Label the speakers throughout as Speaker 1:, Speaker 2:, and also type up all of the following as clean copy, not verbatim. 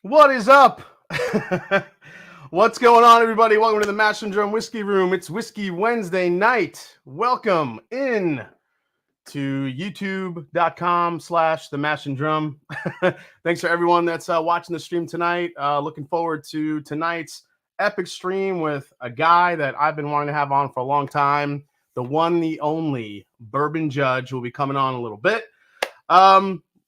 Speaker 1: What is up? What's going on, everybody? Welcome to the Mash and Drum Whiskey Room. It's Whiskey Wednesday night. Welcome in to youtube.com/the Mash and Drum. Thanks for everyone that's watching the stream tonight. Looking forward to tonight's epic stream with a guy that I've been wanting to have on for a long time. The one, the only Bourbon Judge will be coming on a little bit.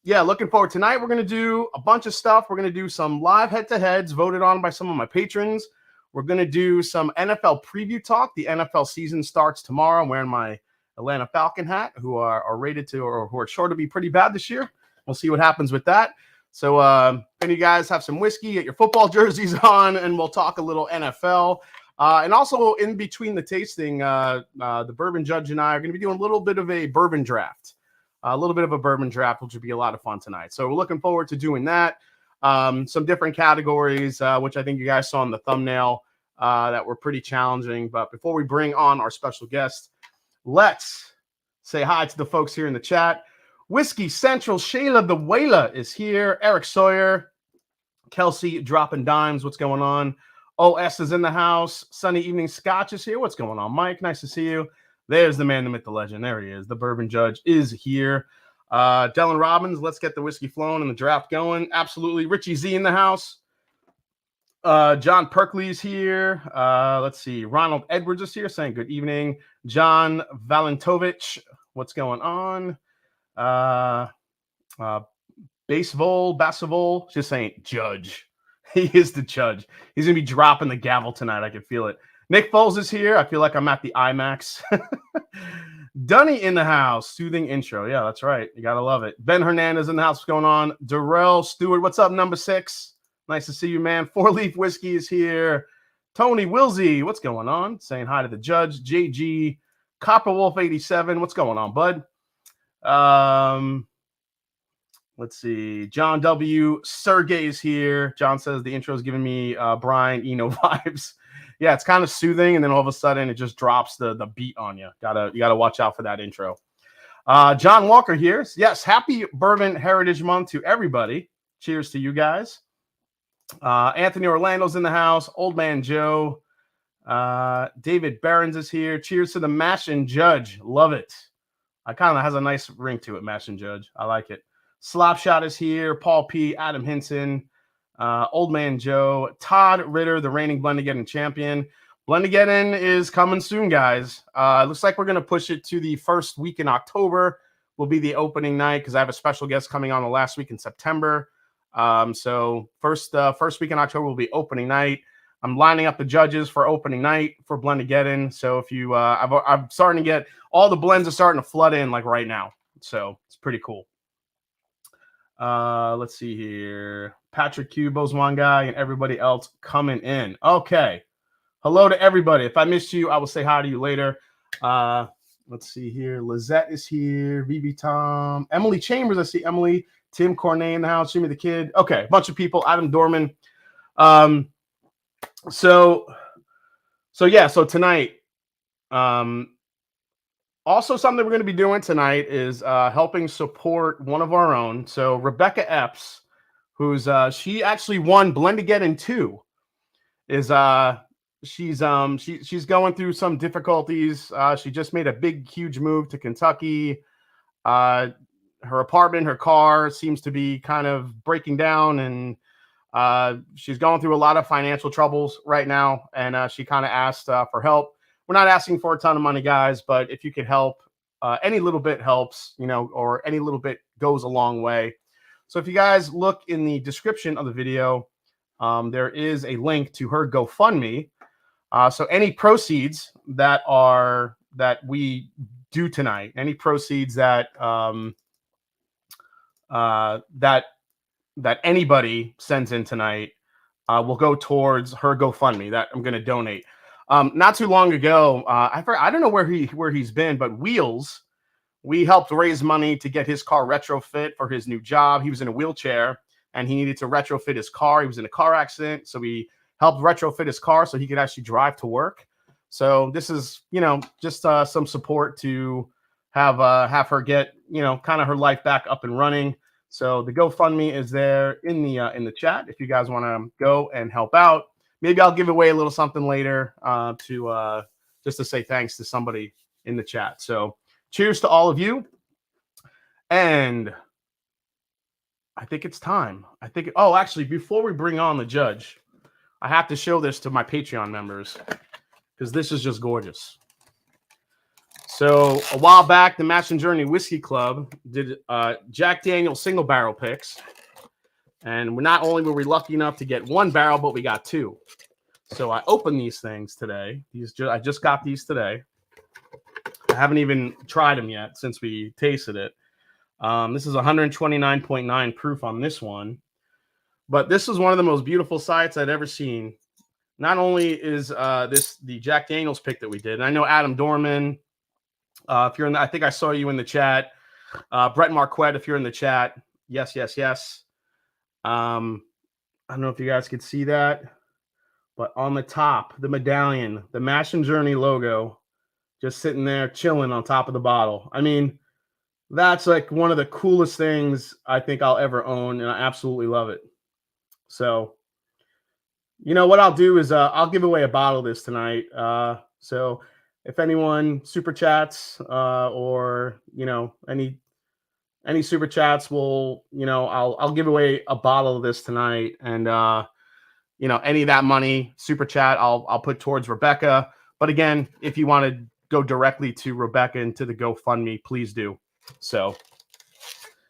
Speaker 1: Yeah, looking forward tonight. We're going to do a bunch of stuff. We're going to do some live head-to-heads voted on by some of my patrons. We're going to do some NFL preview talk. The NFL season starts tomorrow. I'm wearing my Atlanta Falcon hat, who are rated to, or who are sure to be pretty bad this year. We'll see what happens with that. So if any of you guys have some whiskey, get your football jerseys on, and we'll talk a little NFL. And also in between the tasting, the Bourbon Judge and I are going to be doing a little bit of a bourbon draft. A little bit of a bourbon draft, which would be a lot of fun tonight. So we're looking forward to doing that. Some different categories, which I think you guys saw in the thumbnail, that were pretty challenging. But before we bring on our special guest, let's say hi to the folks here in the chat. Whiskey Central, Shayla the Whaler is here. Eric Sawyer, Kelsey dropping dimes. What's going on? OS is in the house. Sunny Evening Scotch is here. What's going on, Mike? Nice to see you. There's the man, the myth, the legend. There he is. The Bourbon Judge is here. Dylan Robbins, let's get the whiskey flowing and the draft going. Absolutely. Richie Z in the house. John Perkley's here. Let's see. Ronald Edwards is here saying good evening. John Valentovich, what's going on? Basevol, just saying Judge. He is the judge. He's going to be dropping the gavel tonight. I can feel it. Nick Foles is here. I feel like I'm at the IMAX. Dunny in the house. Soothing intro. Yeah, that's right. You got to love it. Ben Hernandez in the house. What's going on? Darrell Stewart. What's up, number 6? Nice to see you, man. 4 Leaf Whiskey is here. Tony Wilsey. What's going on? Saying hi to the judge. JG. Copperwolf 87. What's going on, bud? Let's see. John W. Sergey's here. John says the intro is giving me Brian Eno vibes. Yeah, it's kind of soothing, and then all of a sudden it just drops the beat on you. You gotta watch out for that intro. John Walker here. Yes, happy Bourbon Heritage Month to everybody. Cheers to you guys. Anthony Orlando's in the house. Old Man Joe. David Barons is here. Cheers to the Mash and Judge. Love it. I kind of has a nice ring to it, Mash and Judge. I like it. Slopshot is here. Paul P. Adam Hinson. Old Man Joe, Todd Ritter, the reigning Blendageddon champion. Blendageddon is coming soon, guys. It looks like we're going to push it to the first week in October. Will be the opening night because I have a special guest coming on the last week in September. So first week in October will be opening night. I'm lining up the judges for opening night for Blendageddon. So if you, I'm starting to get all the blends are starting to flood in like right now. So it's pretty cool. Let's see here. Patrick Q, Bozeman guy, and everybody else coming in. Okay. Hello to everybody. If I missed you, I will say hi to you later. Let's see here. Lizette is here. VV Tom. Emily Chambers. I see Emily. Tim Cornet in the house. Jimmy the Kid. Okay. A bunch of people. Adam Dorman. So tonight, also something we're going to be doing tonight is helping support one of our own. So Rebecca Epps, who's she actually won Blendageddon 2, is she's going through some difficulties. She just made a big, huge move to Kentucky. Her apartment, her car seems to be kind of breaking down, and she's going through a lot of financial troubles right now. And she kind of asked for help. We're not asking for a ton of money, guys, but if you could help, any little bit helps, or any little bit goes a long way. So if you guys look in the description of the video, there is a link to her GoFundMe. So any proceeds that we do tonight, any proceeds that that anybody sends in tonight, will go towards her GoFundMe that I'm going to donate. Not too long ago, I don't know where he's been, but Wheels, we helped raise money to get his car retrofit for his new job. He was in a wheelchair and he needed to retrofit his car. He was in a car accident, so we helped retrofit his car so he could actually drive to work. So this is, just some support to have her get, kind of her life back up and running. So the GoFundMe is there in the chat if you guys want to go and help out. Maybe I'll give away a little something later to just to say thanks to somebody in the chat. So cheers to all of you. And I think it's time. Oh, actually, before we bring on the judge, I have to show this to my Patreon members because this is just gorgeous. So a while back, the Mash and Journey Whiskey Club did Jack Daniel's single barrel picks. And not only were we lucky enough to get one barrel, but we got two. So I opened these things today. I just got these today. I haven't even tried them yet since we tasted it. This is 129.9 proof on this one. But this is one of the most beautiful sights I'd ever seen. Not only is this the Jack Daniel's pick that we did, and I know Adam Dorman, if you're in I think I saw you in the chat. Brett Marquette, if you're in the chat. Yes. I don't know if you guys could see that, but on the top, the medallion, the Mash and Journey logo, just sitting there chilling on top of the bottle. I mean, that's like one of the coolest things I think I'll ever own, and I absolutely love it. So, you know what I'll do is I'll give away a bottle of this tonight. So if anyone super chats or any super chats will, I'll give away a bottle of this tonight, and any of that money super chat I'll put towards Rebecca. But again, if you want to go directly to Rebecca and to the GoFundMe, please do. So,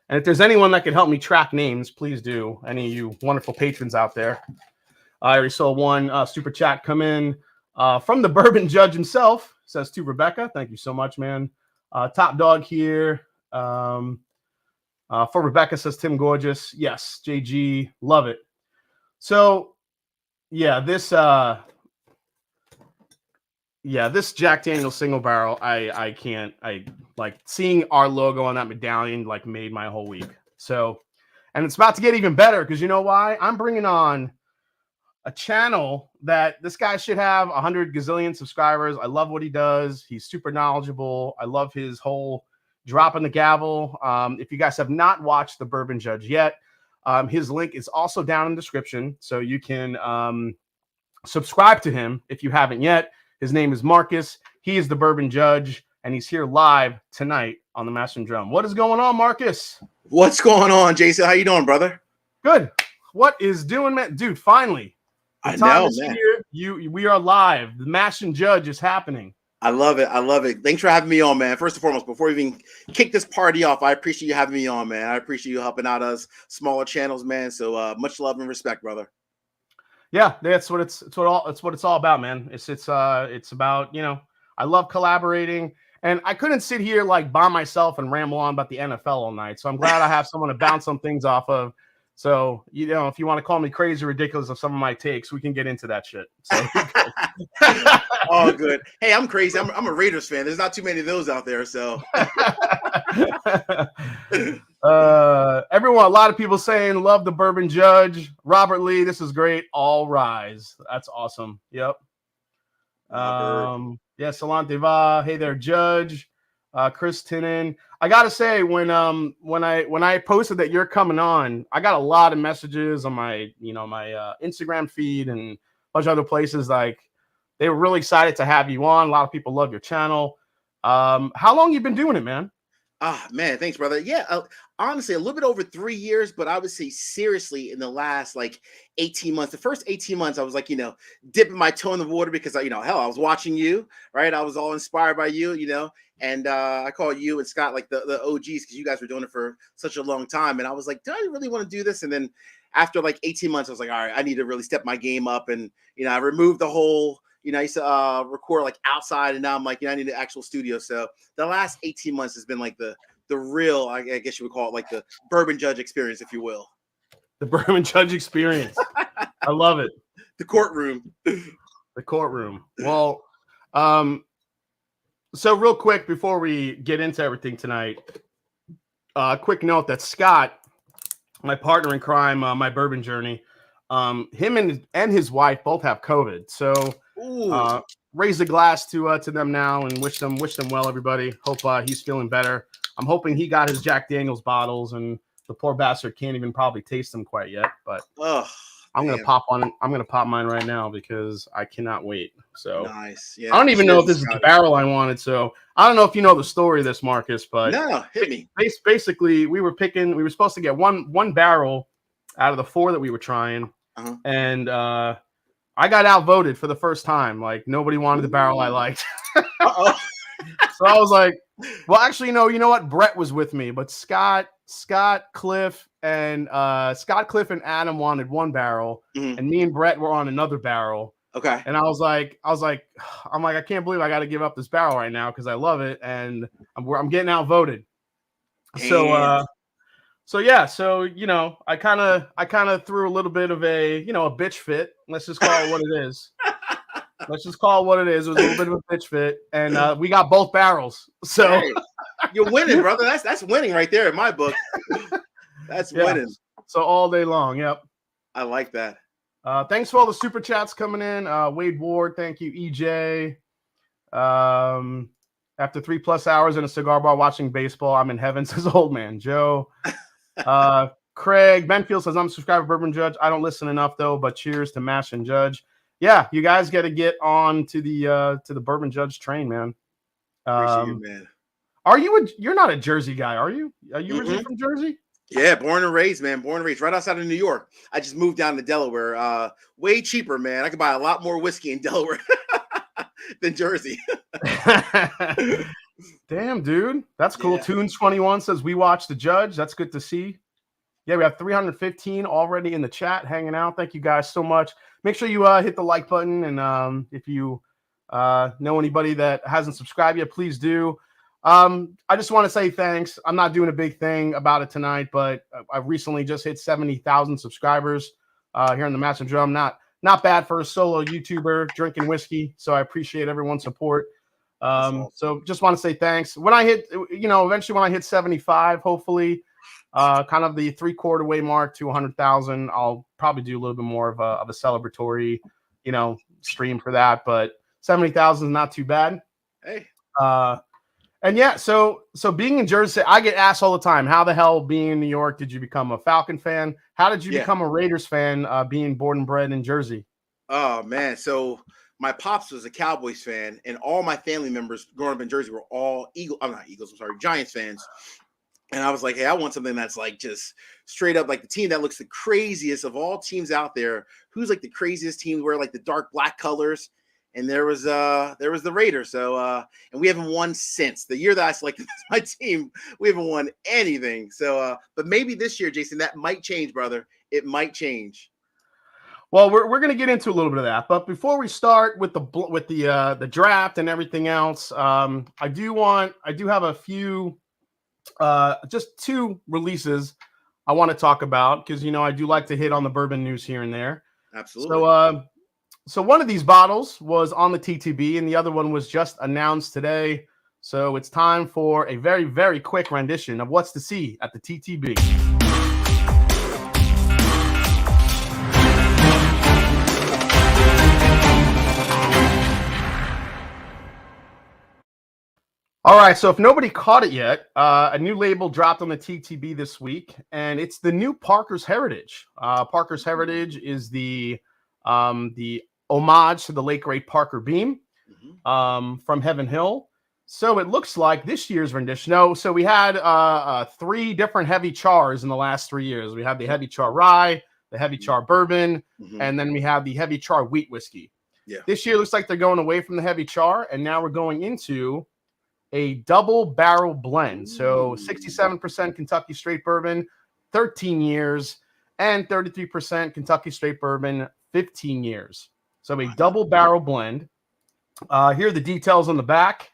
Speaker 1: and if there's anyone that can help me track names, please do. Any of you wonderful patrons out there. I already saw one super chat come in from the Bourbon Judge himself. Says to Rebecca, thank you so much, man. Top dog here. For Rebecca, says Tim Gorgeous. Yes, JG, love it. So, this Jack Daniel's single barrel, I like seeing our logo on that medallion, like made my whole week. So, and it's about to get even better because you know why? I'm bringing on a channel that this guy should have 100 gazillion subscribers. I love what he does. He's super knowledgeable. I love his whole dropping the gavel. If you guys have not watched the Bourbon Judge yet, his link is also down in the description. So you can subscribe to him if you haven't yet. His name is Marcus. He is the Bourbon Judge, and he's here live tonight on the Mash and Drum. What is going on, Marcus?
Speaker 2: What's going on, Jason? How you doing, brother?
Speaker 1: Good. What is doing, man? Dude, finally.
Speaker 2: I know, man.
Speaker 1: We are live. The Mash and Judge is happening.
Speaker 2: I love it. Thanks for having me on, man. First and foremost, before we even kick this party off, I appreciate you having me on, man. I appreciate you helping out us smaller channels, man. So much love and respect, brother.
Speaker 1: Yeah, that's what it's all about, man. It's about, I love collaborating, and I couldn't sit here like by myself and ramble on about the NFL all night. So I'm glad I have someone to bounce some things off of. So, if you want to call me crazy, ridiculous of some of my takes, we can get into that shit. So,
Speaker 2: all good. Hey, I'm crazy. I'm a Raiders fan. There's not too many of those out there. So,
Speaker 1: everyone, a lot of people saying love the Bourbon Judge. Robert Lee, this is great. All rise. That's awesome. Yep. Salant Deva. Hey there, Judge. Chris Tinnen. I gotta say, when I posted that you're coming on, I got a lot of messages on my my Instagram feed and a bunch of other places. Like, they were really excited to have you on. A lot of people love your channel. How long you been doing it, man?
Speaker 2: Man, thanks, brother. Yeah, honestly, a little bit over 3 years, but I would say seriously in the last 18 months. The first 18 months, I was dipping my toe in the water because I was watching you, right? I was all inspired by you, and I call you and Scott the OGs because you guys were doing it for such a long time. And I was like, do I really want to do this? And then after 18 months, I was like, all right, I need to really step my game up. And, I removed the whole, I used to record outside, and now I'm I need an actual studio. So the last 18 months has been the real, I guess you would call it the Bourbon Judge experience, if you will.
Speaker 1: The Bourbon Judge experience. I love it.
Speaker 2: The courtroom.
Speaker 1: The courtroom. Well, so real quick before we get into everything tonight, quick note that Scott, my partner in crime, my bourbon journey, him and his wife both have COVID. So raise a glass to them now and wish them well, everybody. Hope he's feeling better. I'm hoping he got his Jack Daniel's bottles and The poor bastard can't even probably taste them quite yet, but
Speaker 2: Oh,
Speaker 1: I'm gonna pop one. I'm gonna pop mine right now because I cannot wait. So
Speaker 2: nice. Yeah.
Speaker 1: I don't even know if
Speaker 2: Cheers,
Speaker 1: this is the
Speaker 2: Scotty.
Speaker 1: barrel I wanted. So I don't know if you know the story of this, Marcus, but
Speaker 2: No, hit me.
Speaker 1: basically we were supposed to get one barrel out of the 4 that we were trying,
Speaker 2: Uh-huh.
Speaker 1: and I got outvoted for the first time. Like nobody wanted the barrel I liked.
Speaker 2: Uh-oh.
Speaker 1: So I was like, well, actually, no, you know what? Brett was with me, but Scott, Cliff, and Adam wanted one barrel,
Speaker 2: Mhm.
Speaker 1: and me and Brett were on another barrel.
Speaker 2: Okay.
Speaker 1: And I was like, I can't believe I got to give up this barrel right now because I love it, and I'm getting outvoted.
Speaker 2: Damn.
Speaker 1: So yeah, so you know, I kind of threw a little bit of a bitch fit. Let's just call it what it is. Let's just call it what it is. It was a little bit of a bitch fit, and we got both barrels. So
Speaker 2: Hey, you're winning, brother. That's winning right there in my book. That's winning.
Speaker 1: So all day long. Yep.
Speaker 2: I like that.
Speaker 1: Thanks for all the super chats coming in. Wade Ward, thank you. EJ. After 3+ hours in a cigar bar watching baseball, I'm in heaven, says old man Joe. Craig Benfield says, I'm subscribed to Bourbon Judge. I don't listen enough though, but cheers to Mash and Judge. Yeah, you guys got to get on to the Bourbon Judge train, man.
Speaker 2: Appreciate you, man.
Speaker 1: You're not a Jersey guy, are you? Are you originally from Jersey?
Speaker 2: Yeah, born and raised, man. Born and raised right outside of New York. I just moved down to Delaware. Way cheaper, man. I could buy a lot more whiskey in Delaware than Jersey.
Speaker 1: Damn, dude. That's cool.
Speaker 2: Yeah.
Speaker 1: Tunes21 says we watch the Judge. That's good to see. Yeah, we have 315 already in the chat hanging out. Thank you guys so much. Make sure you hit the like button. And if you know anybody that hasn't subscribed yet, please do. I just want to say thanks. I'm not doing a big thing about it tonight, but I recently just hit 70,000 subscribers here in the Mash and Drum. Not bad for a solo YouTuber drinking whiskey. So I appreciate everyone's support.
Speaker 2: Awesome.
Speaker 1: So just want to say thanks. When I hit, eventually when I hit 75, hopefully, kind of the 3/4 way mark to 100,000, I'll probably do a little bit more of a celebratory, stream for that. But 70,000 is not too bad.
Speaker 2: Hey.
Speaker 1: And yeah, so being in Jersey, I get asked all the time, how the hell, being in New York, did you become a Falcon fan? How did you become a Raiders fan, being born and bred in Jersey?
Speaker 2: Oh, man. So my pops was a Cowboys fan, and all my family members growing up in Jersey were all Giants fans. And I was like, hey, I want something that's like just straight up like the team that looks the craziest of all teams out there. Who's like the craziest team, wear like the dark black colors? And there was the Raiders. So and we haven't won since the year that I selected my team. We haven't won anything. So but maybe this year, Jason, that might change, brother. It might change.
Speaker 1: Well, we're going to get into a little bit of that, but before we start with the draft and everything else, I do have a few, just 2 releases I want to talk about because I do like to hit on the bourbon news here and there.
Speaker 2: Absolutely.
Speaker 1: So one of these bottles was on the TTB, and the other one was just announced today. So it's time for a very, very quick rendition of what's to see at the TTB. All right, so if nobody caught it yet, a new label dropped on the TTB this week, and it's the new Parker's Heritage. Parker's Heritage is the homage to the late great Parker Beam from Heaven Hill. So it looks like this year's rendition. No, so we had 3 different heavy chars in the last 3 years. We had the heavy char rye, the heavy char bourbon, and then we have the heavy char wheat whiskey.
Speaker 2: Yeah.
Speaker 1: This year looks like they're going away from the heavy char, and now we're going into a double barrel blend. So 67% Kentucky straight bourbon, 13 years, and 33% Kentucky straight bourbon, 15 years. So a double barrel blend. Here are the details on the back.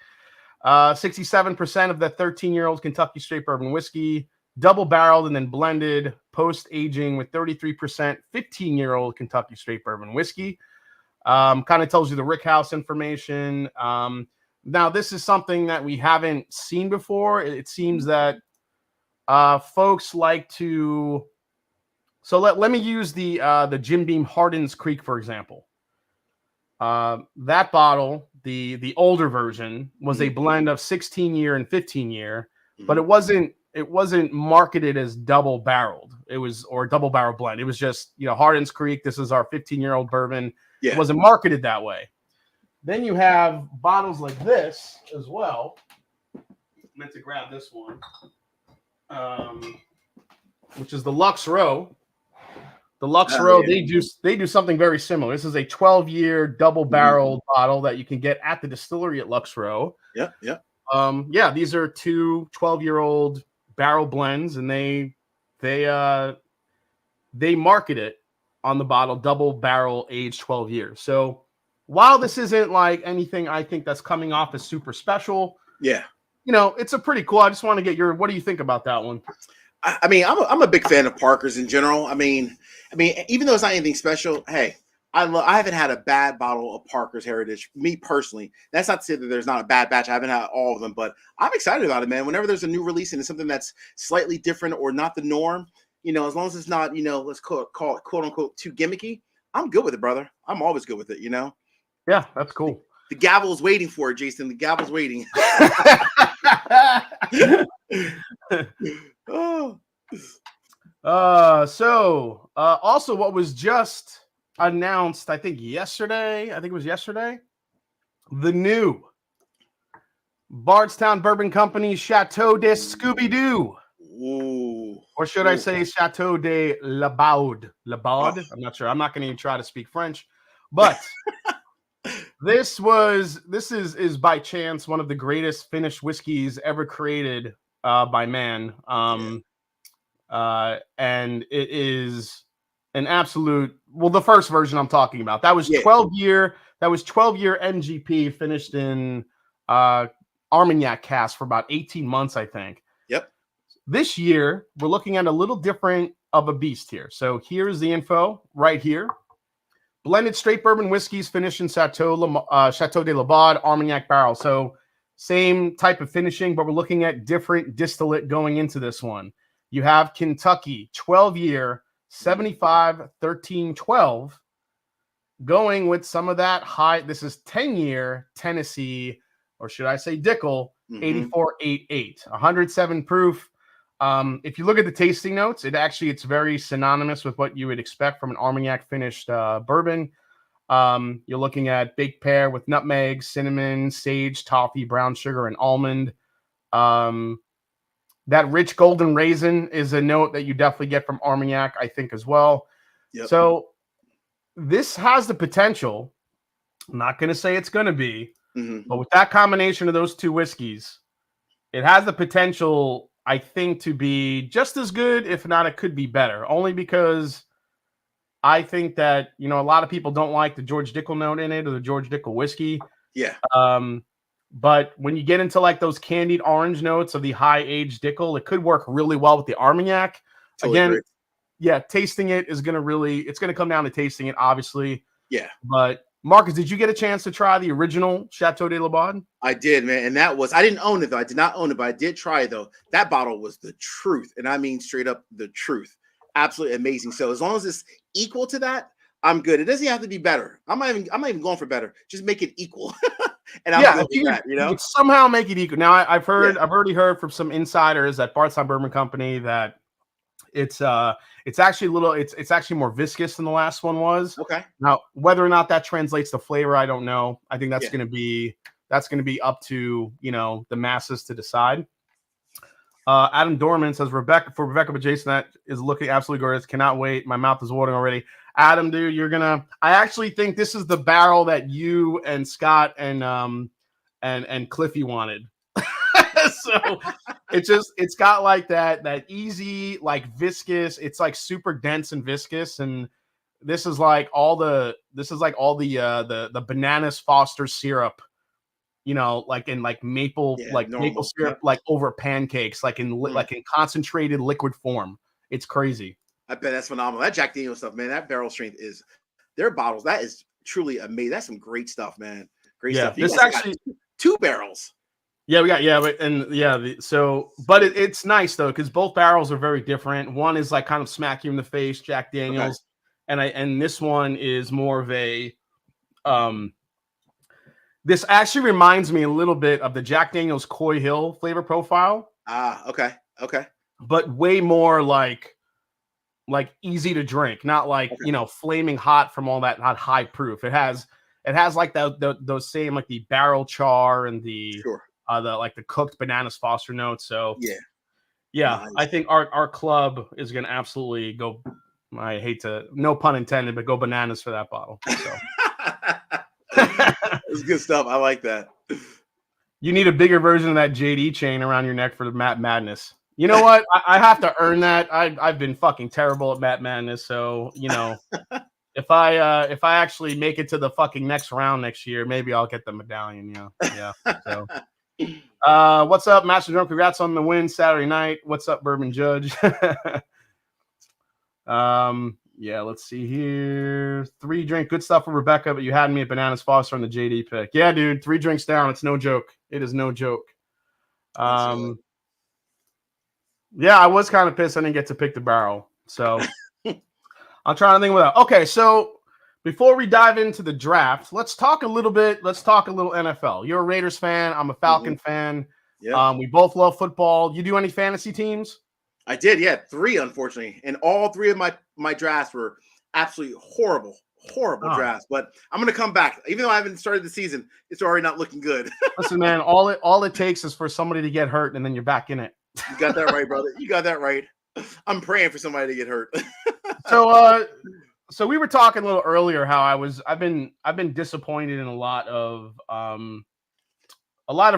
Speaker 1: 67% of that 13-year-old Kentucky straight bourbon whiskey, double barreled and then blended post-aging with 33% 15-year-old Kentucky straight bourbon whiskey. Kind of tells you the rickhouse information. Now, this is something that we haven't seen before. It seems that folks like to... So let me use the Jim Beam Hardin's Creek, for example. That bottle, the older version, was a blend of 16-year and 15-year, but it wasn't it wasn't marketed as double barreled. It was, or double barrel blend. It was just, you know, Hardin's Creek. This is our 15-year-old bourbon.
Speaker 2: Yeah.
Speaker 1: It wasn't marketed that way. Then you have bottles like this as well. I meant to grab this one, which is the Lux Row. The Lux Row, they do something very similar. This is a 12-year double barrel bottle that you can get at the distillery at Lux Row.
Speaker 2: Yeah, yeah.
Speaker 1: These are two 12-year-old barrel blends, and they market it on the bottle double barrel aged 12 years. So while this isn't like anything I think that's coming off as super special,
Speaker 2: yeah,
Speaker 1: you know, it's a pretty cool. I just want to get your, what do you think about that one?
Speaker 2: I mean, I'm a big fan of Parker's in general. I mean, even though it's not anything special, hey, I haven't had a bad bottle of Parker's Heritage, me personally. That's not to say that there's not a bad batch. I haven't had all of them, but I'm excited about it, man. Whenever there's a new release and it's something that's slightly different or not the norm, you know, as long as it's not, you know, let's call it quote unquote too gimmicky, I'm good with it, brother. I'm always good with it, you know?
Speaker 1: Yeah, that's cool.
Speaker 2: The gavel is waiting for it, Jason. The gavel's waiting.
Speaker 1: Oh. Also what was just announced, I think yesterday, the new Bardstown Bourbon Company Chateau de Scooby-Doo.
Speaker 2: Ooh.
Speaker 1: Or should I say Chateau de La Baude? La Baude? I'm not sure. I'm not going to even try to speak French. But this is by chance one of the greatest finished whiskeys ever created by man. And it is an absolute, well, the first version I'm talking about. That was 12-year MGP finished in Armagnac cask for about 18 months, I think.
Speaker 2: Yep.
Speaker 1: This year, we're looking at a little different of a beast here. So here's the info right here. Blended straight bourbon whiskeys finished in Chateau de la Baude Armagnac barrel. So same type of finishing, but we're looking at different distillate going into this one. You have Kentucky 12-year 75 13 12 going with some of that high. This is 10-year Tennessee, or should I say Dickel, 84 88, 107 proof. If you look at the tasting notes, it's very synonymous with what you would expect from an Armagnac finished bourbon. You're looking at baked pear with nutmeg, cinnamon, sage, toffee, brown sugar, and almond. That rich golden raisin is a note that you definitely get from Armagnac, I think, as well.
Speaker 2: Yep.
Speaker 1: So this has the potential, I'm not going to say it's going to be, but with that combination of those two whiskeys, it has the potential, I think, to be just as good. If not, it could be better, only because I think that, you know, a lot of people don't like the George Dickel note in it or the George Dickel whiskey.
Speaker 2: Yeah.
Speaker 1: But when you get into like those candied orange notes of the high aged Dickel, it could work really well with the Armagnac.
Speaker 2: Totally
Speaker 1: Again,
Speaker 2: agree.
Speaker 1: Yeah, tasting it is going to it's going to come down to tasting it, obviously.
Speaker 2: Yeah.
Speaker 1: But Marcus, did you get a chance to try the original Chateau de la Baude?
Speaker 2: I did, man. And I didn't own it, though. I did not own it, but I did try it, though. That bottle was the truth. And I mean, straight up the truth. Absolutely amazing. So as long as it's equal to that, I'm good. It doesn't have to be better. I'm not even going for better. Just make it equal. And I'm good with that, you know?
Speaker 1: You somehow make it equal. Now I've already heard from some insiders at Bardstown Bourbon Company that it's actually it's actually more viscous than the last one was.
Speaker 2: Okay.
Speaker 1: Now, whether or not that translates to flavor, I don't know. I think that's going to be up to, you know, the masses to decide. Adam Dorman says Rebecca, but Jason, that is looking absolutely gorgeous. Cannot wait. My mouth is watering already. Adam, dude, I actually think this is the barrel that you and Scott and Cliffy wanted. So it's got like that easy, like viscous, it's like super dense and viscous. And this is like all the bananas Foster syrup, you know, like in like maple syrup, like over pancakes, like in concentrated liquid form. It's crazy.
Speaker 2: I bet that's phenomenal. That Jack Daniel's stuff, man, that barrel strength is their bottles. That is truly amazing. That's some great stuff, man. Great stuff.
Speaker 1: This actually
Speaker 2: two barrels.
Speaker 1: Yeah, we got it's nice though, because both barrels are very different. One is like kind of smack you in the face, Jack Daniels, and this one is more of a this actually reminds me a little bit of the Jack Daniels Coy Hill flavor profile.
Speaker 2: Ah, okay. Okay.
Speaker 1: but way more like easy to drink, not like,
Speaker 2: Okay.
Speaker 1: you know, flaming hot from all that not high proof. It has like those same like the barrel char and the
Speaker 2: Sure.
Speaker 1: like the cooked bananas Foster notes. So
Speaker 2: Yeah.
Speaker 1: yeah,
Speaker 2: Nice.
Speaker 1: I think our club is gonna absolutely go. I hate to, no pun intended, but go bananas for that bottle. So
Speaker 2: It's good stuff. I like that.
Speaker 1: you need a bigger version of that JD chain around your neck for the Matt Madness. You know what? I have to earn that. I've been fucking terrible at Matt Madness, so you know, if I actually make it to the fucking next round next year, maybe I'll get the medallion. Yeah. So, what's up, Master Drum? Congrats on the win Saturday night. What's up, Bourbon Judge? Yeah, let's see here. 3 drink, good stuff for Rebecca, but you had me at Bananas Foster on the JD pick. Yeah, dude, 3 drinks down. It's no joke. It is no joke. Yeah, I was kind of pissed I didn't get to pick the barrel. So I'm trying to think about that. Okay, so before we dive into the draft, let's talk a little NFL. You're a Raiders fan. I'm a Falcon fan.
Speaker 2: Yeah.
Speaker 1: We both love football. You do any fantasy teams?
Speaker 2: I did, yeah, 3, unfortunately. And all 3 of my drafts were absolutely horrible drafts. But I'm gonna come back. Even though I haven't started the season, it's already not looking good.
Speaker 1: Listen, man, all it takes is for somebody to get hurt and then you're back in it.
Speaker 2: You got that right, brother. You got that right. I'm praying for somebody to get hurt.
Speaker 1: So we were talking a little earlier how I've been disappointed in a lot of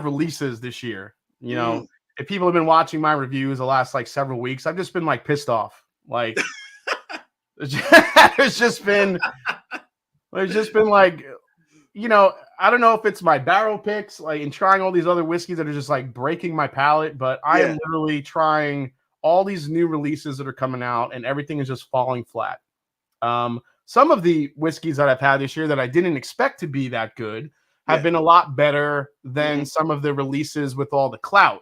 Speaker 1: releases this year. You know, if people have been watching my reviews the last like several weeks, I've just been like pissed off. Like it's just been like, you know, I don't know if it's my barrel picks, like in trying all these other whiskeys that are just like breaking my palate, but I am literally trying all these new releases that are coming out and everything is just falling flat. Some of the whiskeys that I've had this year that I didn't expect to be that good have been a lot better than some of the releases with all the clout.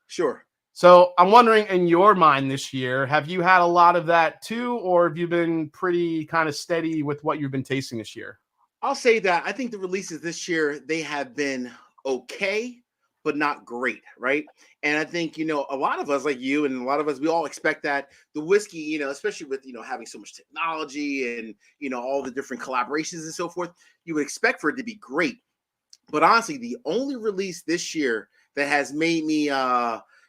Speaker 2: Sure.
Speaker 1: So I'm wondering, in your mind this year, have you had a lot of that too, or have you been pretty kind of steady with what you've been tasting this year?
Speaker 2: I'll say that I think the releases this year, they have been okay, but not great, right? And I think, you know, a lot of us like you and a lot of us, we all expect that the whiskey, you know, especially with, you know, having so much technology and, you know, all the different collaborations and so forth, you would expect for it to be great. But honestly, the only release this year that has made me,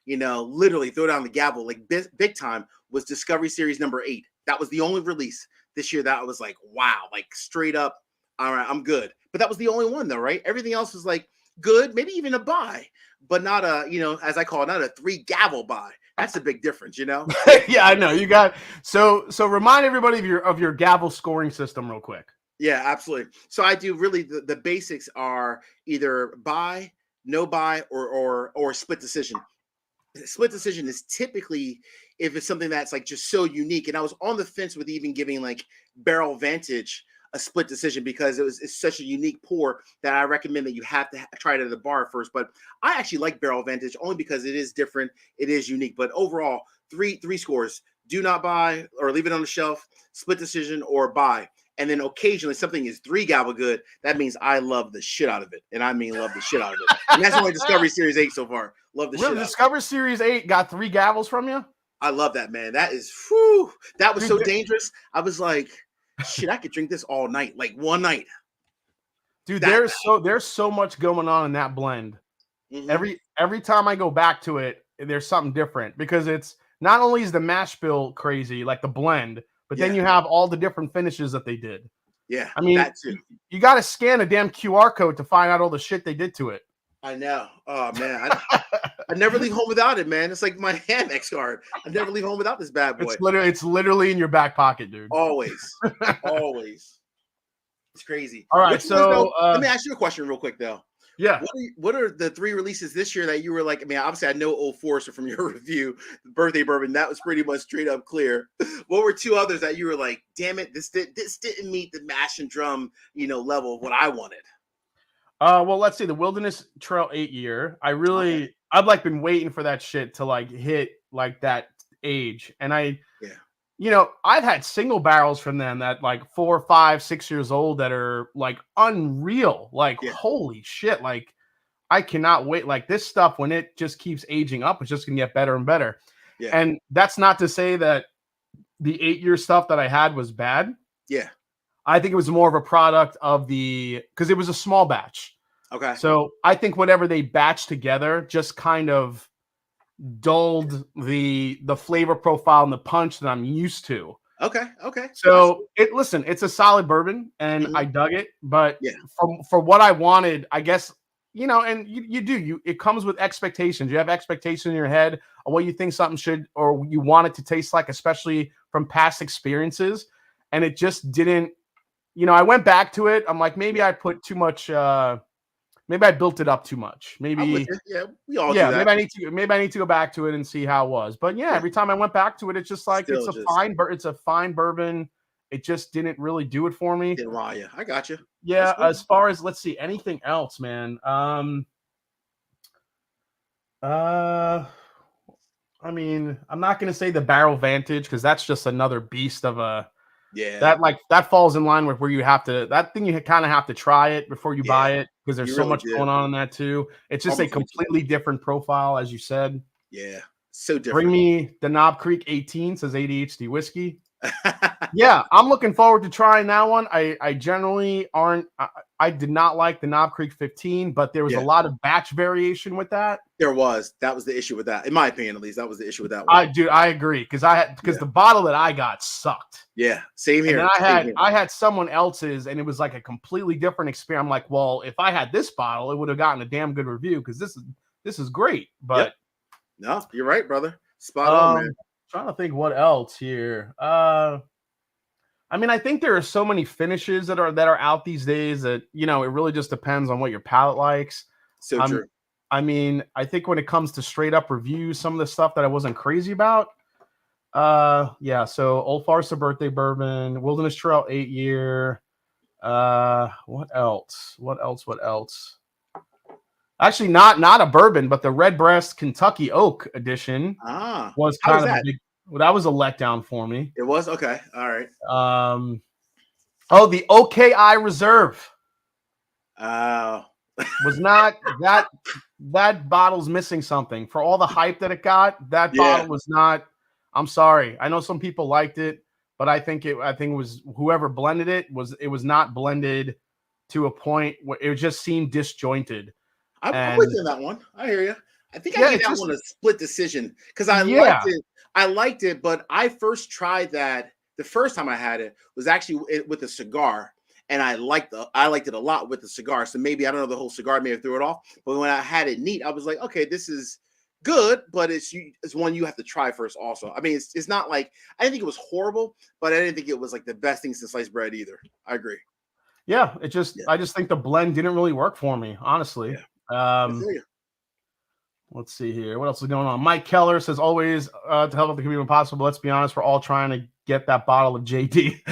Speaker 2: you know, literally throw down the gavel like big time was Discovery Series number 8. That was the only release this year that I was like, wow, like straight up, all right, I'm good. But that was the only one though, right? Everything else was like good, maybe even a buy, but not a, you know, as I call it, not a 3 gavel buy. That's a big difference, you know?
Speaker 1: Yeah, I know. You got so remind everybody of your gavel scoring system real quick.
Speaker 2: Yeah, absolutely. So I do really the basics are either buy, no buy, or split decision. Split decision is typically if it's something that's like just so unique. And I was on the fence with even giving like Barrel Vantage a split decision because it's such a unique pour that I recommend that you have to try it at the bar first. But I actually like Barrel Vantage only because it is different, it is unique. But overall, three scores: do not buy or leave it on the shelf, split decision, or buy. And then occasionally something is 3 gavel good. That means I love the shit out of it. And I mean love the shit out of it. And that's only Discovery Series 8 so far. Love the shit out of it.
Speaker 1: Discovery Series 8 got 3 gavels from you?
Speaker 2: I love that, man. That is, whew, that was so dangerous. I was like, shit, I could drink this all night, like one night.
Speaker 1: Dude, there's so much going on in that blend.
Speaker 2: Mm-hmm.
Speaker 1: Every time I go back to it, there's something different because it's not only is the mash bill crazy, like the blend, but then you have all the different finishes that they did.
Speaker 2: Yeah,
Speaker 1: I mean,
Speaker 2: that too.
Speaker 1: You got to scan a damn QR code to find out all the shit they did to it.
Speaker 2: I know. Oh man, I never leave home without it, man. It's like my Amex card. I never leave home without this bad boy.
Speaker 1: It's literally in your back pocket, dude.
Speaker 2: Always, always. It's crazy.
Speaker 1: All right, so
Speaker 2: let me ask you a question real quick, though.
Speaker 1: Yeah.
Speaker 2: What are the 3 releases this year that you were like? I mean, obviously, I know Old Forester from your review, Birthday Bourbon. That was pretty much straight up clear. What were 2 others that you were like, damn it, this didn't meet the mash and drum, you know, level of what I wanted?
Speaker 1: Well, let's see, the Wilderness Trail 8 year. I've like been waiting for that shit to like hit like that age, and you know, I've had single barrels from them that like 4, 5, 6 years old that are like unreal. Like, holy shit. Like, I cannot wait. Like this stuff, when it just keeps aging up, it's just gonna get better and better.
Speaker 2: Yeah.
Speaker 1: And that's not to say that the 8-year stuff that I had was bad.
Speaker 2: Yeah.
Speaker 1: I think it was more of a product of because it was a small batch.
Speaker 2: Okay.
Speaker 1: So I think whatever they batched together just kind of dulled the flavor profile and the punch that I'm used to.
Speaker 2: Okay. Okay.
Speaker 1: So listen, it's a solid bourbon and I dug it, but
Speaker 2: Yeah.
Speaker 1: for what I wanted, I guess, and it comes with expectations. You have expectations in your head of what you think something should, or you want it to taste like, especially from past experiences. And it just didn't, I went back to it. I'm like, maybe I put too much, maybe I built it up too much. Maybe,
Speaker 2: yeah, we all do that.
Speaker 1: maybe I need to go back to it and see how it was. But yeah, every time I went back to it, it's just like it's a fine bourbon. It just didn't really do it for me.
Speaker 2: Didn't wow you. I got you.
Speaker 1: Yeah, as far as let's see, anything else, man. I mean, I'm not gonna say the Barrel Vantage because that's just another beast of a.
Speaker 2: Yeah.
Speaker 1: That falls in line with where you have to. That thing you kind of have to try it before you buy it because there's so much going on in that too. It's just a completely different profile, as you said.
Speaker 2: Yeah, so different.
Speaker 1: Bring me the Knob Creek 18, says ADHD whiskey. Yeah, I'm looking forward to trying that one. I generally aren't. I did not like the Knob Creek 15, but there was a lot of batch variation with that.
Speaker 2: That was the issue with that, in my opinion, at least. That was the issue with that one.
Speaker 1: I agree because the bottle that I got sucked.
Speaker 2: Yeah, same here.
Speaker 1: And I had someone else's, and it was like a completely different experience. I'm like, well, if I had this bottle, it would have gotten a damn good review because this is great. But
Speaker 2: no, you're right, brother. Spot on, man.
Speaker 1: Trying to think what else here. I mean, I think there are so many finishes that are out these days that, it really just depends on what your palate likes.
Speaker 2: So true.
Speaker 1: I mean, I think when it comes to straight up reviews, some of the stuff that I wasn't crazy about. So Old Forester Birthday Bourbon, Wilderness Trail 8-year. What else? Actually, not a bourbon, but the Redbreast Kentucky Oak edition was kind of a big. Well, that was a letdown for me.
Speaker 2: It was? Okay. All right.
Speaker 1: The Oki Reserve. Was not that bottle's missing something. For all the hype that it got, that bottle was not. I'm sorry. I know some people liked it, but I think it was whoever blended it was not blended to a point where it just seemed disjointed.
Speaker 2: I'm with you on that one. I hear you. I think I gave that one a split decision because I liked it. I liked it, but I first tried that the first time I had it was actually with a cigar, and I liked it a lot with the cigar. So maybe I don't know, the whole cigar may have threw it off, but when I had it neat, I was like, okay, this is good, but it's one you have to try first. Also, I mean, it's not like I didn't think it was horrible, but I didn't think it was like the best thing since sliced bread either. I agree.
Speaker 1: Yeah, I just think the blend didn't really work for me, honestly. Let's see here. What else is going on? Mike Keller says, always to help if the community when possible. Let's be honest, we're all trying to get that bottle of JD.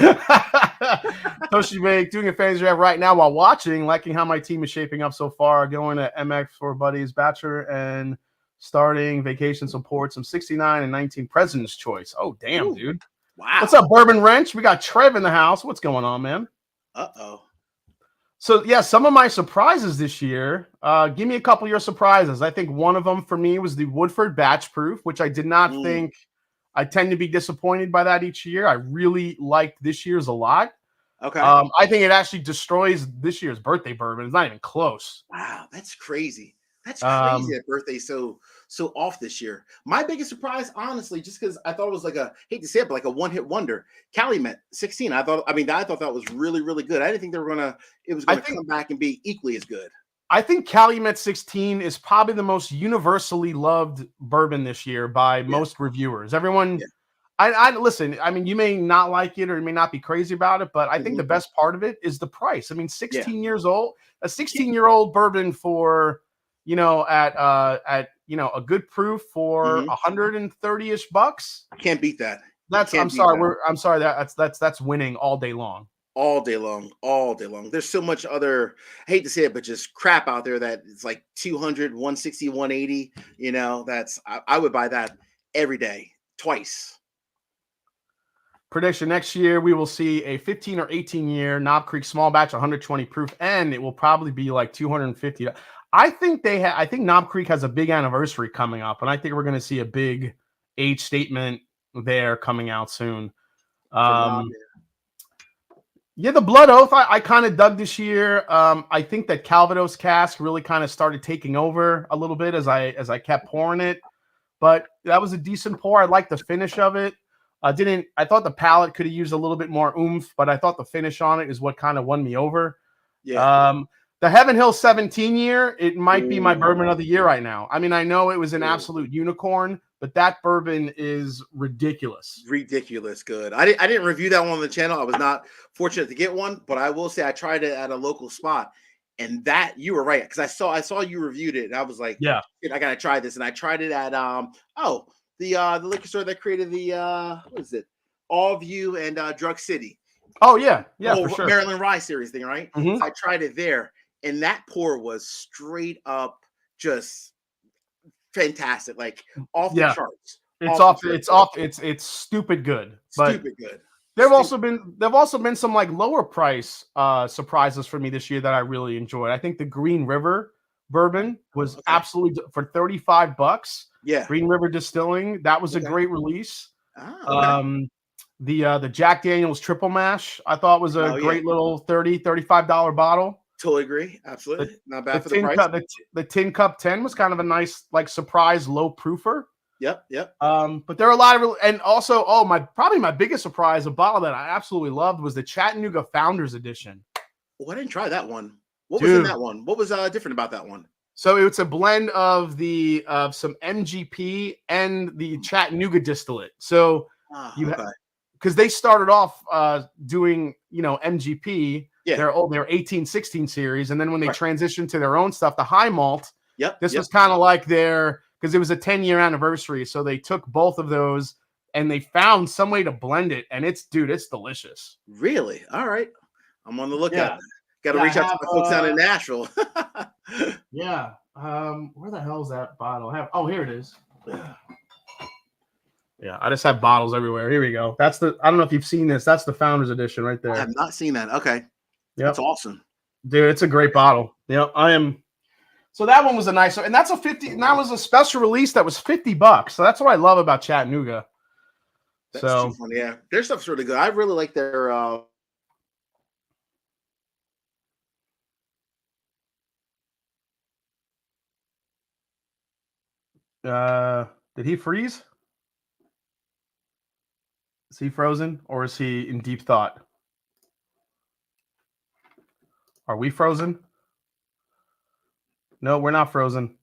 Speaker 1: Toshi Bake, doing a fantasy draft right now while watching, liking how my team is shaping up so far. Going to MX for buddies, Bachelor, and starting vacation support. Some 69 and 19 President's Choice. Oh, damn, dude.
Speaker 2: Wow.
Speaker 1: What's up, Bourbon Wrench? We got Trev in the house. What's going on, man?
Speaker 2: Uh-oh.
Speaker 1: So, yeah, some of my surprises this year. Give me a couple of your surprises. I think one of them for me was the Woodford Batch Proof, which I did not think. I tend to be disappointed by that each year. I really liked this year's a lot.
Speaker 2: Okay.
Speaker 1: I think it actually destroys this year's birthday bourbon. It's not even close.
Speaker 2: Wow, that's crazy. That's crazy that birthday's so off this year. My biggest surprise, honestly, just because I thought it was like hate to say it, but like a one-hit wonder. Calumet 16. I thought that was really, really good. I didn't think it was gonna come back and be equally as good.
Speaker 1: I think Calumet 16 is probably the most universally loved bourbon this year by most reviewers. Everyone, I listen. I mean, you may not like it or you may not be crazy about it, but I think the best part of it is the price. I mean, 16 years old, a 16-year-old bourbon for at a good proof for $130-ish bucks.
Speaker 2: I can't beat that.
Speaker 1: I'm sorry. That's winning all day long.
Speaker 2: All day long. There's so much other, I hate to say it, but just crap out there that it's like 200, 160, 180. I would buy that every day, twice.
Speaker 1: Prediction: next year we will see a 15 or 18-year Knob Creek small batch, 120 proof, and it will probably be like 250. I think I think Knob Creek has a big anniversary coming up, and I think we're going to see a big age statement there coming out soon. Yeah, the Blood Oath I kind of dug this year. I think that Calvados cask really kind of started taking over a little bit as I kept pouring it, but that was a decent pour. I liked the finish of it. I thought the palate could have used a little bit more oomph, but I thought the finish on it is what kind of won me over.
Speaker 2: Yeah.
Speaker 1: The Heaven Hill 17 year, it might be my bourbon of the year right now. I mean, I know it was an absolute unicorn, but that bourbon is ridiculous.
Speaker 2: Ridiculous good. I didn't review that one on the channel. I was not fortunate to get one, but I will say I tried it at a local spot, and that you were right, because I saw you reviewed it, and I was like,
Speaker 1: yeah,
Speaker 2: I gotta try this. And I tried it at the liquor store that created the what is it, All View and Drug City.
Speaker 1: Oh yeah, for sure.
Speaker 2: Maryland Rye series thing, right?
Speaker 1: Mm-hmm.
Speaker 2: So I tried it there, and that pour was straight up just fantastic, like off the charts.
Speaker 1: It's stupid good.
Speaker 2: Stupid good.
Speaker 1: There've also been some like lower price surprises for me this year that I really enjoyed. I think the Green River bourbon was absolutely for $35.
Speaker 2: Yeah,
Speaker 1: Green River Distilling, that was a great release.
Speaker 2: Okay.
Speaker 1: The Jack Daniel's Triple Mash, I thought was a great little $35 bottle.
Speaker 2: Totally agree. Absolutely. Not bad for the price.
Speaker 1: The Tin Cup 10 was kind of a nice, like, surprise low proofer.
Speaker 2: Yep.
Speaker 1: But there are a lot of, and also, probably my biggest surprise, a bottle that I absolutely loved was the Chattanooga Founders Edition.
Speaker 2: Oh, I didn't try that one. What was in that one? What was different about that one?
Speaker 1: So it's a blend of some MGP and the Chattanooga distillate. So because they started off doing, MGP. Yeah. Their 1816 series, and then when they transitioned to their own stuff, the high malt. This was kind of like because it was a 10-year anniversary, so they took both of those and they found some way to blend it, and it's delicious.
Speaker 2: Really? All right, I'm on the lookout. Got to reach out to my folks down in Nashville.
Speaker 1: Yeah. Where the hell is that bottle? Here it is. Yeah, I just have bottles everywhere. Here we go. I don't know if you've seen this. That's the Founders Edition right there.
Speaker 2: I have not seen that. Okay.
Speaker 1: Yeah,
Speaker 2: that's awesome,
Speaker 1: dude. It's a great bottle. So that one was a nice one, and that's a 50. And that was a special release that was $50. So that's what I love about Chattanooga.
Speaker 2: That's too funny. Yeah, their stuff's really good. I really like their.
Speaker 1: Did he freeze? Is he frozen, or is he in deep thought? Are we frozen? No, we're not frozen.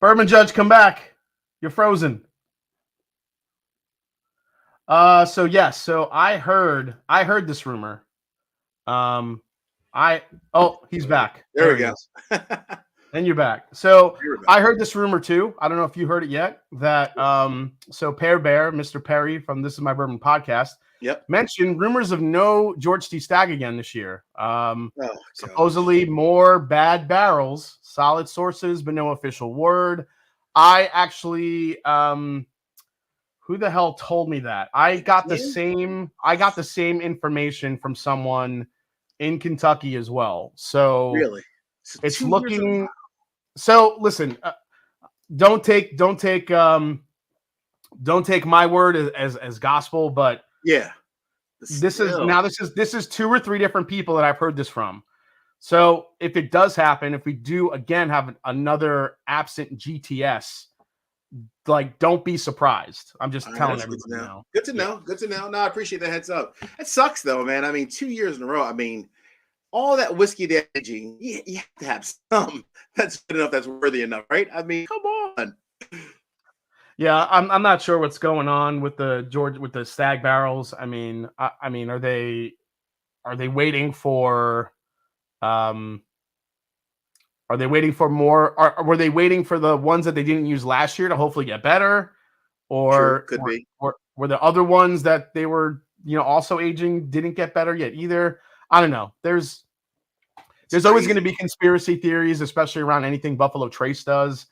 Speaker 1: Bourbon Judge, come back. You're frozen. So I heard this rumor. He's back.
Speaker 2: There we go.
Speaker 1: And you're back. So I heard this rumor too. I don't know if you heard it yet. That so Pear Bear, Mr. Perry from This Is My Bourbon podcast, mentioned rumors of no George T. Stagg again this year. Supposedly more bad barrels, solid sources, but no official word. I actually, who the hell told me that? I got the same information from someone in Kentucky as well. So
Speaker 2: really,
Speaker 1: it's looking. So listen, don't take my word as gospel, but this is 2 or 3 different people that I've heard this from. So if it does happen, if we do again have another absent GTS, like, don't be surprised. I'm just telling everybody now.
Speaker 2: Good to know. Good to know. No, I appreciate the heads up. It sucks though, man. I mean, 2 years in a row. I mean, all that whiskey damaging, you have to have some that's good enough, that's worthy enough, right? I mean, come on.
Speaker 1: Yeah, I'm not sure what's going on with the Stag barrels. I mean, are they waiting for are they waiting for more? Were they waiting for the ones that they didn't use last year to hopefully get better? Or
Speaker 2: could be.
Speaker 1: Or were the other ones that they were, also aging didn't get better yet either? I don't know. There's always going to be conspiracy theories, especially around anything Buffalo Trace does.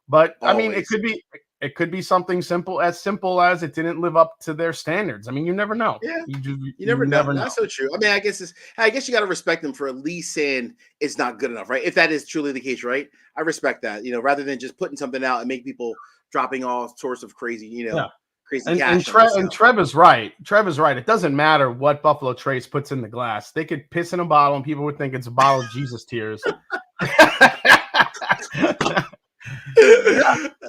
Speaker 1: But always. I mean, it could be something simple as it didn't live up to their standards. I mean, you never know.
Speaker 2: Yeah,
Speaker 1: You
Speaker 2: never know.
Speaker 1: never know.
Speaker 2: That's so true. I mean, I guess you got to respect them for at least saying it's not good enough, right? If that is truly the case, right? I respect that. Rather than just putting something out and make people dropping all sorts of crazy,
Speaker 1: Yeah.
Speaker 2: crazy
Speaker 1: And
Speaker 2: cash.
Speaker 1: Trev is right. Trev is right. It doesn't matter what Buffalo Trace puts in the glass. They could piss in a bottle and people would think it's a bottle of Jesus tears.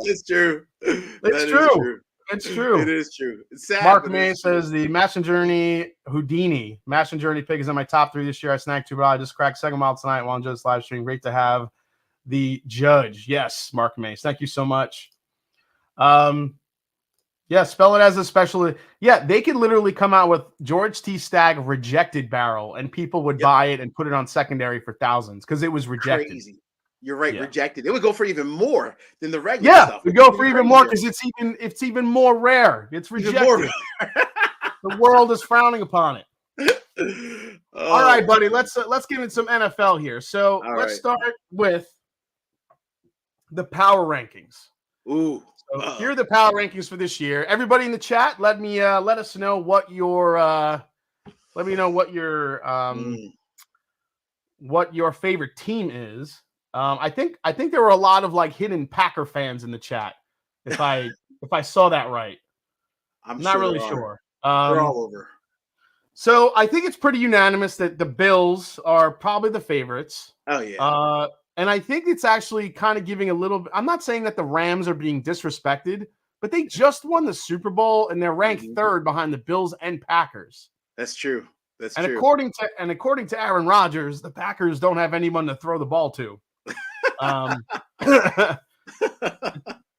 Speaker 2: That's true.
Speaker 1: It's true. It's true.
Speaker 2: It is true. It's sad.
Speaker 1: Mark May says the Mash and Journey Houdini. Mash and Journey pick is in my top 3 this year. I snagged 2, but I just cracked second mile tonight while on Joe's live stream. Great to have the judge. Yes, Mark May. Thank you so much. Yeah, spell it as a special. Yeah, they could literally come out with George T. Stagg rejected barrel, and people would buy it and put it on secondary for thousands because it was rejected.
Speaker 2: Crazy. You're right, rejected. It would go for even more than the regular
Speaker 1: stuff.
Speaker 2: stuff.
Speaker 1: It would go for even more because it's even more rare. It's rejected. The world is frowning upon it. All right, buddy. Let's get into some NFL here. So let's start with the power rankings.
Speaker 2: Ooh.
Speaker 1: So here are the power rankings for this year. Everybody in the chat, let us know what your what your favorite team is. I think there were a lot of like hidden Packer fans in the chat. If I saw that right, I'm not really sure.
Speaker 2: They're all over.
Speaker 1: So I think it's pretty unanimous that the Bills are probably the favorites.
Speaker 2: Oh yeah.
Speaker 1: And I think it's actually kind of giving a little. I'm not saying that the Rams are being disrespected, but they just won the Super Bowl and they're ranked third behind the Bills and Packers.
Speaker 2: That's true.
Speaker 1: According to Aaron Rodgers, the Packers don't have anyone to throw the ball to.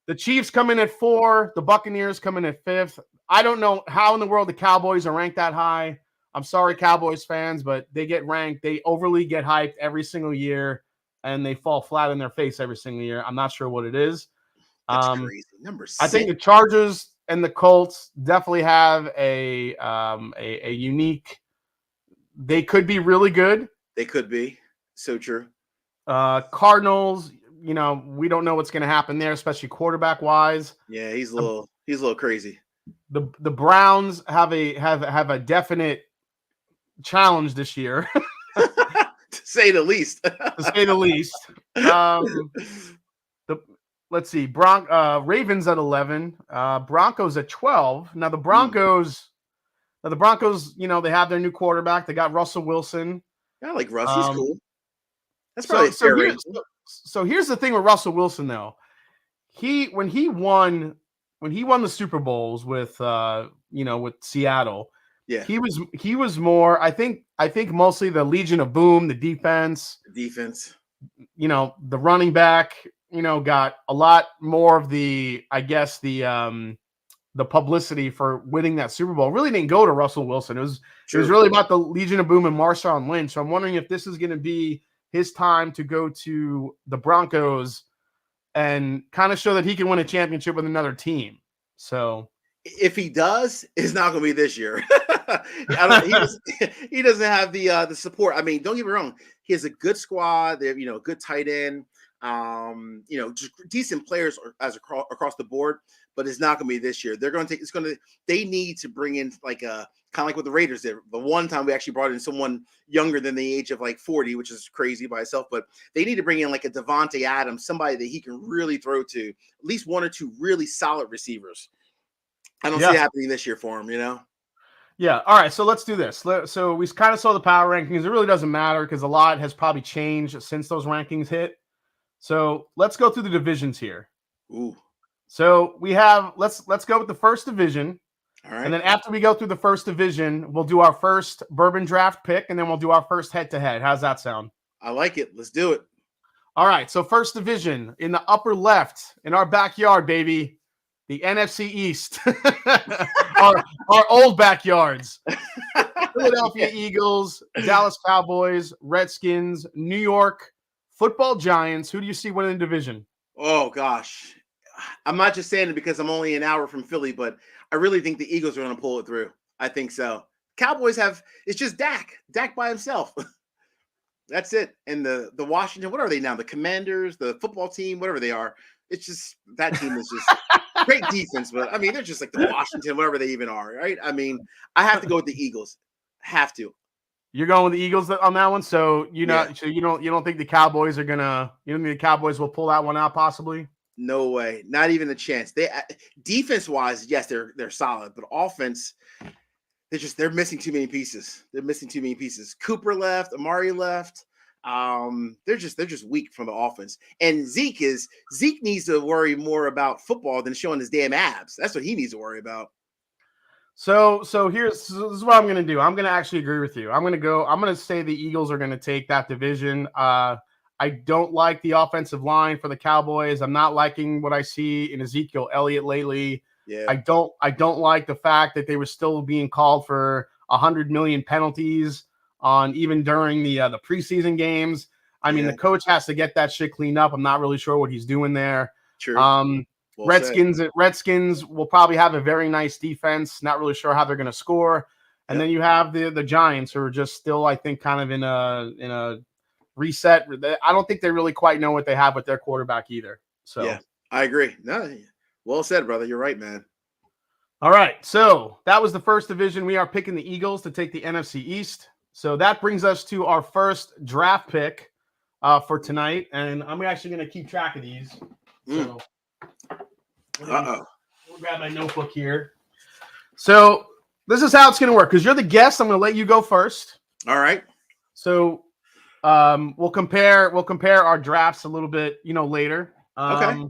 Speaker 1: The Chiefs come in at 4, the Buccaneers come in at 5th. I don't know how in the world the Cowboys are ranked that high. I'm sorry, Cowboys fans, but they get ranked. They overly get hyped every single year, and they fall flat in their face every single year. I'm not sure what it is.
Speaker 2: That's crazy. Number 6.
Speaker 1: I think the Chargers and the Colts definitely have a unique. They could be really good.
Speaker 2: They could be. So true.
Speaker 1: Cardinals, we don't know what's going to happen there, especially quarterback wise.
Speaker 2: Yeah, he's a little crazy.
Speaker 1: The Browns have a definite challenge this year,
Speaker 2: to say the least.
Speaker 1: Let's see, Ravens at 11, Broncos at 12. Now the Broncos, they have their new quarterback. They got Russell Wilson.
Speaker 2: Yeah, I like Russ. He's cool. That's probably
Speaker 1: so here's the thing with Russell Wilson though. When he won the Super Bowls with with Seattle, he was more, I think mostly the Legion of Boom, the defense, the running back, got a lot more of the publicity for winning that Super Bowl. It really didn't go to Russell Wilson. It was really about the Legion of Boom and Marshawn Lynch. So I'm wondering if this is going to be his time to go to the Broncos and kind of show that he can win a championship with another team. So
Speaker 2: if he does, it's not going to be this year. He doesn't have the support. I mean, don't get me wrong. He has a good squad. They have, a good tight end. Just decent players across the board, but it's not going to be this year. They need to bring in like a kind of like what the Raiders did. The one time we actually brought in someone younger than the age of like 40, which is crazy by itself, but they need to bring in like a Devontae Adams, somebody that he can really throw to, at least 1 or 2 really solid receivers. I don't see it happening this year for him,
Speaker 1: Yeah. All right. So let's do this. So we kind of saw the power rankings. It really doesn't matter because a lot has probably changed since those rankings hit. So let's go through the divisions here.
Speaker 2: Ooh.
Speaker 1: So we have, let's go with the first division.
Speaker 2: All right.
Speaker 1: And then after we go through the first division, we'll do our first bourbon draft pick, and then we'll do our first head-to-head. How's that sound?
Speaker 2: I like it. Let's do it.
Speaker 1: All right. So first division in the upper left, in our backyard, baby, the NFC East, our old backyards. Philadelphia Eagles, Dallas Cowboys, Redskins, New York Football Giants. Who do you see winning the division?
Speaker 2: Oh, gosh. I'm not just saying it because I'm only an hour from Philly, but I really think the Eagles are going to pull it through. I think so. Cowboys it's just Dak by himself. That's it. And the Washington, what are they now? The Commanders, the football team, whatever they are. It's just, that team is just, Great defense, but I mean, they're just like the Washington, whatever they even are, right? I mean, I have to go with the Eagles. Have to.
Speaker 1: You're going with the Eagles on that one, so
Speaker 2: Yeah.
Speaker 1: so you don't think the Cowboys are gonna you don't think the Cowboys will pull that one out possibly?
Speaker 2: No way, not even a chance. They defense wise, yes, they're solid, but offense, they're missing too many pieces. They're missing too many pieces. Cooper left, Amari left. They're just weak from the offense. And Zeke needs to worry more about football than showing his damn abs. That's what he needs to worry about.
Speaker 1: So this is what I'm gonna do. I'm gonna actually agree with you. I'm gonna say the Eagles are gonna take that division. I don't like the offensive line for the Cowboys. I'm not liking what I see in Ezekiel Elliott lately.
Speaker 2: Yeah.
Speaker 1: I don't like the fact that they were still being called for 100 million penalties on even during the preseason games. I mean, the coach has to get that shit cleaned up. I'm not really sure what he's doing there.
Speaker 2: True.
Speaker 1: Well Redskins will probably have a very nice defense. Not really sure how they're going to score. And then you have the Giants, who are just still, I think, kind of in a reset. I don't think they really quite know what they have with their quarterback either. So
Speaker 2: yeah, I agree. No, well said, brother. You're right, man.
Speaker 1: All right. So that was the first division. We are picking the Eagles to take the NFC East. So that brings us to our first draft pick for tonight. And I'm actually going to keep track of these. So I'll grab my notebook here. So this is how it's going to work. Because you're the guest, I'm going to let you go first.
Speaker 2: All right.
Speaker 1: So we'll compare our drafts a little bit, later.
Speaker 2: Okay.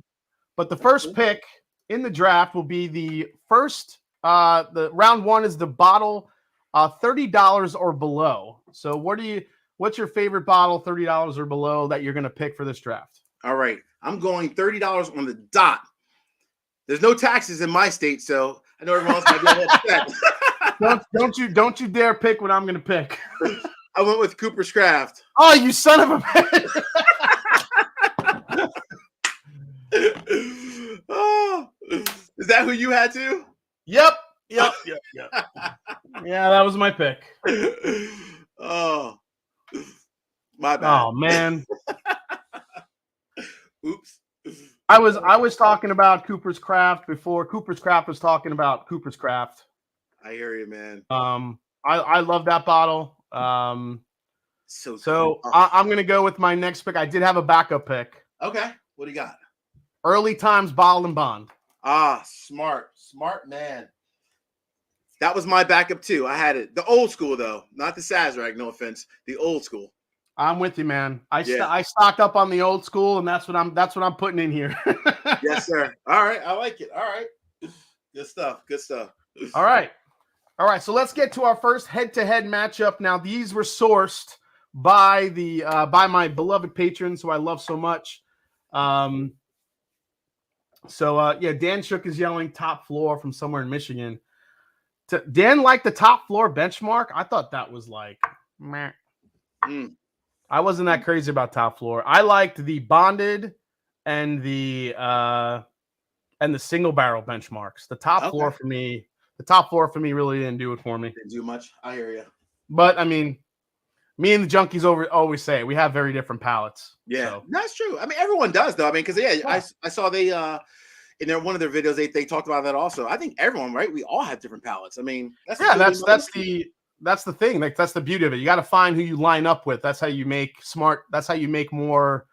Speaker 1: But the first pick in the draft will be the first. The round one is the bottle, $30 or below. So what's your favorite bottle, $30 or below, that you're going to pick for this draft?
Speaker 2: All right, I'm going $30 on the dot. There's no taxes in my state, so I know everyone else might be a little upset.
Speaker 1: Don't you dare pick what I'm going to pick.
Speaker 2: I went with Cooper's Craft.
Speaker 1: Oh, you son of a bitch!
Speaker 2: Oh, is that who you had to?
Speaker 1: Yep. Yeah, that was my pick.
Speaker 2: Oh, my bad.
Speaker 1: Oh man.
Speaker 2: Oops.
Speaker 1: I was talking about Cooper's Craft before Cooper's Craft was talking about Cooper's Craft.
Speaker 2: I hear you, man.
Speaker 1: I love that bottle. So I'm gonna go with my next pick. I did have a backup pick.
Speaker 2: Okay, what do you got?
Speaker 1: Early Times Bottle and Bond.
Speaker 2: Smart man. That was my backup too. I had it the old school though, not the Sazerac. No offense, the old school.
Speaker 1: I'm with you, man. I stocked up on the old school, and that's what I'm putting in here.
Speaker 2: Yes, sir. All right, I like it. All right, good stuff.
Speaker 1: All right. So let's get to our first head-to-head matchup. Now, these were sourced by by my beloved patrons, who I love so much. Dan Shook is yelling top floor from somewhere in Michigan. Dan liked the top floor benchmark. I thought that was like, meh. I wasn't that crazy about top floor. I liked the bonded and the single barrel benchmarks. The top floor for me really didn't do it for me.
Speaker 2: Didn't do much. I hear you.
Speaker 1: But I mean, me and the junkies always say we have very different palates.
Speaker 2: Yeah,
Speaker 1: so.
Speaker 2: That's true. I mean, everyone does though. I mean, because I saw they in one of their videos they talked about that also. I think everyone, right? We all have different palates. I mean, that's the thing. Like that's the beauty of it. You got to find who you line up with. That's how you make smart. That's how you make more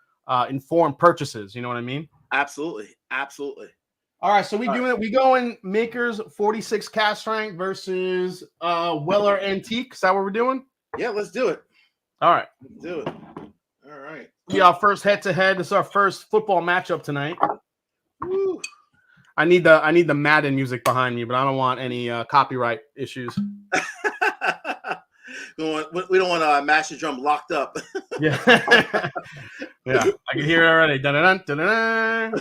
Speaker 2: informed purchases. You know what I mean? Absolutely.
Speaker 1: All right, so we going Makers 46 cast strength versus Weller Antique. Is that what we're doing?
Speaker 2: Yeah, let's do it.
Speaker 1: All right.
Speaker 2: Let's do it. All right.
Speaker 1: Yeah, our first head-to-head. This is our first football matchup tonight.
Speaker 2: Woo.
Speaker 1: I need the Madden music behind me, but I don't want any copyright issues.
Speaker 2: We don't want Master Drum locked up.
Speaker 1: Yeah. Yeah, I can hear it already. Dun-dun-dun, dun-dun-dun.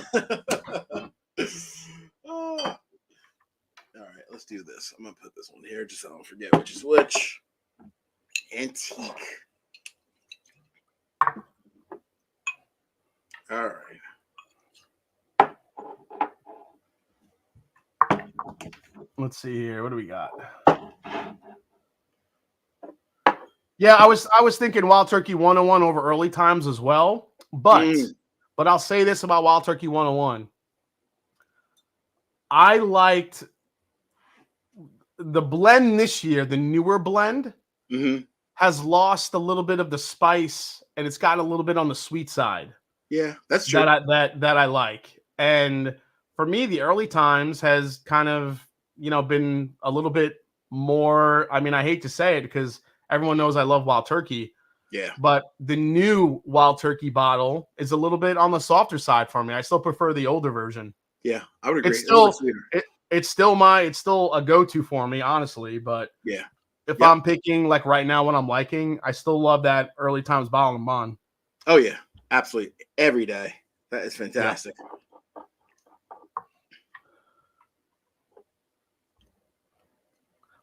Speaker 2: All right, let's do this. I'm gonna put this one here just so I don't forget which is which. Antique. All right.
Speaker 1: Let's see here. What do we got? Yeah, I was thinking Wild Turkey 101 over Early Times as well, but I'll say this about Wild Turkey 101. I liked the blend this year, the newer blend has lost a little bit of the spice and it's got a little bit on the sweet side.
Speaker 2: Yeah, that's true.
Speaker 1: That I like. And for me, the early times has kind of, been a little bit more. I mean, I hate to say it because everyone knows I love Wild Turkey.
Speaker 2: Yeah.
Speaker 1: But the new Wild Turkey bottle is a little bit on the softer side for me. I still prefer the older version.
Speaker 2: Yeah, I would agree.
Speaker 1: It's still a go-to for me, honestly. But
Speaker 2: yeah,
Speaker 1: if I'm picking like right now what I'm liking, I still love that early times bottle and bond.
Speaker 2: Oh yeah, absolutely. Every day. That is fantastic. Yeah.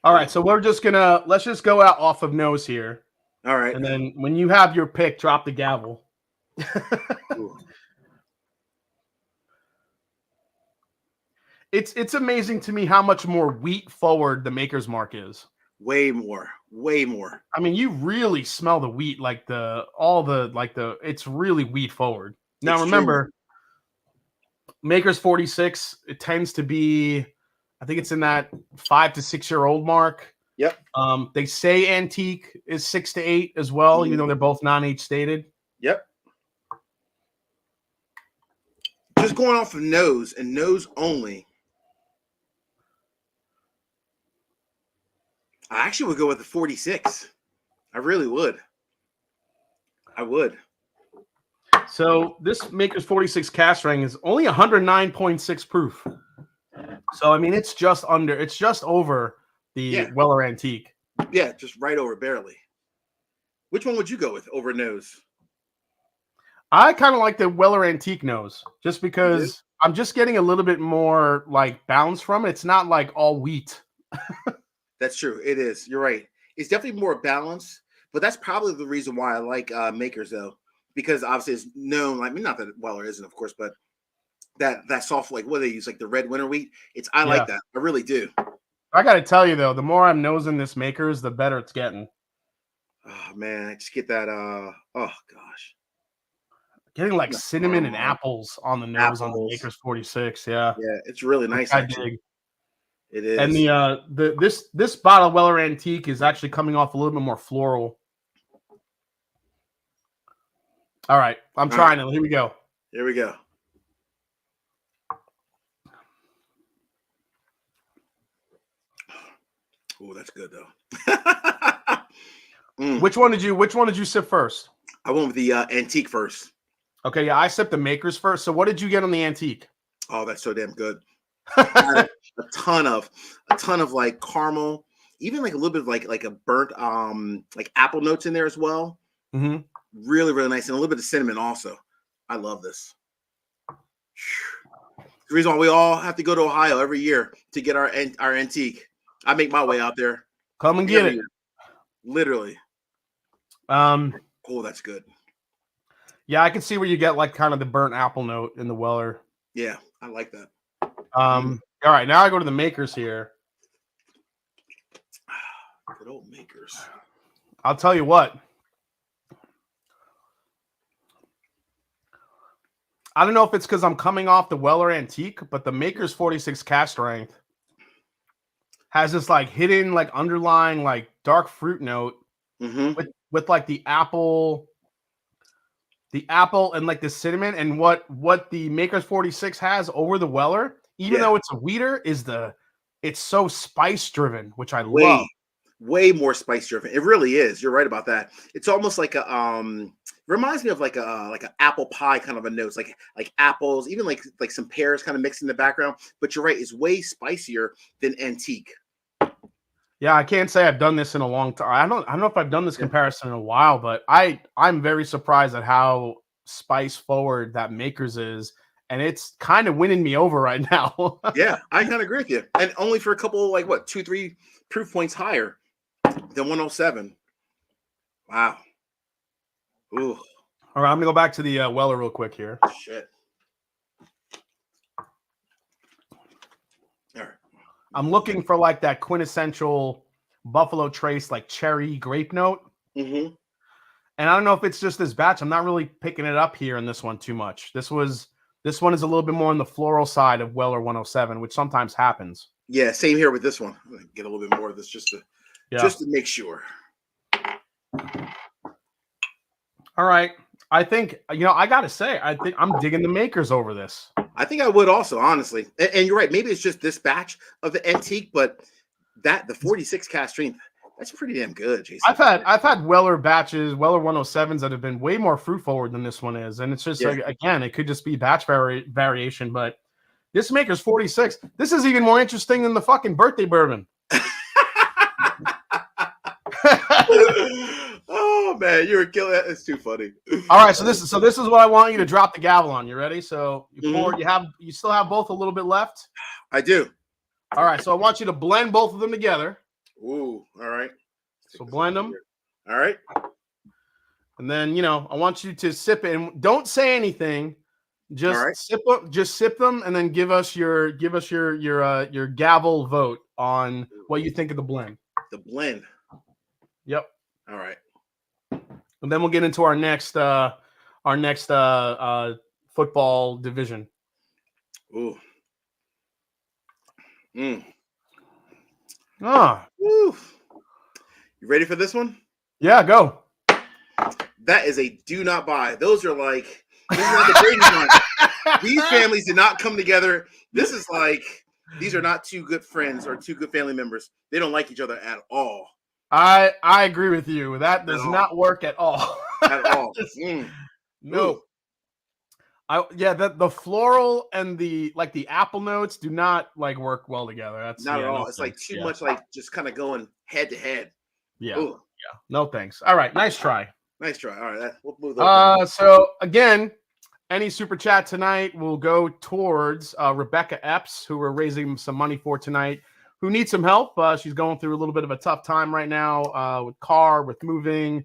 Speaker 1: All right, so let's just go out off of nose here.
Speaker 2: All right.
Speaker 1: And then when you have your pick, drop the gavel. It's amazing to me how much more wheat forward the Maker's Mark is.
Speaker 2: Way more.
Speaker 1: I mean, you really smell the wheat, it's really wheat forward. Now remember, Maker's 46, it tends to be, I think it's in that 5 to 6 year old mark.
Speaker 2: Yep.
Speaker 1: They say antique is 6 to 8 as well, even though they're both non-age stated.
Speaker 2: Yep. Just going off of nose and nose only, I actually would go with the 46. I really would. I would.
Speaker 1: So this Maker's 46 cast ring is only 109.6 proof. So I mean, it's just over the Weller Antique.
Speaker 2: Yeah, just right over, barely. Which one would you go with over nose?
Speaker 1: I kind of like the Weller Antique nose, just because I'm just getting a little bit more like bounce from it. It's not like all wheat.
Speaker 2: That's true. It is. You're right. It's definitely more balanced, but that's probably the reason why I like Makers, though, because obviously it's known. I mean, not that Weller isn't, of course, but that soft, like what they use, like the red winter wheat. I like that. I really do.
Speaker 1: I got to tell you though, the more I'm nosing this Makers, the better it's getting.
Speaker 2: Oh man, I just get that. Oh gosh,
Speaker 1: getting like cinnamon and apples on the nose on the Maker's 46. Yeah,
Speaker 2: it's really nice.
Speaker 1: I dig.
Speaker 2: It is.
Speaker 1: And this bottle Weller Antique is actually coming off a little bit more floral. All right, I'm trying it. Here we go.
Speaker 2: Here we go. Oh, that's good though.
Speaker 1: Which one did you sip first?
Speaker 2: I went with the antique first.
Speaker 1: Okay, yeah, I sipped the Makers first. So what did you get on the antique?
Speaker 2: Oh, that's so damn good. a ton of like caramel, even like a little bit of like a burnt like apple notes in there as well.
Speaker 1: Mm-hmm.
Speaker 2: Really, really nice, and a little bit of cinnamon also. I love this. The reason why we all have to go to Ohio every year to get our antique. I make my way out there.
Speaker 1: Come and get it.
Speaker 2: Literally.
Speaker 1: Oh,
Speaker 2: that's good.
Speaker 1: Yeah, I can see where you get like kind of the burnt apple note in the Weller.
Speaker 2: Yeah, I like that.
Speaker 1: All right, now I go to the Makers here.
Speaker 2: Good old Makers.
Speaker 1: I'll tell you what. I don't know if it's because I'm coming off the Weller Antique, but the Makers 46 cast strength has this like hidden, like underlying, like dark fruit note with like the apple and like the cinnamon, and what the Makers 46 has over the Weller, even though it's a wheater, it's so spice driven, which I love.
Speaker 2: Way more spice driven. It really is. You're right about that. It's almost like a reminds me of like an apple pie kind of a note, like apples, even like some pears kind of mixed in the background. But you're right, it's way spicier than antique.
Speaker 1: Yeah, I can't say I've done this in a long time. I don't know if I've done this comparison in a while, but I'm very surprised at how spice forward that Makers is, and it's kind of winning me over right now.
Speaker 2: Yeah, I kind of agree with you, and only for a couple, like 2-3 proof points higher than 107. Wow. Ooh.
Speaker 1: All right, I'm gonna go back to the Weller real quick here.
Speaker 2: Shit. All right.
Speaker 1: I'm looking for like that quintessential Buffalo Trace, like cherry grape note.
Speaker 2: Mm-hmm.
Speaker 1: And I don't know if it's just this batch. I'm not really picking it up here in this one too much. This was This one is a little bit more on the floral side of Weller 107, which sometimes happens.
Speaker 2: Yeah, same here with this one. I'm gonna get a little bit more of this just to make sure.
Speaker 1: All right. I think, I got to say, I think I'm digging the makers over this.
Speaker 2: I think I would also, honestly. And you're right. Maybe it's just this batch of the antique, but the 46 cast strength, that's pretty damn good, Jason.
Speaker 1: I've had Weller batches, Weller 107s that have been way more fruit forward than this one is. And it's just like, again, it could just be batch variation, but this maker's 46. This is even more interesting than the fucking birthday bourbon.
Speaker 2: Oh man, you're a killer. It's too funny.
Speaker 1: All right, so this is what I want you to drop the gavel on. You ready? So you pour. You still have both a little bit left.
Speaker 2: I do.
Speaker 1: All right, so I want you to blend both of them together.
Speaker 2: Ooh, all right.
Speaker 1: So blend them.
Speaker 2: All right.
Speaker 1: And then I want you to sip it, and don't say anything. Just sip them. Just sip them, and then give us your gavel vote on what you think of the blend.
Speaker 2: The blend.
Speaker 1: Yep.
Speaker 2: All right.
Speaker 1: And then we'll get into our next football division.
Speaker 2: Ooh.
Speaker 1: Ah.
Speaker 2: Woo. You ready for this one?
Speaker 1: Yeah, go.
Speaker 2: That is a do not buy. Those are like the Brady ones. These families did not come together. This is like these are not two good friends or two good family members. They don't like each other at all.
Speaker 1: I agree with you. That does not work at all.
Speaker 2: At all.
Speaker 1: No. The floral and the apple notes do not work well together. That's
Speaker 2: not at all. It's like too much just kind of going head to head.
Speaker 1: Yeah. Ooh. Yeah. No thanks. All right. Nice try.
Speaker 2: Nice try. All right. We'll move those.
Speaker 1: So again, any super chat tonight will go towards Rebecca Epps, who we're raising some money for tonight, who needs some help. She's going through a little bit of a tough time right now with moving,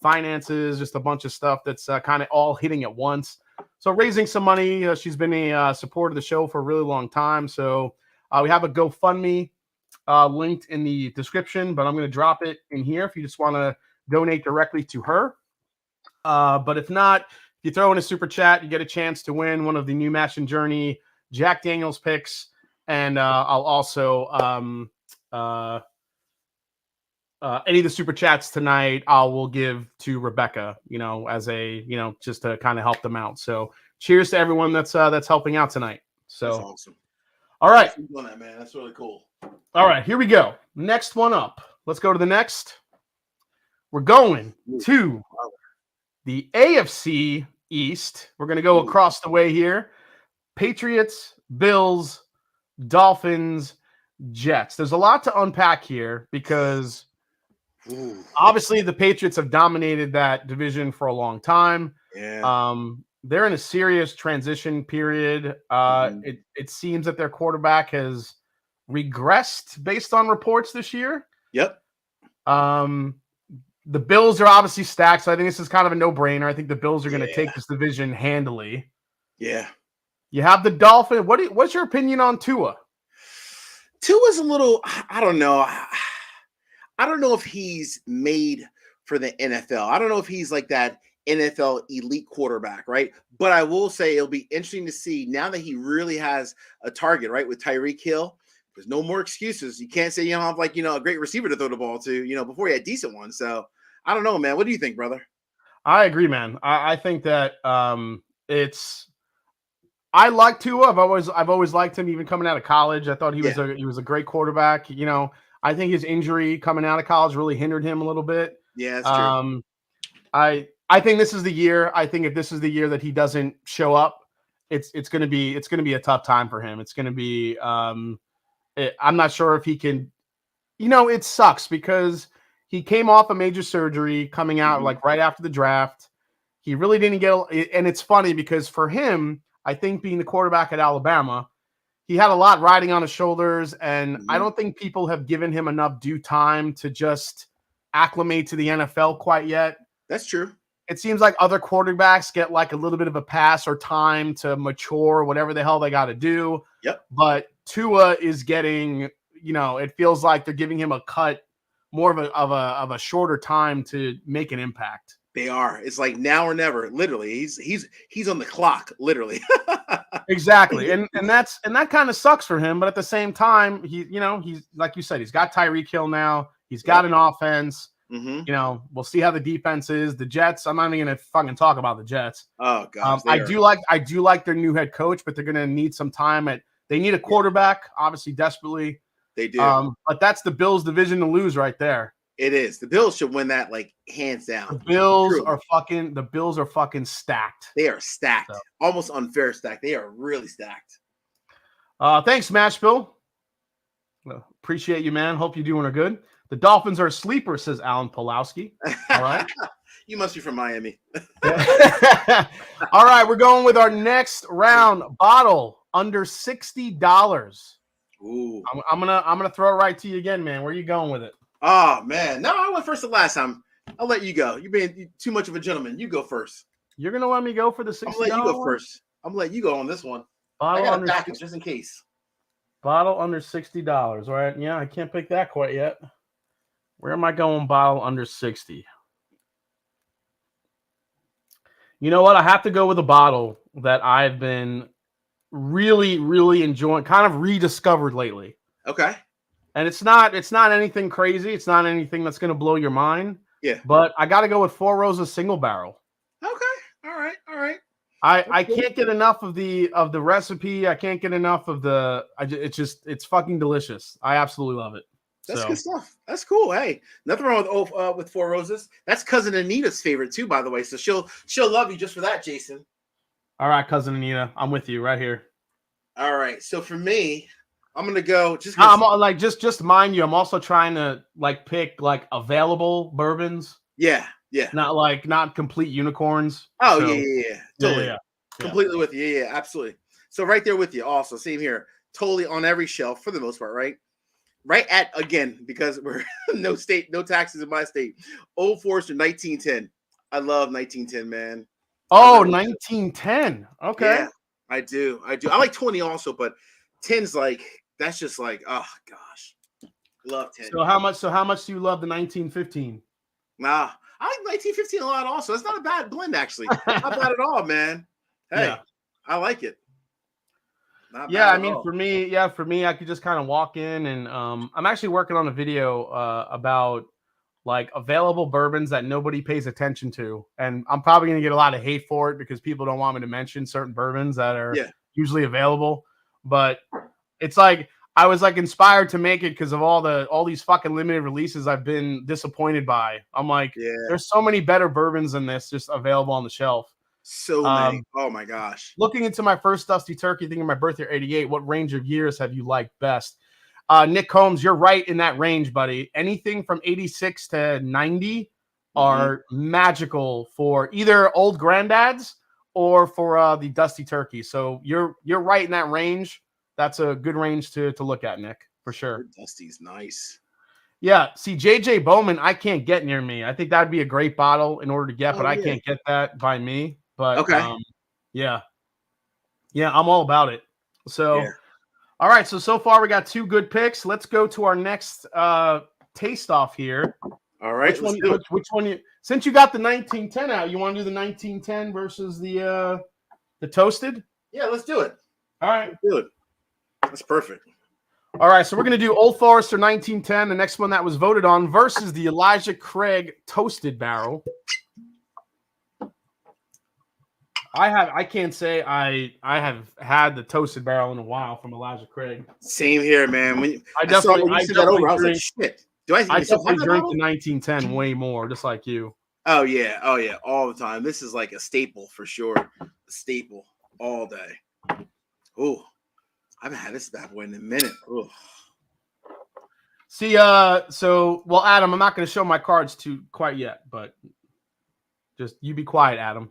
Speaker 1: finances, just a bunch of stuff that's kind of all hitting at once. So raising some money. She's been a supporter of the show for a really long time. So we have a GoFundMe linked in the description, but I'm going to drop it in here if you just want to donate directly to her. But if not, if you throw in a super chat, you get a chance to win one of the New Match and Journey Jack Daniels picks. And I'll also any of the super chats tonight I will give to Rebecca, as a just to kind of help them out. So cheers to everyone that's helping out tonight. So
Speaker 2: that's awesome.
Speaker 1: All right.
Speaker 2: Thanks for doing that, man. That's really cool.
Speaker 1: All right, here we go. Next one up. Let's go to the next. We're going to the AFC East. We're going to go across the way here. Patriots, Bills, Dolphins, Jets. There's a lot to unpack here because obviously the Patriots have dominated that division for a long time.
Speaker 2: Yeah.
Speaker 1: They're in a serious transition period. It seems that their quarterback has regressed based on reports this year.
Speaker 2: Yep.
Speaker 1: The Bills are obviously stacked, so I think this is kind of a no-brainer. I think the Bills are going to take this division handily.
Speaker 2: Yeah.
Speaker 1: You have the Dolphins. What's your opinion on Tua?
Speaker 2: Tua's a little, I don't know. I don't know if he's made for the NFL. I don't know if he's like that NFL elite quarterback, right? But I will say it'll be interesting to see now that he really has a target, right? With Tyreek Hill, there's no more excuses. You can't say you don't have a great receiver to throw the ball to, before you had decent ones. So I don't know, man. What do you think, brother?
Speaker 1: I agree, man. I think that I like Tua. I've always liked him, even coming out of college. I thought he was a great quarterback. I think his injury coming out of college really hindered him a little bit.
Speaker 2: Yeah, that's true.
Speaker 1: I think this is the year. I think if this is the year that he doesn't show up, it's going to be a tough time for him. It's going to be. I'm not sure if he can. It sucks because he came off a major surgery coming out right after the draft. He really didn't get. And it's funny because for him, I think being the quarterback at Alabama, he had a lot riding on his shoulders, and I don't think people have given him enough due time to just acclimate to the NFL quite yet.
Speaker 2: That's true.
Speaker 1: It seems like other quarterbacks get a little bit of a pass or time to mature, whatever the hell they got to do.
Speaker 2: Yep.
Speaker 1: But Tua is getting, it feels like they're giving him more of a shorter time to make an impact.
Speaker 2: They are. It's like now or never. Literally, he's on the clock. Literally.
Speaker 1: Exactly, and that kind of sucks for him. But at the same time, he's like you said, he's got Tyreek Hill now. He's got an offense.
Speaker 2: Mm-hmm.
Speaker 1: We'll see how the defense is. The Jets. I'm not even gonna fucking talk about the Jets.
Speaker 2: Oh gosh,
Speaker 1: I do like their new head coach, but they're gonna need some time. They need a quarterback, obviously, desperately.
Speaker 2: They do.
Speaker 1: But that's the Bills' division to lose right there.
Speaker 2: It is. The Bills should win that like hands down.
Speaker 1: The Bills are fucking stacked.
Speaker 2: They are stacked. So. Almost unfair stacked. They are really stacked.
Speaker 1: Thanks, Mashville. Appreciate you, man. Hope you're doing good. The Dolphins are a sleeper, says Alan Pulowski. All right.
Speaker 2: You must be from Miami.
Speaker 1: All right, we're going with our next round. Bottle under $60.
Speaker 2: Ooh.
Speaker 1: I'm gonna throw it right to you again, man. Where are you going with it?
Speaker 2: Oh man, no, I went first the last time. I'll let you go. You're being too much of a gentleman. You go first.
Speaker 1: You're gonna let me go for the $60.
Speaker 2: I'm gonna let you go first. I'm gonna let you go on this one.
Speaker 1: Bottle
Speaker 2: I got a package just in case.
Speaker 1: Bottle under $60. All right, yeah, I can't pick that quite yet. Where am I going? Bottle under 60. You know what? I have to go with a bottle that I've been really, really enjoying, kind of rediscovered lately.
Speaker 2: Okay.
Speaker 1: And it's not anything crazy. It's not anything that's going to blow your mind.
Speaker 2: Yeah.
Speaker 1: But I got to go with Four Roses single barrel.
Speaker 2: Okay. All right.
Speaker 1: I can't get enough of the recipe. I can't get enough of it's fucking delicious. I absolutely love it.
Speaker 2: That's good stuff. That's cool. Hey, nothing wrong with Four Roses. That's cousin Anita's favorite too, by the way. So she'll love you just for that, Jason.
Speaker 1: All right, cousin Anita, I'm with you right here.
Speaker 2: All right. So for me, I'm gonna go.
Speaker 1: Just mind you, I'm also trying to pick available bourbons.
Speaker 2: Yeah.
Speaker 1: Not complete unicorns.
Speaker 2: Oh so, yeah. Totally.
Speaker 1: Yeah.
Speaker 2: Completely with you. Yeah, absolutely. So right there with you. Also, same here. Totally on every shelf for the most part, right? Right at, again, because we're no taxes in my state. Old Forester 1910. I love 1910, man.
Speaker 1: Oh, 1910. Okay.
Speaker 2: Yeah, I do. I like 20 also, but 10's that's just oh gosh. Love 10.
Speaker 1: So how much do you love the 1915?
Speaker 2: Nah, I like 1915 a lot also. It's not a bad blend, actually. Not bad at all, man. Hey, yeah. I like it.
Speaker 1: Yeah, I mean, for me, I could just kind of walk in and I'm actually working on a video about available bourbons that nobody pays attention to. And I'm probably going to get a lot of hate for it because people don't want me to mention certain bourbons that are usually available. But it's I was inspired to make it because of all these fucking limited releases I've been disappointed by. I'm there's so many better bourbons than this just available on the shelf.
Speaker 2: So many. Oh my gosh.
Speaker 1: Looking into my first Dusty Turkey, thinking my birthday 88, what range of years have you liked best? Nick Combs, you're right in that range, buddy. Anything from 86 to 90 are magical for either old granddads or for the Dusty Turkey. So you're right in that range. That's a good range to look at, Nick, for sure.
Speaker 2: Dusty's nice.
Speaker 1: Yeah, see, JJ Bowman, I can't get near me. I think that'd be a great bottle in order to get, but I can't get that by me. But
Speaker 2: okay.
Speaker 1: Yeah, I'm all about it. So, all right. So far we got two good picks. Let's go to our next taste off here.
Speaker 2: All right.
Speaker 1: Which one? Since you got the 1910 out, you want to do the 1910 versus the toasted?
Speaker 2: Yeah, let's do it.
Speaker 1: All right,
Speaker 2: let's do it. That's perfect.
Speaker 1: All right, so we're going to do Old Forester 1910, the next one that was voted on, versus the Elijah Craig Toasted Barrel. I can't say I have had the Toasted Barrel in a while from Elijah Craig.
Speaker 2: Same here, man.
Speaker 1: I definitely
Speaker 2: drink, shit.
Speaker 1: I definitely drink the 1910 way more, just like you.
Speaker 2: Oh yeah, all the time. This is like a staple for sure. A staple all day. Oh, I haven't had this bad boy in a minute. Ooh.
Speaker 1: See, Adam, I'm not going to show my cards to quite yet, but just you be quiet, Adam.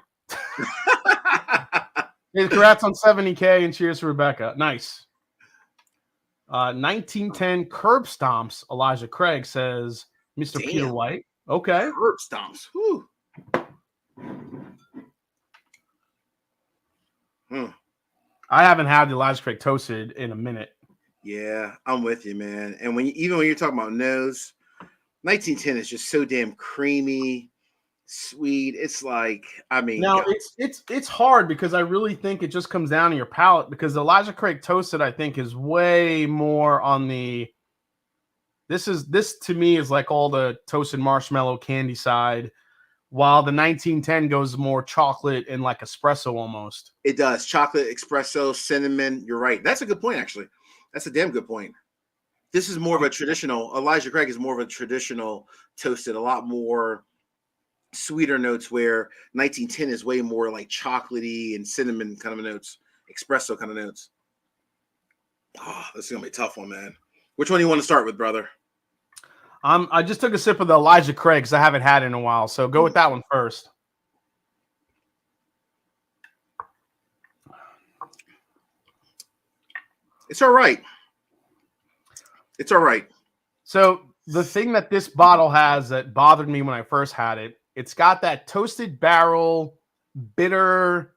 Speaker 1: Hey, congrats on 70K and cheers to Rebecca. Nice. 1910 Curb Stomps, Elijah Craig says, Mr. Damn. Peter White. Okay.
Speaker 2: Curb Stomps. Whew.
Speaker 1: I haven't had the Elijah Craig Toasted in a minute.
Speaker 2: Yeah, I'm with you, man. And even when you're talking about nose, 1910 is just so damn creamy. sweet. It's like, I mean,
Speaker 1: Now
Speaker 2: God.
Speaker 1: it's hard because I really think it just comes down to your palate, because the Elijah Craig Toasted, I think, is way more on the this to me is like all the toasted marshmallow candy side, while the 1910 goes more chocolate and like espresso almost.
Speaker 2: It does. Chocolate, espresso, cinnamon. You're right. That's a good point, actually. That's a damn good point. This is more of a traditional, Elijah Craig is more of a traditional toasted, a lot more sweeter notes, where 1910 is way more like chocolatey and cinnamon kind of notes, espresso kind of notes. Oh, this is going to be a tough one, man. Which one do you want to start with, brother?
Speaker 1: I just took a sip of the Elijah Craig because I haven't had it in a while. So go with that one first.
Speaker 2: It's all right. It's all right.
Speaker 1: So the thing that this bottle has that bothered me when I first had it, it's got that toasted barrel, bitter,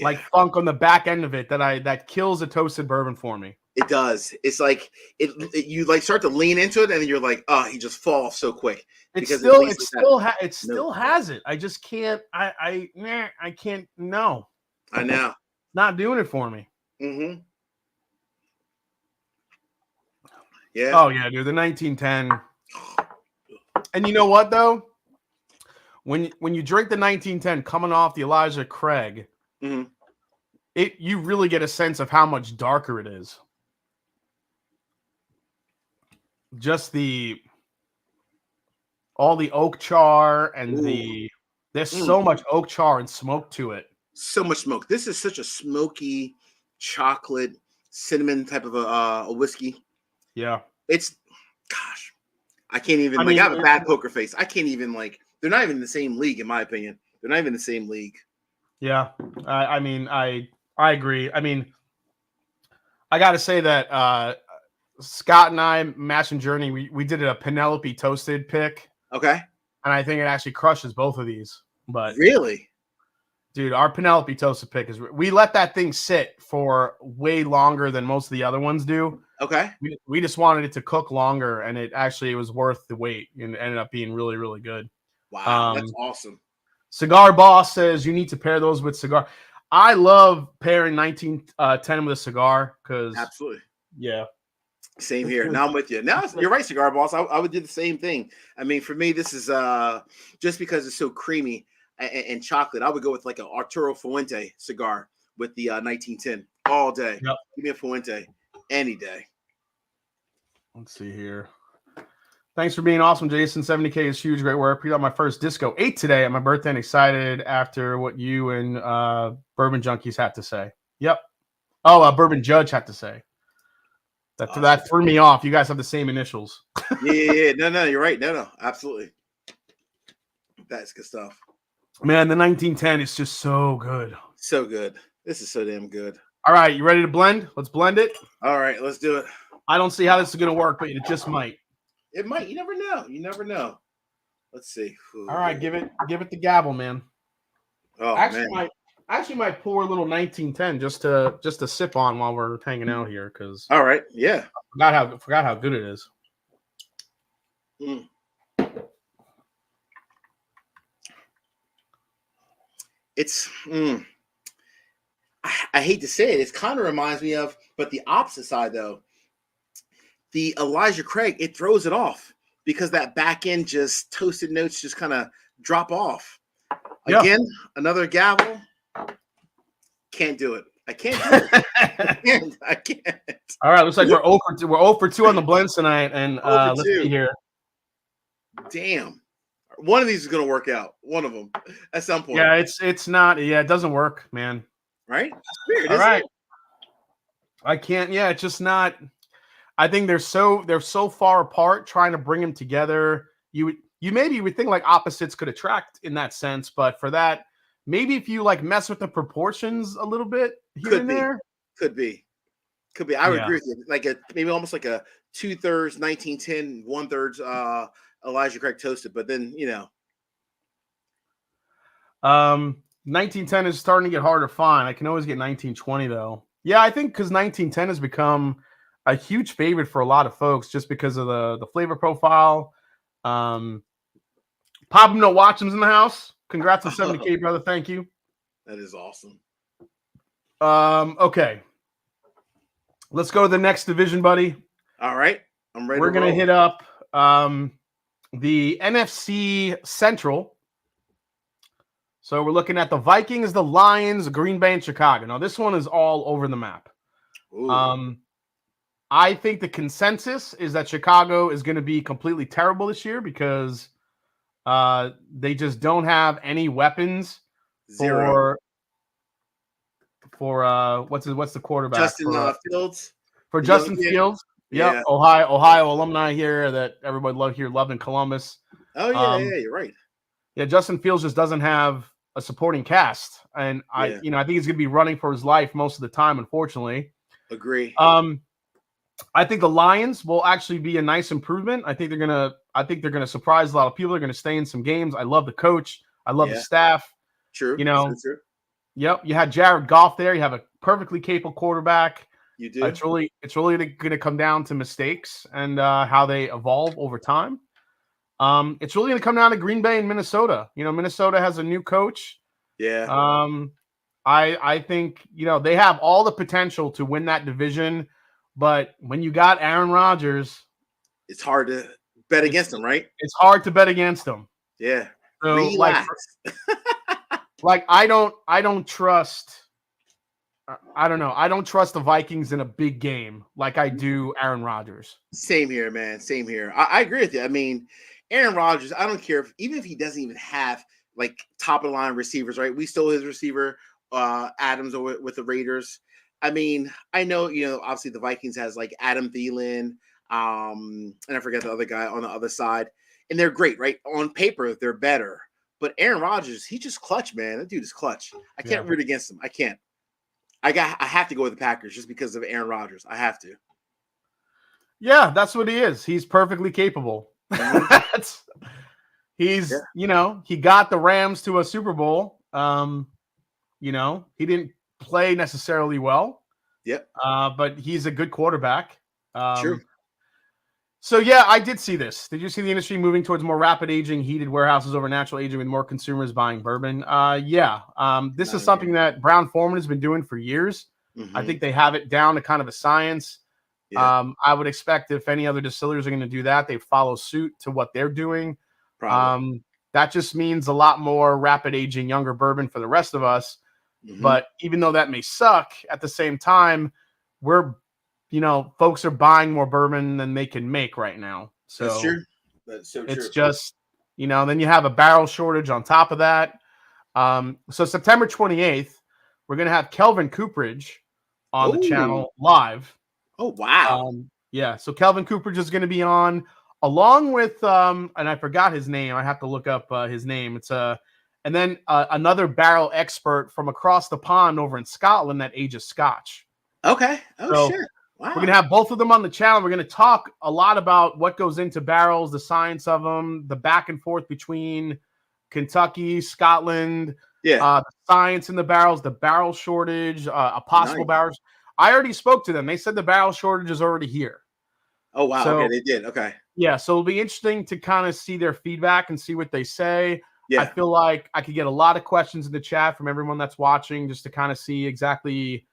Speaker 1: like funk on the back end of it that kills a toasted bourbon for me.
Speaker 2: It does. It's like you like start to lean into it, and then you're like, oh, he just falls so quick.
Speaker 1: It still has it. I just can't. I can't. No.
Speaker 2: I know.
Speaker 1: Not doing it for me.
Speaker 2: Mm-hmm. Yeah.
Speaker 1: Oh yeah, dude. The 1910. And you know what though? When you drink the 1910 coming off the Elijah Craig,
Speaker 2: mm-hmm.
Speaker 1: you really get a sense of how much darker it is. Just all the oak char and there's so much oak char and smoke to it.
Speaker 2: So much smoke. This is such a smoky chocolate cinnamon type of a whiskey.
Speaker 1: Yeah.
Speaker 2: It's, gosh, I can't even I have a bad poker face. I can't even they're not even in the same league, in my opinion. They're not even in the same league.
Speaker 1: Yeah. I agree. I mean, I got to say that Scott and I, Mash and Journey, we did a Penelope toasted pick.
Speaker 2: Okay.
Speaker 1: And I think it actually crushes both of these. But
Speaker 2: really?
Speaker 1: Dude, our Penelope toasted pick we let that thing sit for way longer than most of the other ones do.
Speaker 2: Okay.
Speaker 1: We just wanted it to cook longer, and it was worth the wait and ended up being really, really good.
Speaker 2: Wow, that's awesome.
Speaker 1: Cigar Boss says you need to pair those with cigar. I love pairing 1910 with a cigar because
Speaker 2: absolutely.
Speaker 1: Yeah.
Speaker 2: Same here. Now I'm with you. Now you're right, Cigar Boss. I would do the same thing. I mean, for me, this is just because it's so creamy and chocolate. I would go with like an Arturo Fuente cigar with the 1910 all day. Yep. Give me a Fuente any day.
Speaker 1: Let's see here. Thanks for being awesome, Jason. 70K is huge. Great work. Pre-got my first Disco 8 today at my birthday, and excited after what you and Bourbon Junkies had to say. Yep. Oh, Bourbon Judge had to say. That threw me off. You guys have the same initials.
Speaker 2: Yeah. No, you're right. No, absolutely. That's good stuff.
Speaker 1: Man, the 1910 is just so good.
Speaker 2: So good. This is so damn good.
Speaker 1: All right, you ready to blend? Let's blend it.
Speaker 2: All right, let's do it.
Speaker 1: I don't see how this is going to work, but it just might.
Speaker 2: It might. You never know. You never know. Let's see.
Speaker 1: Ooh. All right, give it the gavel, man.
Speaker 2: Oh,
Speaker 1: man. I might pour a little 1910 just to sip on while we're hanging out here, because.
Speaker 2: All right. Yeah.
Speaker 1: I forgot how good it is.
Speaker 2: It's. I hate to say it. It kind of reminds me of, but the opposite side though. The Elijah Craig, it throws it off because that back end just toasted notes just kind of drop off. Again, another gavel. Can't do it. I can't do it. I can't.
Speaker 1: All right, looks like we're 0 for 2 on the blends tonight, and let's see here.
Speaker 2: Damn. One of these is going to work out. One of them at some point.
Speaker 1: Yeah, it's not. Yeah, it doesn't work, man.
Speaker 2: Right? It's weird,
Speaker 1: all right. I can't. Yeah, it's just not. I think they're so far apart. Trying to bring them together, you maybe would think like opposites could attract in that sense, but for that, maybe if you like mess with the proportions a little bit here and there,
Speaker 2: could be. I would agree with you. Like maybe almost like a 2/3 1910, 1/3 Elijah Craig toasted, but then
Speaker 1: 1910 is starting to get hard to find. I can always get 1920 though. Yeah, I think because 1910 has become a huge favorite for a lot of folks just because of the flavor profile. Pop 'em no watch 'em's in the house. Congrats on 70K, brother. Thank you.
Speaker 2: That is awesome.
Speaker 1: Okay. Let's go to the next division, buddy.
Speaker 2: All right. I'm ready.
Speaker 1: We're gonna hit up the NFC Central. So we're looking at the Vikings, the Lions, Green Bay, and Chicago. Now, this one is all over the map.
Speaker 2: Ooh.
Speaker 1: I think the consensus is that Chicago is going to be completely terrible this year because they just don't have any weapons
Speaker 2: Zero.
Speaker 1: for what's the quarterback?
Speaker 2: Justin Fields.
Speaker 1: For Justin Fields. Yep.
Speaker 2: Yeah.
Speaker 1: Ohio alumni here that everybody loved in Columbus.
Speaker 2: Oh, yeah, you're right.
Speaker 1: Yeah, Justin Fields just doesn't have a supporting cast. And I think he's going to be running for his life most of the time, unfortunately.
Speaker 2: Agree.
Speaker 1: I think the Lions will actually be a nice improvement. I think they're gonna surprise a lot of people. They're gonna stay in some games. I love the coach. I love the staff.
Speaker 2: True. True.
Speaker 1: Yep. You had Jared Goff there. You have a perfectly capable quarterback.
Speaker 2: You do.
Speaker 1: It's really going to come down to mistakes and how they evolve over time. It's really going to come down to Green Bay and Minnesota. Minnesota has a new coach.
Speaker 2: Yeah.
Speaker 1: I think they have all the potential to win that division. But when you got Aaron Rodgers,
Speaker 2: it's hard to bet against him, right?
Speaker 1: It's hard to bet against him.
Speaker 2: Yeah.
Speaker 1: So, I don't trust. I don't know. I don't trust the Vikings in a big game like I do Aaron Rodgers.
Speaker 2: Same here, man. Same here. I agree with you. I mean, Aaron Rodgers, I don't care even if he doesn't even have like top of the line receivers, right? We stole his receiver, Adams, with the Raiders. I mean, I know, obviously the Vikings has like Adam Thielen, and I forget the other guy on the other side, and they're great, right? On paper, they're better. But Aaron Rodgers, he's just clutch, man. That dude is clutch. I can't root against him. I can't. I have to go with the Packers just because of Aaron Rodgers. I have to.
Speaker 1: Yeah, that's what he is. He's perfectly capable.
Speaker 2: Mm-hmm.
Speaker 1: He got the Rams to a Super Bowl. He didn't play necessarily well.
Speaker 2: Yep.
Speaker 1: But he's a good quarterback.
Speaker 2: True.
Speaker 1: So yeah, I did see this. Did you see the industry moving towards more rapid aging, heated warehouses over natural aging with more consumers buying bourbon? This is something that Brown Forman has been doing for years. Mm-hmm. I think they have it down to kind of a science. Yeah. I would expect if any other distillers are going to do that, they follow suit to what they're doing. Probably. That just means a lot more rapid aging, younger bourbon for the rest of us. Mm-hmm. But even though that may suck, at the same time, folks are buying more bourbon than they can make right now. So
Speaker 2: that's true. That's so true.
Speaker 1: It's just, then you have a barrel shortage on top of that. So September 28th, we're going to have Kelvin Cooperage on the channel live.
Speaker 2: Oh, wow.
Speaker 1: So Kelvin Cooperage is going to be on along with, and I forgot his name. I have to look up his name. It's and then another barrel expert from across the pond over in Scotland that ages Scotch.
Speaker 2: Okay. Oh, shit. Wow.
Speaker 1: We're going to have both of them on the channel. We're going to talk a lot about what goes into barrels, the science of them, the back and forth between Kentucky, Scotland, the science in the barrels, the barrel shortage, a possible barrels. I already spoke to them. They said the barrel shortage is already here.
Speaker 2: Oh, wow. So, okay, they did. Okay.
Speaker 1: Yeah, so it'll be interesting to kind of see their feedback and see what they say. Yeah. I feel like I could get a lot of questions in the chat from everyone that's watching just to kind of see exactly,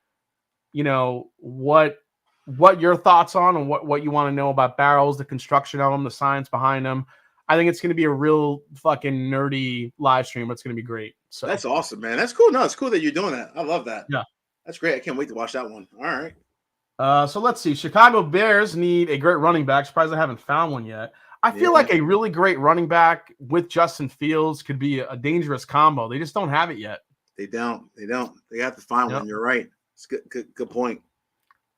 Speaker 1: what your thoughts on and what you want to know about barrels, the construction of them, the science behind them. I think it's going to be a real fucking nerdy live stream. But it's going to be great. So
Speaker 2: that's awesome, man. That's cool. No, it's cool that you're doing that. I love that.
Speaker 1: Yeah.
Speaker 2: That's great. I can't wait to watch that one. All right.
Speaker 1: So let's see. Chicago Bears need a great running back. Surprised I haven't found one yet. I feel like a really great running back with Justin Fields could be a dangerous combo. They just don't have it yet.
Speaker 2: They don't. They have to find one. You're right. It's good point.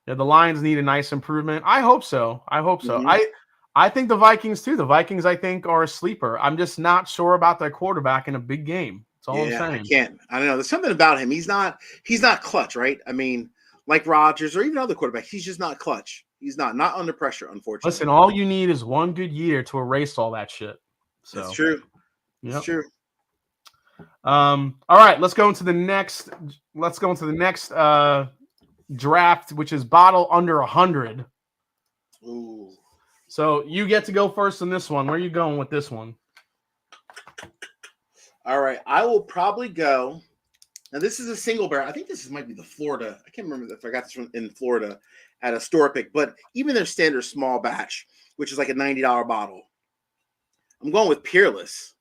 Speaker 1: Yeah, the Lions need a nice improvement. I hope so. Mm-hmm. I think the Vikings too. The Vikings, I think, are a sleeper. I'm just not sure about their quarterback in a big game. That's all I'm saying.
Speaker 2: I don't know. There's something about him. He's not clutch, right? I mean, like Rodgers or even other quarterbacks, he's just not clutch. He's not under pressure, unfortunately.
Speaker 1: Listen, all you need is one good year to erase all that shit. So
Speaker 2: that's true. Yep. That's true.
Speaker 1: All right, let's go into the next draft, which is bottle under 100.
Speaker 2: Ooh.
Speaker 1: So you get to go first in this one. Where are you going with this one?
Speaker 2: All right. I will probably go. Now, this is a single barrel. I think might be the Florida. I can't remember if I got this one in Florida at a store pick, but even their standard small batch, which is like a $90 bottle. I'm going with Peerless.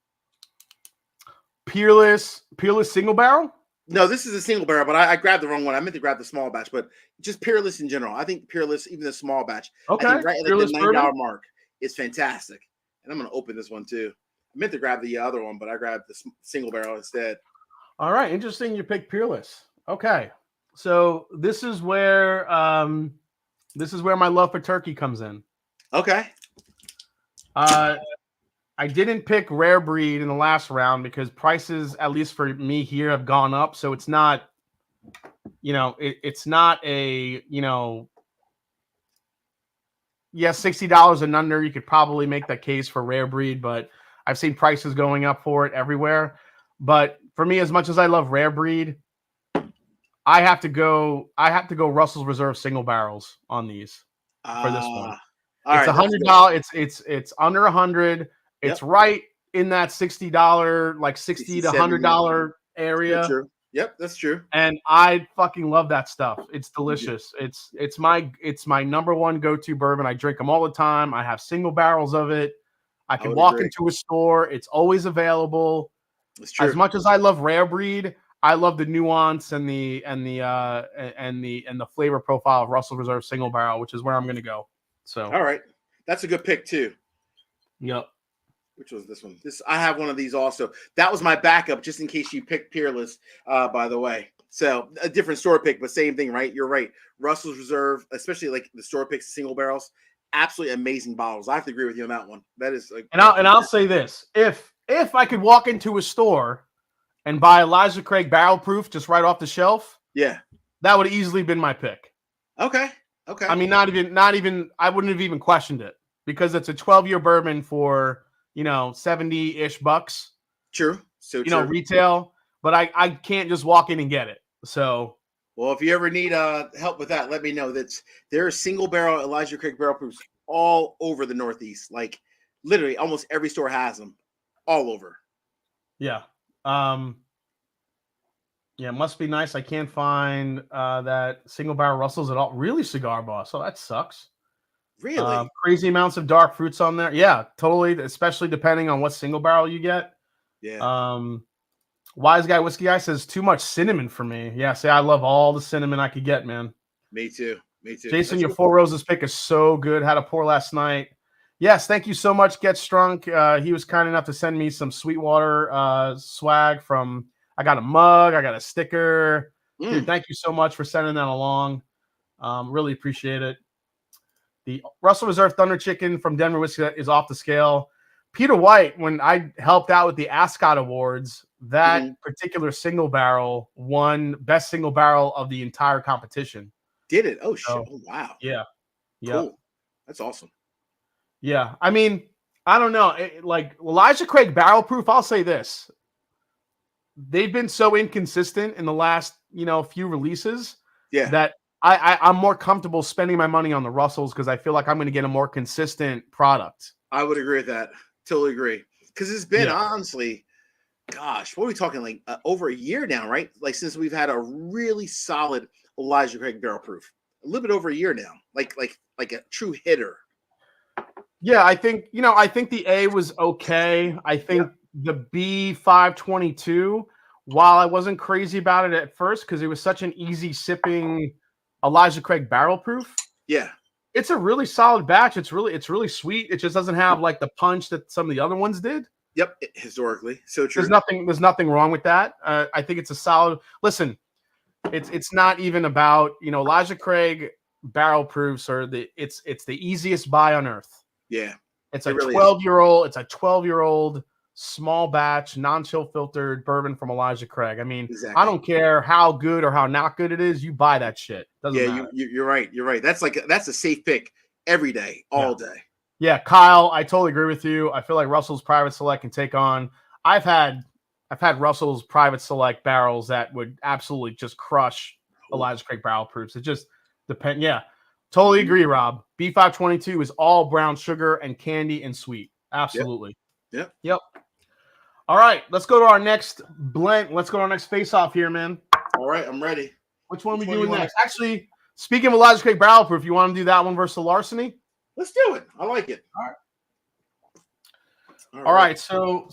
Speaker 1: Peerless single barrel?
Speaker 2: No, this is a single barrel, but I grabbed the wrong one. I meant to grab the small batch, but just Peerless in general. I think Peerless, even the small batch,
Speaker 1: Okay.
Speaker 2: I think right at like
Speaker 1: Peerless
Speaker 2: the $90
Speaker 1: bourbon?
Speaker 2: mark is fantastic. And I'm going to open this one too. I meant to grab the other one, but I grabbed the single barrel instead.
Speaker 1: All right, interesting. You picked Peerless. Okay, so this is where my love for turkey comes in.
Speaker 2: Okay.
Speaker 1: I didn't pick rare breed in the last round because prices, at least for me here, have gone up. So it's not, it's not a, $60 and under. You could probably make that case for rare breed, but I've seen prices going up for it everywhere. But for me, as much as I love rare breed, I have to go Russell's Reserve single barrels on these for this one. It's $100. It's under 100. It's right in that $60, like $60 to $100 area.
Speaker 2: That's true. Yep, that's true.
Speaker 1: And I fucking love that stuff. It's delicious. It's my number one go-to bourbon. I drink them all the time. I have single barrels of it. I can walk into a store. It's always available.
Speaker 2: That's true.
Speaker 1: As much as I love rare breed, I love the nuance and the flavor profile of Russell Reserve single barrel, which is where I'm going to go. So,
Speaker 2: all right, that's a good pick too.
Speaker 1: Yep.
Speaker 2: Which was this one? I have one of these also. That was my backup, just in case you picked Peerless. By the way, so a different store pick, but same thing, right? You're right. Russell's Reserve, especially like the store picks, single barrels, absolutely amazing bottles. I have to agree with you on that one. That is, like,
Speaker 1: and I'll say this: if I could walk into a store and buy Elijah Craig barrel proof just right off the shelf, that would have easily been my pick.
Speaker 2: Okay.
Speaker 1: I mean, not even. I wouldn't have even questioned it because it's a 12-year bourbon for 70-ish bucks.
Speaker 2: True. So true.
Speaker 1: Retail, but I can't just walk in and get it. So,
Speaker 2: well, if you ever need help with that, let me know. There are single barrel Elijah Craig barrel proofs all over the Northeast. Like literally almost every store has them all over.
Speaker 1: Yeah. It must be nice. I can't find that single barrel Russells at all. Really, Cigar Boss. So that sucks.
Speaker 2: Really?
Speaker 1: Crazy amounts of dark fruits on there. Yeah, totally. Especially depending on what single barrel you get.
Speaker 2: Yeah.
Speaker 1: Wise Guy Whiskey Guy says too much cinnamon for me. Yeah, see, I love all the cinnamon I could get, man.
Speaker 2: Me too.
Speaker 1: Jason, your Four Roses pick is so good. Had a pour last night. Yes, thank you so much, Get Strunk. He was kind enough to send me some Sweetwater swag from. I got a mug. I got a sticker. Dude, thank you so much for sending that along. Really appreciate it. The Russell Reserve Thunder Chicken from Denver Whiskey is off the scale. Peter White, when I helped out with the Ascot Awards, that particular single barrel won best single barrel of the entire competition.
Speaker 2: Did it? Oh, shit. Oh, wow.
Speaker 1: Yeah.
Speaker 2: Cool. That's awesome.
Speaker 1: Yeah. I mean, I don't know. Like Elijah Craig barrel proof, I'll say this. They've been so inconsistent in the last, few releases that I'm more comfortable spending my money on the Russells because I feel like I'm going to get a more consistent product.
Speaker 2: I would agree with that. Totally agree. Because it's been honestly, gosh, what are we talking, like over a year now, right? Like since we've had a really solid Elijah Craig barrel proof. A little bit over a year now. Like a true hitter.
Speaker 1: Yeah, I think the A was okay. I think the B522, while I wasn't crazy about it at first because it was such an easy sipping Elijah Craig barrel proof.
Speaker 2: Yeah.
Speaker 1: It's a really solid batch. It's really sweet. It just doesn't have like the punch that some of the other ones did.
Speaker 2: Yep, historically. So true.
Speaker 1: There's nothing wrong with that. I think it's a solid. Listen, it's not even about, Elijah Craig barrel proofs it's the easiest buy on earth.
Speaker 2: Yeah.
Speaker 1: It's a 12-year-old small batch, non-chill filtered bourbon from Elijah Craig. I mean, I don't care how good or how not good it is. You buy that shit. Doesn't matter.
Speaker 2: You're right. You're right. That's a safe pick every day, all day.
Speaker 1: Yeah, Kyle, I totally agree with you. I feel like Russell's Private Select can take on. I've had Russell's Private Select barrels that would absolutely just crush Elijah Craig barrel proofs. It just depends. Yeah, totally agree, Rob. B522 is all brown sugar and candy and sweet. Absolutely.
Speaker 2: Yep.
Speaker 1: All right, let's go to our next blend. Let's go to our next face-off here, man.
Speaker 2: All right, I'm ready.
Speaker 1: Which one are we doing next? Actually, speaking of Elijah Craig Barrel Proof, you want to do that one versus the Larceny?
Speaker 2: Let's do it. I like it.
Speaker 1: All right. So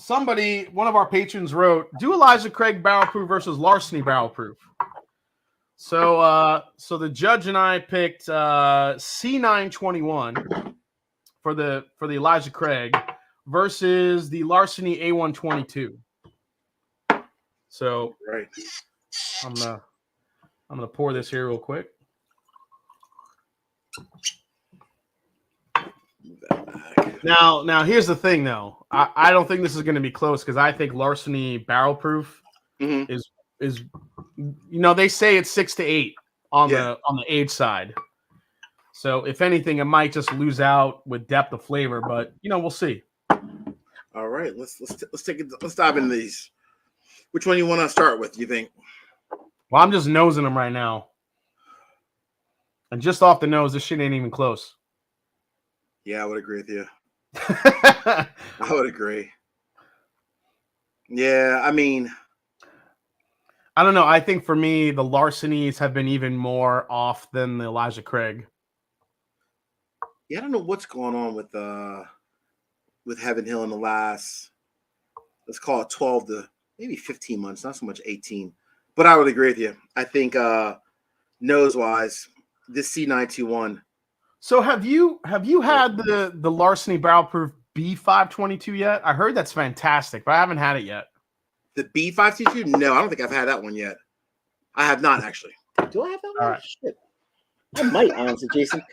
Speaker 1: one of our patrons wrote, do Elijah Craig Barrel Proof versus Larceny Barrel Proof. So the judge and I picked C921 for the Elijah Craig versus the Larceny A122. So
Speaker 2: right.
Speaker 1: I'm gonna pour this here real quick. Now here's the thing though. I don't think this is gonna be close because I think Larceny Barrel Proof is they say it's 6 to 8 on the age side. So if anything, it might just lose out with depth of flavor, but we'll see.
Speaker 2: All right, let's dive into these. Which one you want to start with? You think?
Speaker 1: Well, I'm just nosing them right now, and just off the nose, this shit ain't even close.
Speaker 2: Yeah, I would agree with you. I would agree. Yeah, I mean,
Speaker 1: I don't know. I think for me, the Larcenys have been even more off than the Elijah Craig.
Speaker 2: Yeah, I don't know what's going on with Heaven Hill in the last, let's call it 12 to maybe 15 months, not so much 18. But I would agree with you. I think nose-wise, this C921.
Speaker 1: So have you had the Larceny Barrel Proof B522 yet? I heard that's fantastic, but I haven't had it yet.
Speaker 2: The B522? No, I don't think I've had that one yet. I have not, actually. Do I have that one?
Speaker 1: All right.
Speaker 2: Shit. I might, honestly, Jason.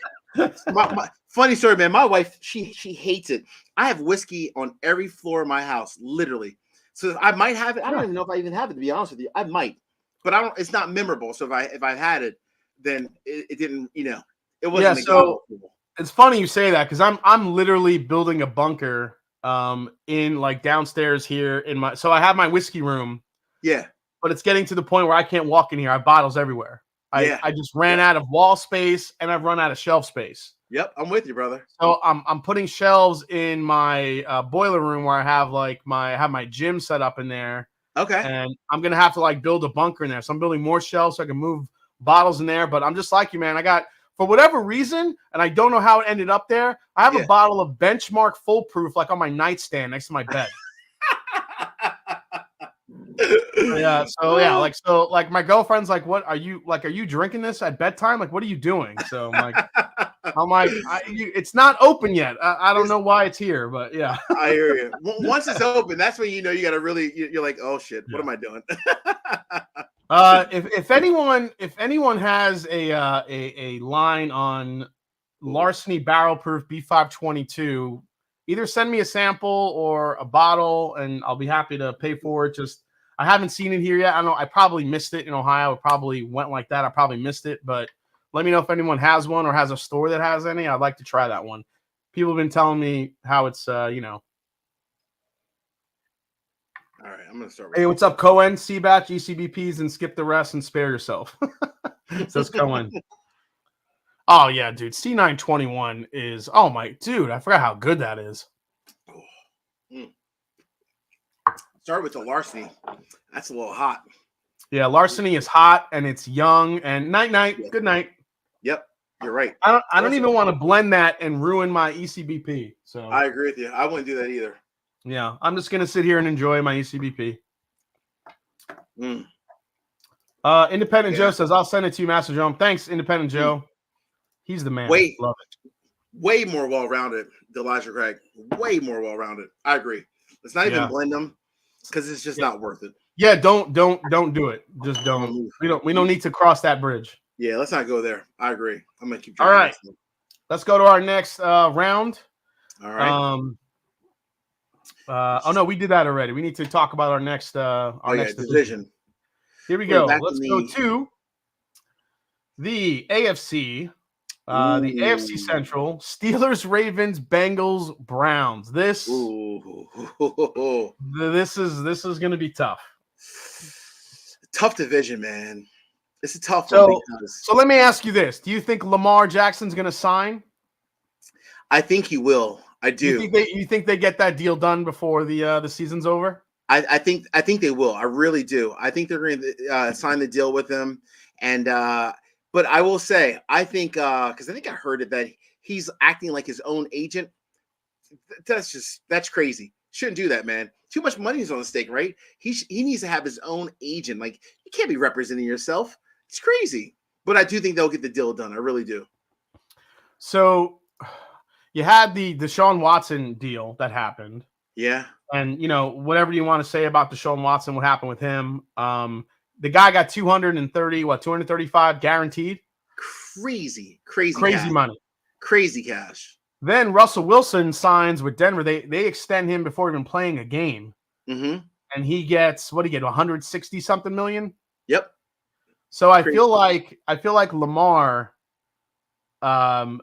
Speaker 2: My funny story, man. My wife, she hates it. I have whiskey on every floor of my house, literally. So I might have it. I don't even know if I even have it, to be honest with you. I might, but I don't. It's not memorable. So if I had it, then it didn't. It wasn't.
Speaker 1: Yeah. So it's funny you say that because I'm literally building a bunker in like downstairs here in my. So I have my whiskey room.
Speaker 2: Yeah.
Speaker 1: But it's getting to the point where I can't walk in here. I have bottles everywhere. I just ran out of wall space and I've run out of shelf space.
Speaker 2: Yep, I'm with you, brother.
Speaker 1: So I'm putting shelves in my boiler room where I have my gym set up in there.
Speaker 2: Okay.
Speaker 1: And I'm gonna have to like build a bunker in there. So I'm building more shelves so I can move bottles in there. But I'm just like you, man. I got, for whatever reason, and I don't know how it ended up there, I have a bottle of Benchmark Full Proof like on my nightstand next to my bed. Like my girlfriend's like, what are you drinking this at bedtime? Like, what are you doing? So I'm like, it's not open yet. I don't know why it's here, but yeah.
Speaker 2: I hear you. Once it's open, that's when you got to really, you're like, oh shit, what am I doing?
Speaker 1: If anyone has a line on Larceny Barrel Proof B522, either send me a sample or a bottle and I'll be happy to pay for it. Just, I haven't seen it here yet. I know I probably missed it in Ohio. It probably went like that. I probably missed it, but let me know if anyone has one or has a store that has any. I'd like to try that one. People have been telling me how it's, All right,
Speaker 2: I'm going to start
Speaker 1: with Hey, what's up, Cohen? C-Batch, ECBPs, and skip the rest and spare yourself. Says Cohen. Oh, yeah, dude. C921 is, oh, my, dude, I forgot how good that is.
Speaker 2: Start with the Larceny. That's a little hot.
Speaker 1: Yeah, Larceny is hot and it's young. And night. Good night.
Speaker 2: Yep, you're right.
Speaker 1: I don't even want to blend that and ruin my ECBP. So
Speaker 2: I agree with you. I wouldn't do that either.
Speaker 1: Yeah, I'm just gonna sit here and enjoy my ECBP. Independent Joe says, "I'll send it to you, Master Drum." Thanks, Independent Joe. He's the man. Love it.
Speaker 2: Way more well-rounded, the Elijah Craig. Way more well-rounded. I agree. Let's not even blend them because it's just not worth it.
Speaker 1: Yeah, don't do it. Just don't. We don't need to cross that bridge.
Speaker 2: Yeah, let's not go there. I agree. I'm gonna keep.
Speaker 1: All right, let's go to our next round.
Speaker 2: All right.
Speaker 1: Oh no, we did that already. We need to talk about our next next division. Here we go. Let's go to the AFC. The AFC Central: Steelers, Ravens, Bengals, Browns. This is going to be tough.
Speaker 2: Tough division, man. It's a tough
Speaker 1: one. So let me ask you this: do you think Lamar Jackson's going to sign?
Speaker 2: I think he will. I do.
Speaker 1: You think they get that deal done before the season's over?
Speaker 2: I think they will. I really do. I think they're going to sign the deal with him. And but I will say, I think because I think I heard it that he's acting like his own agent. That's crazy. Shouldn't do that, man. Too much money is on the stake, right? He needs to have his own agent. Like, you can't be representing yourself. It's crazy. But I do think they'll get the deal done. I really do.
Speaker 1: So you had the Deshaun Watson deal that happened.
Speaker 2: Yeah.
Speaker 1: And, you know, whatever you want to say about Deshaun Watson, what happened with him. The guy got 235 guaranteed.
Speaker 2: Crazy
Speaker 1: cash.
Speaker 2: money. Crazy cash.
Speaker 1: Then Russell Wilson signs with Denver. They extend him before even playing a game.
Speaker 2: Mm-hmm.
Speaker 1: And he gets, 160 something million?
Speaker 2: Yep.
Speaker 1: So I feel like Lamar,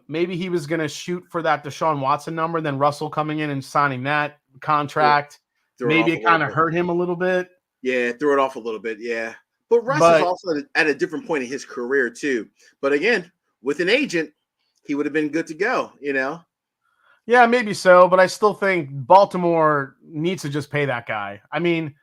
Speaker 1: maybe he was going to shoot for that Deshaun Watson number, then Russell coming in and signing that contract. Maybe it kind of hurt him a little bit.
Speaker 2: Yeah, threw it off a little bit. Yeah. But Russell's also at a different point in his career too. But again, with an agent, he would have been good to go, you know?
Speaker 1: Yeah, maybe so. But I still think Baltimore needs to just pay that guy. I mean,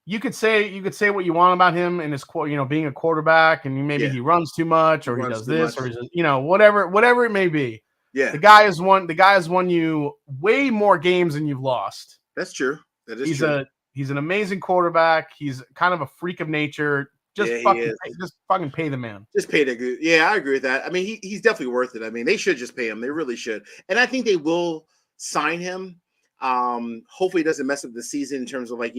Speaker 1: you could say what you want about him and his, being a quarterback, and maybe he runs too much, or he does this, or he's, whatever it may be.
Speaker 2: Yeah,
Speaker 1: the guy has won you way more games than you've lost.
Speaker 2: That's true. That is true.
Speaker 1: He's an amazing quarterback. He's kind of a freak of nature. Just fucking pay the man.
Speaker 2: Just pay the good. Yeah, I agree with that. I mean, he's definitely worth it. I mean, they should just pay him. They really should. And I think they will sign him. Hopefully it doesn't mess up the season in terms of just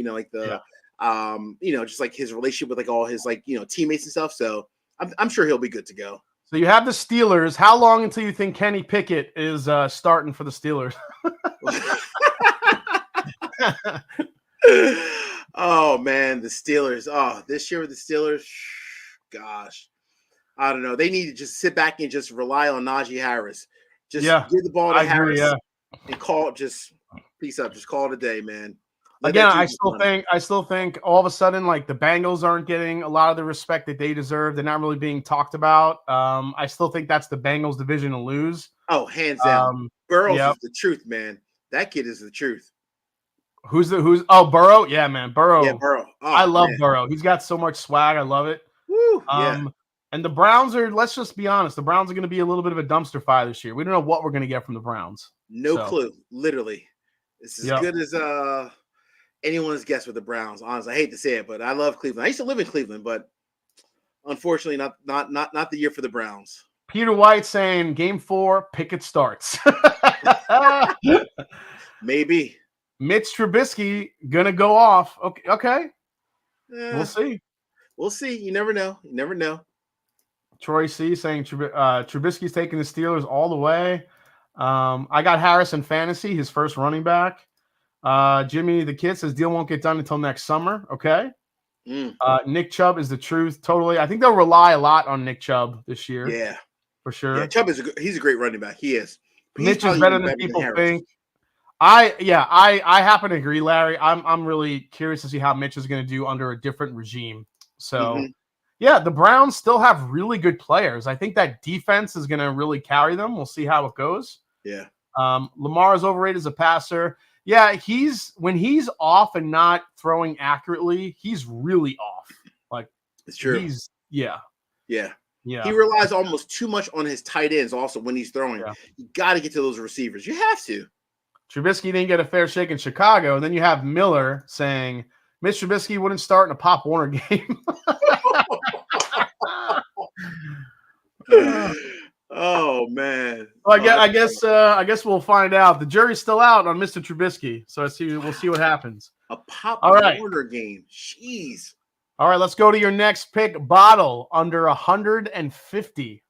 Speaker 2: like his relationship with like all his teammates and stuff. So I'm sure he'll be good to go.
Speaker 1: So you have the Steelers. How long until you think Kenny Pickett is starting for the Steelers?
Speaker 2: Oh man, the Steelers. Oh, this year with the Steelers, gosh, I don't know. They need to just sit back and just rely on Najee Harris. Just give the ball to Harris and call it. Just peace up. Just call it a day, man.
Speaker 1: Again, I still think all of a sudden, like, the Bengals aren't getting a lot of the respect that they deserve. They're not really being talked about. I still think that's the Bengals division to lose.
Speaker 2: Oh, hands down. Burrows is the truth, man. That kid is the truth.
Speaker 1: Burrow? Yeah, man. Burrow.
Speaker 2: Yeah, Burrow. Oh,
Speaker 1: I love Burrow. He's got so much swag. I love it.
Speaker 2: Woo, yeah.
Speaker 1: And the Browns let's just be honest, the Browns are going to be a little bit of a dumpster fire this year. We don't know what we're going to get from the Browns.
Speaker 2: No clue. Literally. It's as good as anyone's guess with the Browns. Honestly, I hate to say it, but I love Cleveland. I used to live in Cleveland, but unfortunately not the year for the Browns.
Speaker 1: Peter White saying Game 4, Pickett starts.
Speaker 2: Maybe.
Speaker 1: Mitch Trubisky gonna go off. Okay. We'll see.
Speaker 2: We'll see. You never know.
Speaker 1: Troy C saying Trubisky's taking the Steelers all the way. I got Harris in fantasy, his first running back. Jimmy the Kid says deal won't get done until next summer. Okay. Nick Chubb is the truth. Totally. I think they'll rely a lot on Nick Chubb this year.
Speaker 2: Yeah,
Speaker 1: for sure.
Speaker 2: Yeah, Chubb he's a great running back. He is.
Speaker 1: Mitch is better than people think. I happen to agree, Larry. I'm really curious to see how Mitch is going to do under a different regime. So, yeah, the Browns still have really good players. I think that defense is going to really carry them. We'll see how it goes.
Speaker 2: Yeah.
Speaker 1: Lamar is overrated as a passer. Yeah, when he's off and not throwing accurately, he's really off. Like,
Speaker 2: it's true.
Speaker 1: Yeah.
Speaker 2: He relies almost too much on his tight ends also when he's throwing. Yeah. You got to get to those receivers. You have to.
Speaker 1: Trubisky didn't get a fair shake in Chicago. And then you have Miller saying Mitch Trubisky wouldn't start in a Pop Warner game.
Speaker 2: Oh man!
Speaker 1: Well, I guess we'll find out. The jury's still out on Mr. Trubisky, so we'll see what happens.
Speaker 2: A Pop Warner game. Jeez.
Speaker 1: All right, let's go to your next pick. Bottle under 150.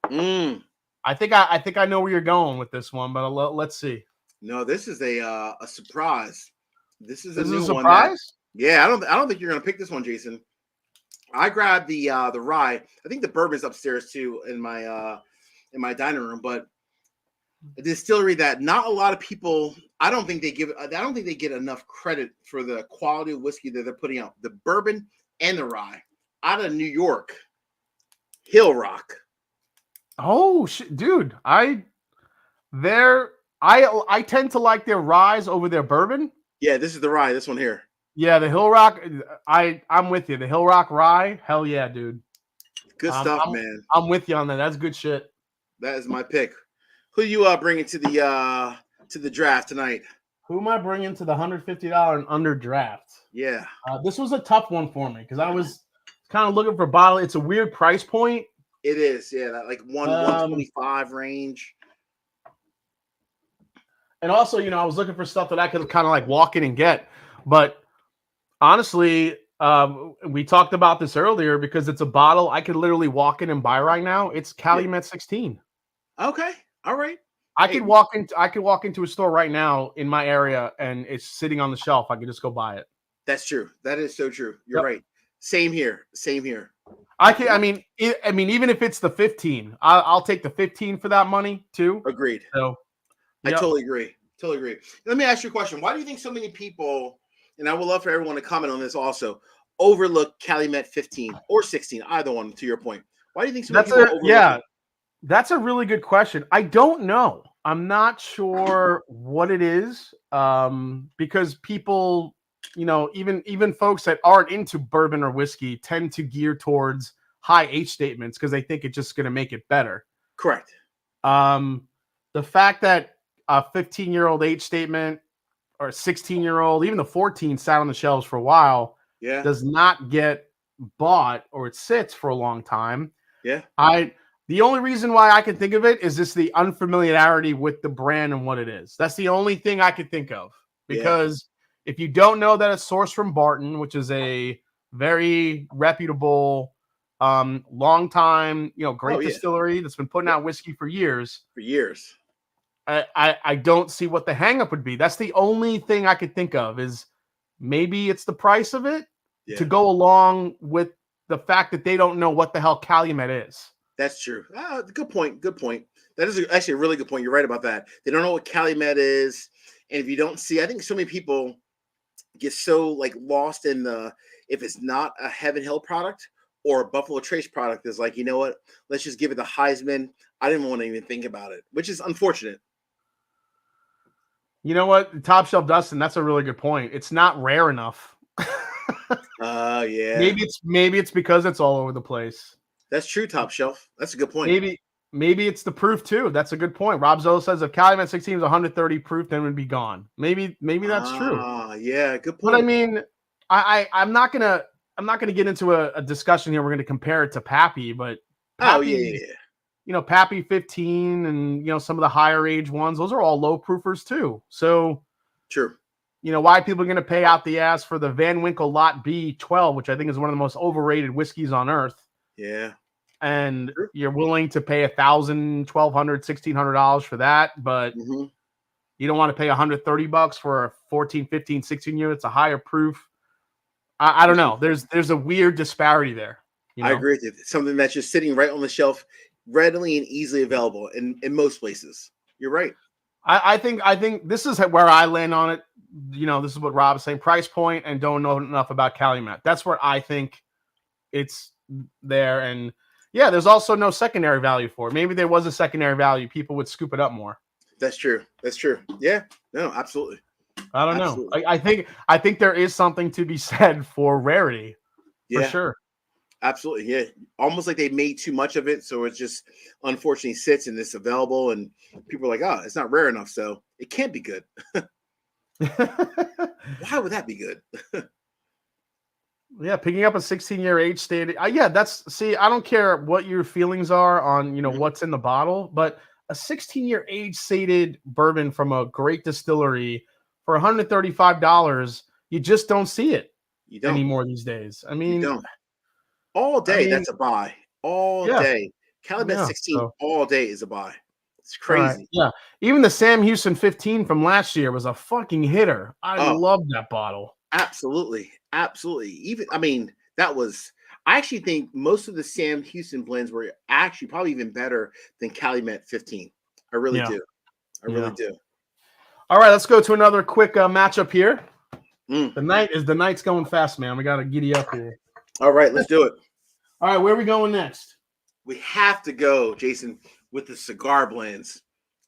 Speaker 1: I think I know where you're going with this one, but let's see.
Speaker 2: No, this is a surprise. This is a new
Speaker 1: surprise.
Speaker 2: Yeah, I don't think you're gonna pick this one, Jason. I grabbed the rye. I think the bourbon's upstairs too in my dining room, but a distillery that not a lot of people. I don't think they get enough credit for the quality of whiskey that they're putting out. The bourbon and the rye out of New York, Hill Rock.
Speaker 1: Oh dude, I tend to like their ryes over their bourbon.
Speaker 2: Yeah, this is the rye. This one here.
Speaker 1: Yeah, the Hill Rock. I'm with you. The Hill Rock Rye. Hell yeah, dude.
Speaker 2: Good stuff, man.
Speaker 1: I'm with you on that. That's good shit.
Speaker 2: That is my pick. Who you bringing to the draft tonight?
Speaker 1: Who am I bringing to the $150 and under draft?
Speaker 2: Yeah.
Speaker 1: This was a tough one for me because I was kind of looking for a bottle. It's a weird price point.
Speaker 2: It is, yeah, that like 125 range.
Speaker 1: And also, I was looking for stuff that I could kind of like walk in and get. But honestly, we talked about this earlier because it's a bottle I could literally walk in and buy right now. It's Calumet 16.
Speaker 2: Okay, all right.
Speaker 1: I could walk into a store right now in my area and it's sitting on the shelf. I could just go buy it.
Speaker 2: That's true. That is so true. You're right. Same here.
Speaker 1: I mean, even if it's the 15, I'll take the 15 for that money too.
Speaker 2: Agreed.
Speaker 1: So
Speaker 2: I totally agree. Let me ask you a question. Why do you think so many people, and I would love for everyone to comment on this also, overlook Calumet 15 or 16, either one, to your point? Why do you think so many people overlook it?
Speaker 1: That's a really good question. I don't know. I'm not sure what it is, because people, even folks that aren't into bourbon or whiskey tend to gear towards high H statements because they think it's just going to make it better.
Speaker 2: Correct.
Speaker 1: The fact that a 15-year-old H statement or a 16-year-old, even the 14 sat on the shelves for a while, does not get bought, or it sits for a long time.
Speaker 2: Yeah.
Speaker 1: The only reason why I can think of it is just the unfamiliarity with the brand and what it is. That's the only thing I could think of. Because if you don't know that it's sourced from Barton, which is a very reputable, long time, great distillery that's been putting out whiskey for years. I don't see what the hangup would be. That's the only thing I could think of, is maybe it's the price of it to go along with the fact that they don't know what the hell Calumet is.
Speaker 2: That's true. Good point. That is actually a really good point. You're right about that. They don't know what Calumet is. And if you don't see, I think so many people get so like lost in if it's not a Heaven Hill product or a Buffalo Trace product, is like, you know what? Let's just give it the Heisman. I didn't want to even think about it, which is unfortunate.
Speaker 1: You know what? Top Shelf Dustin, that's a really good point. It's not rare enough.
Speaker 2: Yeah.
Speaker 1: Maybe it's because it's all over the place.
Speaker 2: That's true, Top Shelf. That's a good point.
Speaker 1: Maybe it's the proof too. That's a good point. Rob Zola says if Calumet 16 was 130 proof, then it would be gone. Maybe that's true.
Speaker 2: Yeah, good point.
Speaker 1: But I mean, I'm not gonna get into a discussion here. We're gonna compare it to Pappy, but Pappy, Pappy 15 and some of the higher age ones, those are all low proofers too. So
Speaker 2: true.
Speaker 1: Why people are going to pay out the ass for the Van Winkle Lot B 12, which I think is one of the most overrated whiskeys on earth.
Speaker 2: Yeah.
Speaker 1: And you're willing to pay $1,000, $1,200, $1,600 for that, but you don't want to pay $130 for a 14, 15, 16 year. It's a higher proof. I don't know. There's a weird disparity there.
Speaker 2: I agree with you. Something that's just sitting right on the shelf, readily and easily available in most places. You're right.
Speaker 1: I think this is where I land on it. This is what Rob is saying: price point, and don't know enough about Calumet. That's where I think it's there. And there's also no secondary value for it. Maybe there was a secondary value, people would scoop it up more.
Speaker 2: That's true. Yeah, no, absolutely.
Speaker 1: I don't know. I think there is something to be said for rarity, for sure.
Speaker 2: Absolutely, yeah. Almost like they made too much of it, so it just unfortunately sits and it's available, and people are like, "Oh, it's not rare enough, so it can't be good." Why would that be good?
Speaker 1: Picking up a 16-year age stated. I don't care what your feelings are on what's in the bottle, but a 16-year age sated bourbon from a great distillery for $135, you just don't see it anymore these days. I mean,
Speaker 2: you don't. All day, that's a buy. All day. Calumet 16 all day is a buy. It's crazy.
Speaker 1: Right. Yeah. Even the Sam Houston 15 from last year was a fucking hitter. I love that bottle.
Speaker 2: Absolutely. I actually think most of the Sam Houston blends were actually probably even better than Calumet 15. I really do. I really do.
Speaker 1: All right, let's go to another quick matchup here. The night's going fast, man. We got to giddy up here.
Speaker 2: All right, let's do it.
Speaker 1: All right, where are we going next?
Speaker 2: We have to go, Jason, with the Cigar Blends.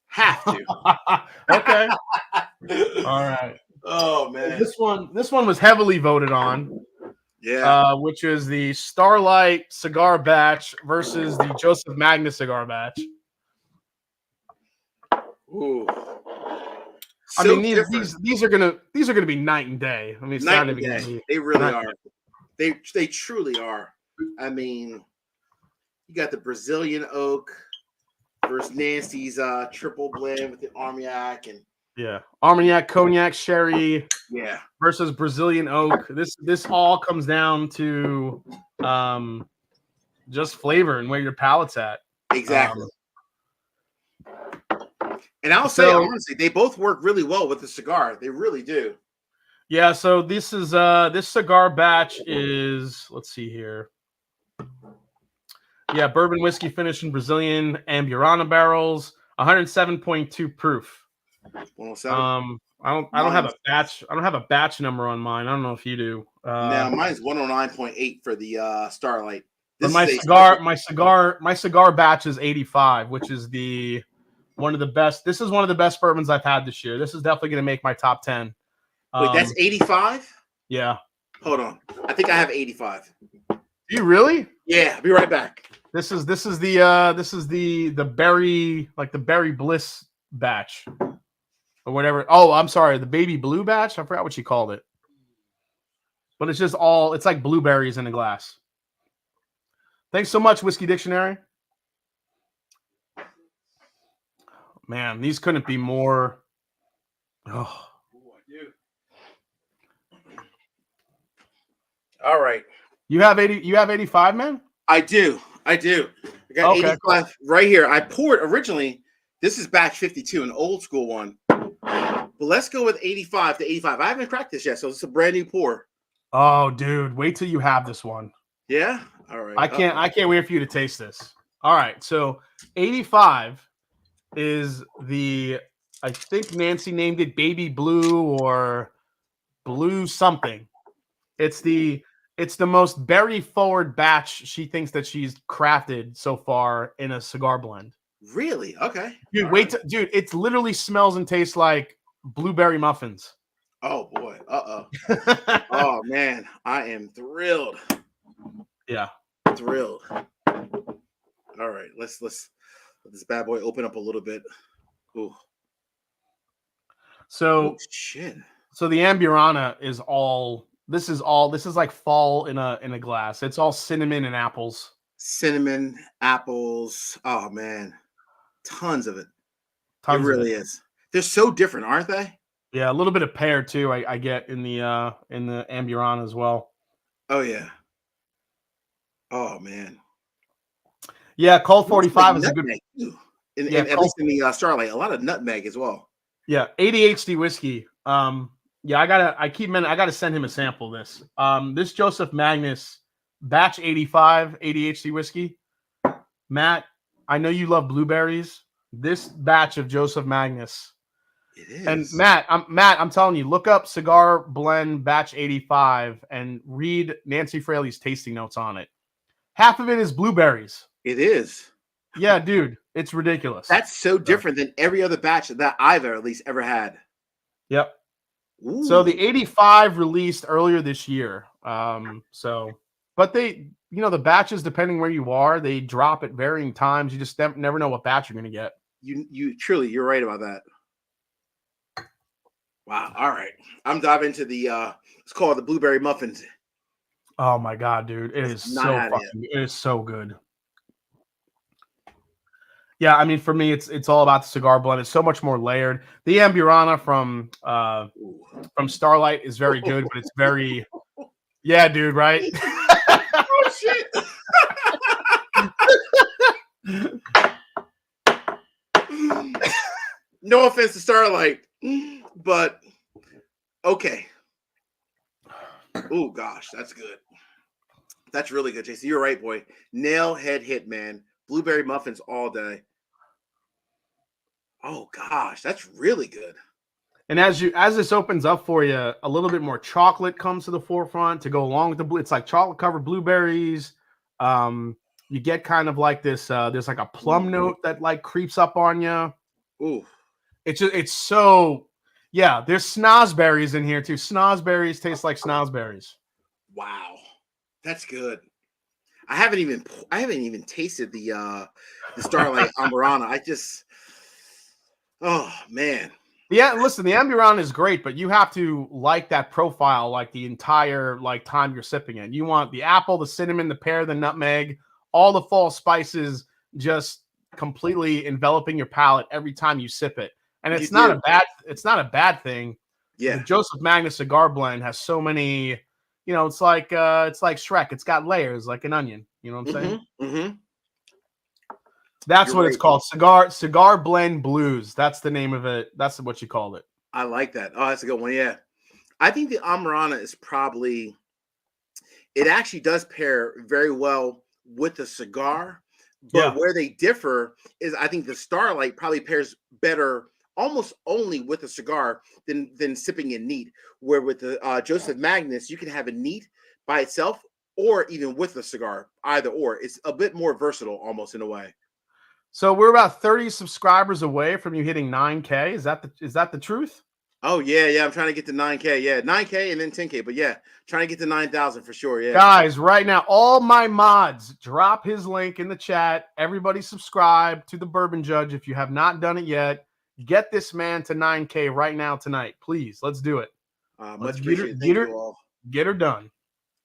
Speaker 2: Have to.
Speaker 1: Okay. All right.
Speaker 2: Oh man.
Speaker 1: This one was heavily voted on.
Speaker 2: Yeah.
Speaker 1: Which is the Starlight cigar batch versus the Joseph Magnus cigar batch.
Speaker 2: Ooh.
Speaker 1: I
Speaker 2: So
Speaker 1: mean, these are gonna be night and day. I mean, it's
Speaker 2: night
Speaker 1: not
Speaker 2: and
Speaker 1: even gonna
Speaker 2: day.
Speaker 1: be.
Speaker 2: They really
Speaker 1: night-
Speaker 2: are. They truly are. I mean, you got the Brazilian oak versus Nancy's triple blend with the Armagnac and
Speaker 1: Yeah, Armagnac, Cognac, Sherry
Speaker 2: yeah,
Speaker 1: versus Brazilian oak. This all comes down to just flavor and where your palate's at.
Speaker 2: exactly. And I'll say
Speaker 1: so-
Speaker 2: honestly, they both work really well with the cigar. They really do.
Speaker 1: Yeah, so this is this cigar batch is, let's see here. Yeah, bourbon whiskey finish in Brazilian Amburana barrels, 107.2 proof.
Speaker 2: 107.
Speaker 1: I don't have a batch. I don't have a batch number on mine. I don't know if you do.
Speaker 2: Now mine's 109.8 for the Starlight.
Speaker 1: But my cigar batch is 85, which is one of the best. This is one of the best bourbons I've had this year. This is definitely going to make my top 10.
Speaker 2: Wait, that's 85?
Speaker 1: Yeah.
Speaker 2: Hold on. I think I have 85.
Speaker 1: Do you really?
Speaker 2: Yeah, I'll be right back.
Speaker 1: This is the berry, like the berry bliss batch or whatever. Oh, I'm sorry, the baby blue batch. I forgot what she called it. But it's just it's like blueberries in a glass. Thanks so much, Whiskey Dictionary. Man, these couldn't be more. Oh.
Speaker 2: All right.
Speaker 1: You have 85, man?
Speaker 2: I do. I got 85
Speaker 1: cool.
Speaker 2: right here. I poured originally. This is batch 52, an old school one. But let's go with 85 to 85. I haven't cracked this yet, so it's a brand new pour.
Speaker 1: Oh, dude, wait till you have this one.
Speaker 2: Yeah? All right.
Speaker 1: I can't wait for you to taste this. All right, so 85 is I think Nancy named it baby blue or blue something. It's the most berry forward batch she thinks that she's crafted so far in a cigar blend.
Speaker 2: Really? Okay.
Speaker 1: Dude, dude, it literally smells and tastes like blueberry muffins.
Speaker 2: Oh boy. Oh man, I am thrilled.
Speaker 1: Yeah.
Speaker 2: Thrilled. All right, let's let this bad boy open up a little bit. Ooh.
Speaker 1: So
Speaker 2: shit.
Speaker 1: So the Amburana is all. This is like fall in a glass. It's all cinnamon and apples.
Speaker 2: Cinnamon, apples. Oh man, tons of it. It really is. They're so different, aren't they?
Speaker 1: Yeah, a little bit of pear too. I get in the Amburana as well.
Speaker 2: Oh yeah. Oh man.
Speaker 1: Yeah, Colt 45 is a good.
Speaker 2: Too. At least in the Starlight, a lot of nutmeg as well.
Speaker 1: Yeah, ADHD whiskey. Yeah, I gotta send him a sample of this. This Joseph Magnus batch 85 ADHD whiskey. Matt, I know you love blueberries. This batch of Joseph Magnus.
Speaker 2: It is.
Speaker 1: And Matt, I'm telling you, look up Cigar Blend batch 85 and read Nancy Fraley's tasting notes on it. Half of it is blueberries.
Speaker 2: It is.
Speaker 1: Yeah, dude, it's ridiculous.
Speaker 2: That's so different than every other batch that I've at least ever had.
Speaker 1: Yep.
Speaker 2: Ooh.
Speaker 1: So the 85 released earlier this year. But they, the batches, depending where you are, they drop at varying times. You just never know what batch you're going to get.
Speaker 2: You're right about that. Wow. All right. I'm diving into it's called the Blueberry Muffins.
Speaker 1: Oh my God, dude. It is so good. Yeah, I mean, for me, it's all about the cigar blend. It's so much more layered. The Amburana from Starlight is very good, but it's very, yeah, dude, right?
Speaker 2: Oh shit! No offense to Starlight, but okay. Oh gosh, that's good. That's really good, JC. You're right, boy. Nail head hit, man. Blueberry muffins all day. Oh gosh, that's really good.
Speaker 1: And as this opens up for you, a little bit more chocolate comes to the forefront to go along with the blue. It's like chocolate covered blueberries. You get kind of like this. There's like a plum note that like creeps up on you.
Speaker 2: Ooh,
Speaker 1: It's so Yeah, there's snozberries in here too. Snozberries taste like snozberries.
Speaker 2: Wow, that's good. I haven't even tasted the Starlight Amburana. Oh man.
Speaker 1: Yeah, listen, the Amburon is great, but you have to like that profile like the entire like time you're sipping it. You want the apple, the cinnamon, the pear, the nutmeg, all the fall spices just completely enveloping your palate every time you sip it. And it's not a bad thing.
Speaker 2: Yeah.
Speaker 1: The Joseph Magnus cigar blend has so many, it's like Shrek. It's got layers like an onion. You know what I'm saying?
Speaker 2: Mm-hmm.
Speaker 1: That's
Speaker 2: You're
Speaker 1: what
Speaker 2: right.
Speaker 1: it's called. Cigar Blend Blues. That's the name of it. That's what you called it.
Speaker 2: I like that. Oh, that's a good one. Yeah. I think the Amburana is probably, it actually does pair very well with the cigar. But where they differ is I think the Starlight probably pairs better almost only with a cigar than sipping it neat. Where with the Joseph Magnus, you can have it neat by itself or even with a cigar, either or. It's a bit more versatile almost in a way.
Speaker 1: So we're about 30 subscribers away from you hitting 9K. Is that the truth?
Speaker 2: Oh yeah. I'm trying to get to 9K. Yeah, 9K and then 10K. But yeah, trying to get to 9,000 for sure. Yeah,
Speaker 1: guys, right now, all my mods, drop his link in the chat. Everybody subscribe to the Bourbon Judge if you have not done it yet. Get this man to 9K right now tonight, please. Let's do it.
Speaker 2: Much appreciated. Thank you all.
Speaker 1: Get her done.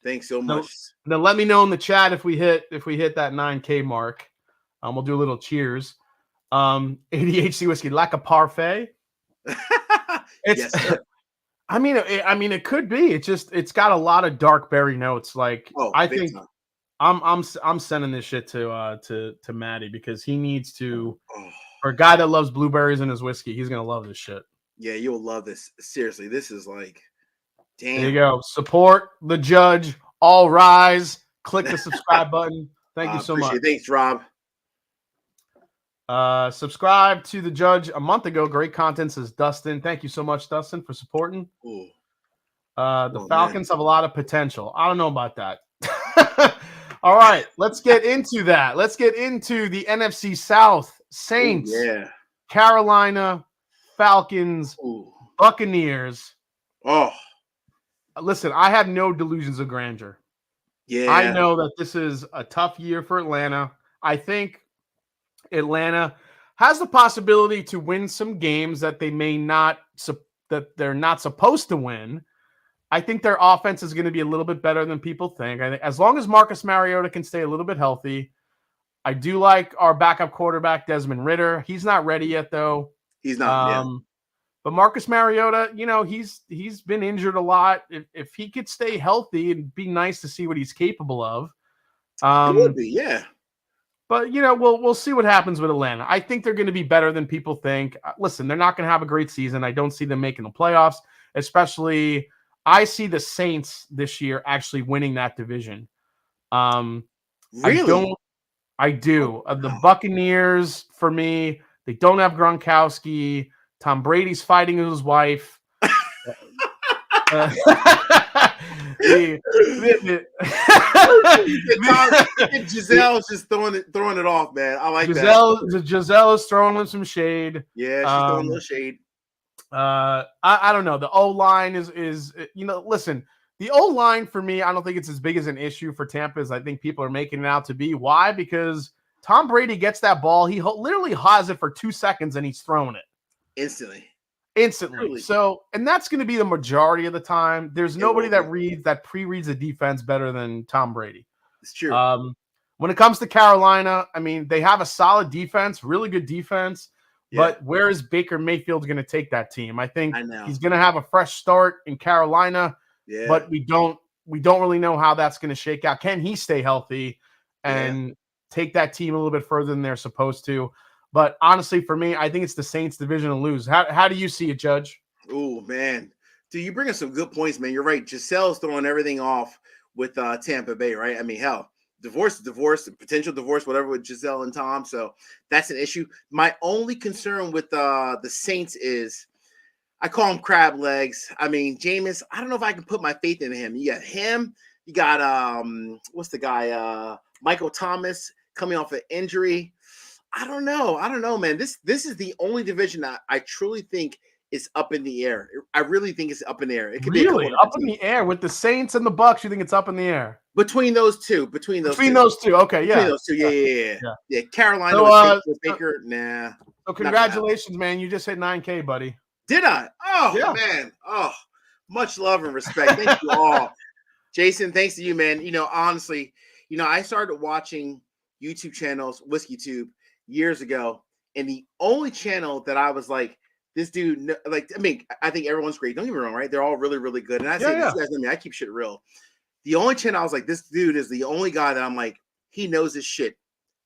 Speaker 2: Thanks so much.
Speaker 1: Now let me know in the chat if we hit that 9K mark. We'll do a little cheers. ADHD whiskey, like a parfait.
Speaker 2: Yes, sir.
Speaker 1: I mean, it could be. It's got a lot of dark berry notes. Like I think I'm sending this shit to Maddie because he needs to. For a guy that loves blueberries in his whiskey, he's gonna love this shit.
Speaker 2: Yeah, you'll love this. Seriously, this is like, damn.
Speaker 1: There you go. Support the judge. All rise. Click the subscribe button. Thank you so much.
Speaker 2: Thanks, Rob.
Speaker 1: Subscribe to the judge a month ago. Great content, says Dustin. Thank you so much, Dustin, for supporting. The Falcons have a lot of potential. I don't know about that. All right, let's get into that. Let's get into the NFC South Saints, Carolina, Falcons, Buccaneers.
Speaker 2: Oh,
Speaker 1: listen, I have no delusions of grandeur.
Speaker 2: Yeah,
Speaker 1: I know that this is a tough year for Atlanta. I think Atlanta has the possibility to win some games that they may not, that they're not supposed to win. I think their offense is going to be a little bit better than people think. I think as long as Marcus Mariota can stay a little bit healthy. I do like our backup quarterback, Desmond Ridder. He's not ready yet, though.
Speaker 2: He's not.
Speaker 1: But Marcus Mariota, he's been injured a lot. If he could stay healthy, it'd be nice to see what he's capable of.
Speaker 2: It would be, yeah.
Speaker 1: But we'll see what happens with Atlanta. I think they're going to be better than people think. Listen, they're not going to have a great season. I don't see them making the playoffs. Especially, I see the Saints this year actually winning that division.
Speaker 2: Really?
Speaker 1: I do. The Buccaneers, for me, they don't have Gronkowski. Tom Brady's fighting with his wife.
Speaker 2: Giselle's just throwing it off, man. I like
Speaker 1: that. Giselle is throwing him some shade.
Speaker 2: Yeah, she's throwing a little shade.
Speaker 1: I don't know. The O-line is listen, the O-line for me, I don't think it's as big as an issue for Tampa as I think people are making it out to be. Why? Because Tom Brady gets that ball. He literally has it for 2 seconds and he's throwing it. Instantly. Truly. So, and that's going to be the majority of the time. There's nobody that pre-reads the defense better than Tom Brady.
Speaker 2: It's true.
Speaker 1: When it comes to Carolina, I mean, they have a solid defense, really good defense. Yeah. But where is Baker Mayfield going to take that team? I think he's going to have a fresh start in Carolina. Yeah. But we don't really know how that's going to shake out. Can he stay healthy and take that team a little bit further than they're supposed to? But honestly, for me, I think it's the Saints division to lose. How do you see it, Judge?
Speaker 2: Oh, man. Dude, you bring us some good points, man. You're right. Giselle's throwing everything off with Tampa Bay, right? I mean, hell, divorce, potential divorce, whatever with Giselle and Tom. So that's an issue. My only concern with the Saints is I call him crab legs. I mean, Jameis, I don't know if I can put my faith in him. You got him. You got, what's the guy? Michael Thomas coming off an injury. I don't know, man. This is the only division that I truly think is up in the air. I really think it's up in the air. It could be a
Speaker 1: Really?
Speaker 2: couple
Speaker 1: Up in the air with the Saints and the Bucks, you think it's up in the air?
Speaker 2: between those two. Between those
Speaker 1: Between
Speaker 2: two.
Speaker 1: those two. Okay,
Speaker 2: Between
Speaker 1: yeah.
Speaker 2: those two. Yeah.
Speaker 1: Yeah.
Speaker 2: Carolina
Speaker 1: So,
Speaker 2: with Baker. Nah.
Speaker 1: So congratulations, man. You just hit 9K, buddy.
Speaker 2: Did I? Oh,
Speaker 1: Yeah.
Speaker 2: man. Oh, much love and respect. Thank you all. Jason, thanks to you, man. Honestly, I started watching YouTube channels, WhiskeyTube, years ago. And the only channel that I was like, this dude, like, I mean, I think everyone's great. Don't get me wrong, right? They're all really, really good. And I say, this guys, I keep shit real. The only channel I was like, this dude is the only guy that I'm like, he knows his shit.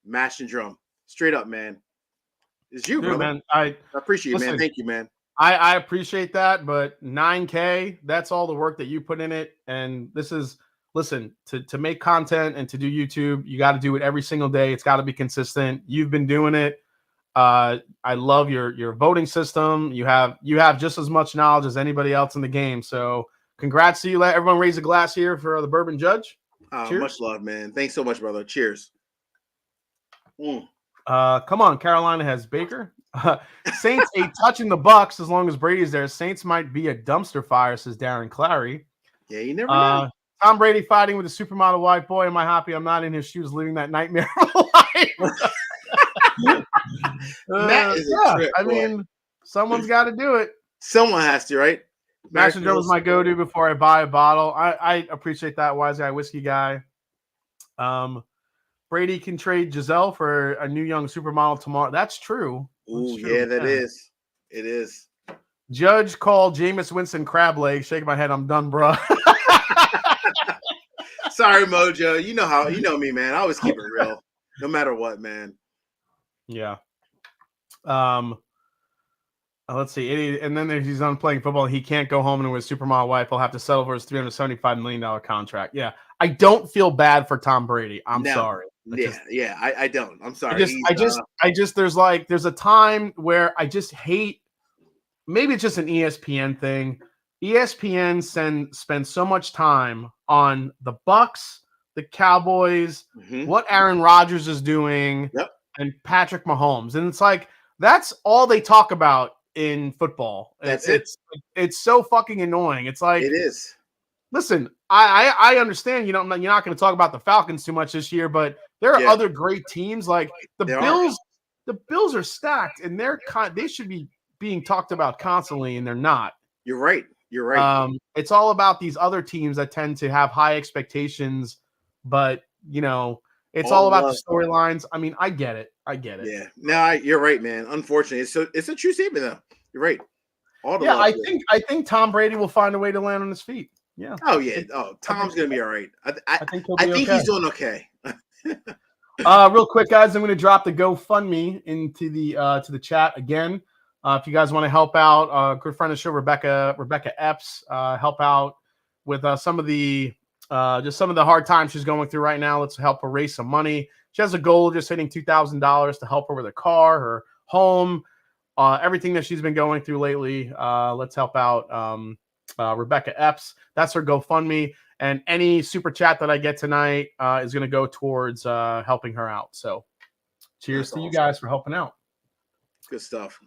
Speaker 2: Mash and Drum. Straight up, man. It's you,
Speaker 1: Dude,
Speaker 2: brother.
Speaker 1: Man. I
Speaker 2: appreciate it, man. Thank you, man.
Speaker 1: I appreciate that, but 9K, that's all the work that you put in it. And this is, listen, to make content and to do YouTube, you got to do it every single day. It's got to be consistent. You've been doing it. I love your voting system. You have just as much knowledge as anybody else in the game. So congrats to you. Let everyone raise a glass here for the Bourbon Judge.
Speaker 2: Much love, man. Thanks so much, brother. Cheers.
Speaker 1: Come on, Carolina has Baker. Saints a touch in the Bucks as long as Brady's there. Saints might be a dumpster fire, says Darren Clary.
Speaker 2: Yeah, you never know.
Speaker 1: Tom Brady fighting with a supermodel white boy. Am I happy I'm not in his shoes living that nightmare of life? I mean, someone's got to do it.
Speaker 2: Someone has to, right?
Speaker 1: Mash and Drum was my go-to before I buy a bottle. I appreciate that, wise guy whiskey guy. Brady can trade Giselle for a new young supermodel tomorrow. That's true.
Speaker 2: Ooh, yeah, that is. It is.
Speaker 1: Judge called Jameis Winston crab leg. Shaking my head. I'm done, bro.
Speaker 2: Sorry, Mojo. You know me, man. I always keep it real, no matter what, man.
Speaker 1: Yeah. Let's see. And then he's done playing football. He can't go home and with his supermodel wife. He'll have to settle for his $375 million contract. Yeah. I don't feel bad for Tom Brady. I'm sorry.
Speaker 2: I don't. I'm sorry.
Speaker 1: There's a time where I just hate, maybe it's just an ESPN thing. ESPN spends so much time on the Bucks, the Cowboys, what Aaron Rodgers is doing, and Patrick Mahomes. And it's like, that's all they talk about in football. It's so fucking annoying. It's like,
Speaker 2: it is.
Speaker 1: Listen, I understand, you're not going to talk about the Falcons too much this year, but there are other great teams like the Bills. The Bills are stacked, and they should be being talked about constantly, and they're not.
Speaker 2: You're right.
Speaker 1: It's all about these other teams that tend to have high expectations, but it's all about the storylines. I mean, I get it.
Speaker 2: Yeah. No, you're right, man. Unfortunately, it's a true statement, though. You're right.
Speaker 1: I think Tom Brady will find a way to land on his feet. Yeah.
Speaker 2: Oh yeah. Oh, Tom's gonna be all right. I think he's doing okay.
Speaker 1: Real quick, guys, I'm going to drop the GoFundMe into the chat again. If you guys want to help out, good friend of the show, Rebecca Epps, help out with some of the hard times she's going through right now. Let's help her raise some money. She has a goal of just hitting $2,000 to help her with her car, her home, everything that she's been going through lately. Let's help out Rebecca Epps. That's her GoFundMe. And any super chat that I get tonight is going to go towards helping her out. So cheers to you guys for helping out.
Speaker 2: Good stuff.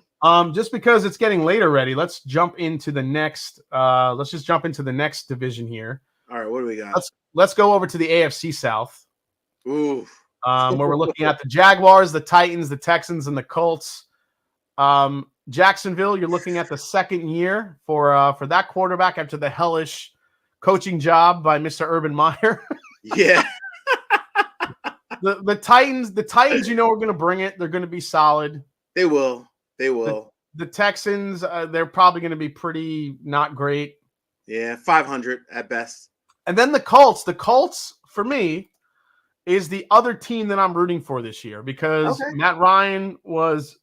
Speaker 1: Just because it's getting late already, let's jump into the next. Let's just jump into the next division here.
Speaker 2: All right, what do we got?
Speaker 1: Let's go over to the AFC South.
Speaker 2: Ooh.
Speaker 1: Where we're looking at the Jaguars, the Titans, the Texans, and the Colts. Jacksonville, you're looking at the second year for that quarterback after the hellish coaching job by Mr. Urban Meyer.
Speaker 2: Yeah.
Speaker 1: The Titans, are going to bring it. They're going to be solid.
Speaker 2: They will.
Speaker 1: The Texans, they're probably going to be pretty not great.
Speaker 2: Yeah, 500 at best.
Speaker 1: And then the Colts. The Colts, for me, is the other team that I'm rooting for this year because Matt Ryan was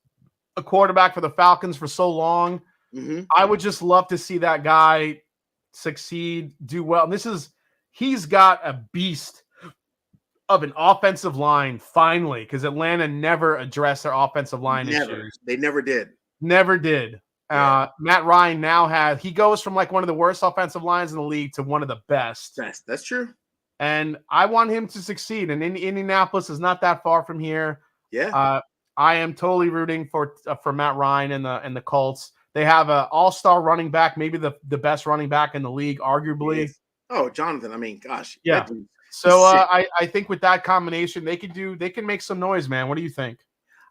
Speaker 1: a quarterback for the Falcons for so long.
Speaker 2: Mm-hmm.
Speaker 1: I would just love to see that guy succeed, do well. And he's got a beast of an offensive line finally, because Atlanta never addressed their offensive line issues.
Speaker 2: They never did.
Speaker 1: Yeah. Matt Ryan he goes from like one of the worst offensive lines in the league to one of the best.
Speaker 2: That's true.
Speaker 1: And I want him to succeed. And Indianapolis is not that far from here.
Speaker 2: Yeah.
Speaker 1: I am totally rooting for Matt Ryan and the Colts. They have an all-star running back, maybe the best running back in the league, arguably.
Speaker 2: Oh, Jonathan. I mean, gosh.
Speaker 1: Yeah. So I think with that combination, they can make some noise, man. What do you think?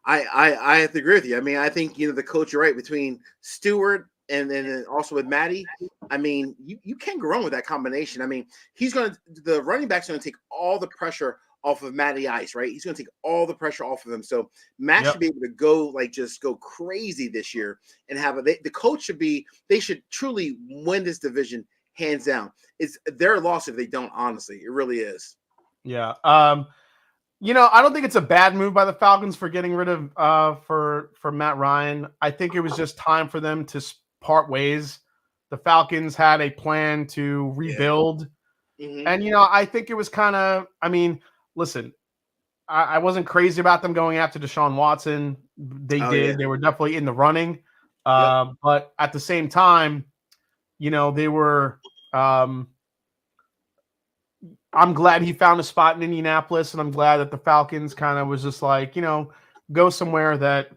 Speaker 2: I have to agree with you. I mean, I think the coach, you're right, between Stewart and then also with Matty. I mean, you can't go wrong with that combination. I mean, the running back's gonna take all the pressure off of Matty Ice, right? He's gonna take all the pressure off of him. So Matt should be able to go just go crazy this year and have the coach they should truly win this division hands down. It's their loss if they don't, honestly. It really is.
Speaker 1: Yeah. I don't think it's a bad move by the Falcons for getting rid of for Matt Ryan. I think it was just time for them to part ways. The Falcons had a plan to rebuild. And, I think it was kind of, listen, I wasn't crazy about them going after Deshaun Watson. They did. Yeah. They were definitely in the running. But at the same time, they were I'm glad he found a spot in Indianapolis, and I'm glad that the Falcons kind of was just like, go somewhere that,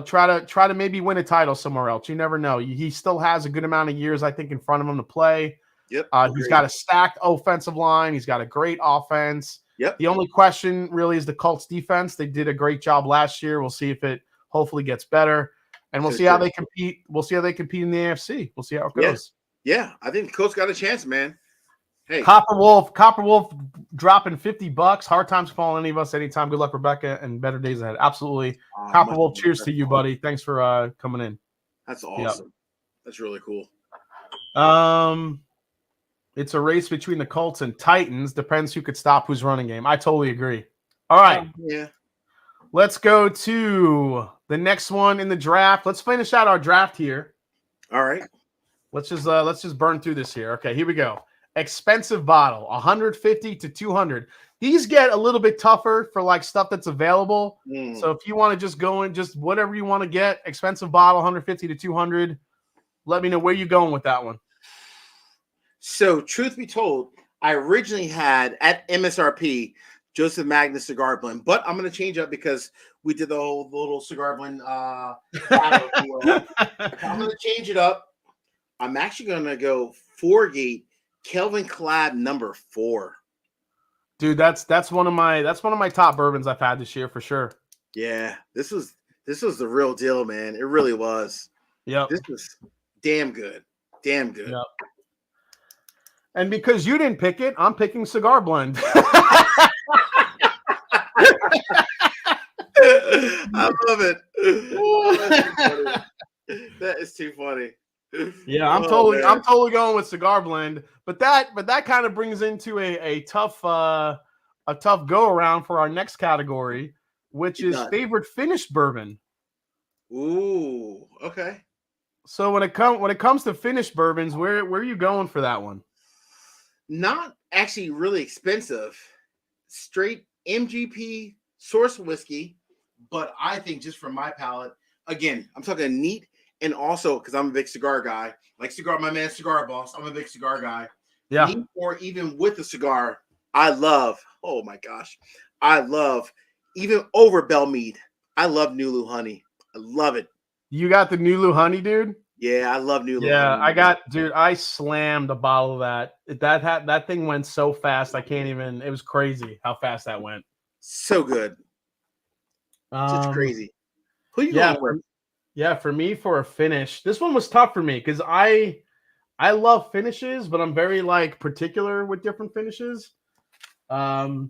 Speaker 1: try to maybe win a title somewhere else. You never know. He still has a good amount of years, I think, in front of him to play.
Speaker 2: Yep.
Speaker 1: He's got a stacked offensive line. He's got a great offense.
Speaker 2: Yep.
Speaker 1: The only question really is the Colts defense. They did a great job last year. We'll see if it hopefully gets better, and we'll see how they compete. We'll see how they compete in the AFC. We'll see how it goes.
Speaker 2: Yeah. I think the Colts got a chance, man. Hey,
Speaker 1: Copper Wolf dropping $50. Hard times fall any of us anytime. Good luck, Rebecca, and better days ahead. Absolutely. Copper Wolf, cheers to you, buddy. Thanks for coming in.
Speaker 2: That's awesome. Yep. That's really cool.
Speaker 1: It's a race between the Colts and Titans. Depends who could stop who's running game. I totally agree. All right.
Speaker 2: Yeah.
Speaker 1: Let's go to the next one in the draft. Let's finish out our draft here.
Speaker 2: All right.
Speaker 1: Let's just burn through this here. Okay, here we go. Expensive bottle, 150 to 200. These get a little bit tougher for stuff that's available. So if you want to just go in, just whatever you want to get, expensive bottle, 150 to 200. Let me know where you're going with that one.
Speaker 2: So truth be told, I originally had at MSRP Joseph Magnus Cigar Blend, but I'm going to change up because we did the whole little Cigar Blend battle. I'm going to change it up. I'm actually going to go 4-gate Kelvin Collab number 4.
Speaker 1: Dude, that's one of my top bourbons I've had this year for sure.
Speaker 2: Yeah, this was the real deal, man. It really was.
Speaker 1: Yeah,
Speaker 2: this was damn good. Damn good.
Speaker 1: Yep. And because you didn't pick it, I'm picking Cigar Blend.
Speaker 2: I love it. That is too funny.
Speaker 1: Yeah, I'm totally going with Cigar Blend, but that kind of brings into a tough go around for our next category, which is favorite finished bourbon.
Speaker 2: Ooh, okay.
Speaker 1: So when it comes to finished bourbons, where are you going for that one?
Speaker 2: Not actually really expensive, straight MGP source whiskey, but I think just for my palate, again, I'm talking neat. And also, because I'm a big cigar guy, my man Cigar Boss, I'm a big cigar guy.
Speaker 1: Yeah.
Speaker 2: Or even with the cigar, I love, even over Belle Meade, I love Nulu Honey. I love it.
Speaker 1: You got the Nulu Honey, dude?
Speaker 2: Yeah, I love Nulu Honey.
Speaker 1: Yeah, I slammed a bottle of that. That thing went so fast, it was crazy how fast that went.
Speaker 2: So good. Just crazy. Who you going with?
Speaker 1: Yeah, for me, for a finish, this one was tough for me because I love finishes, but I'm very particular with different finishes. So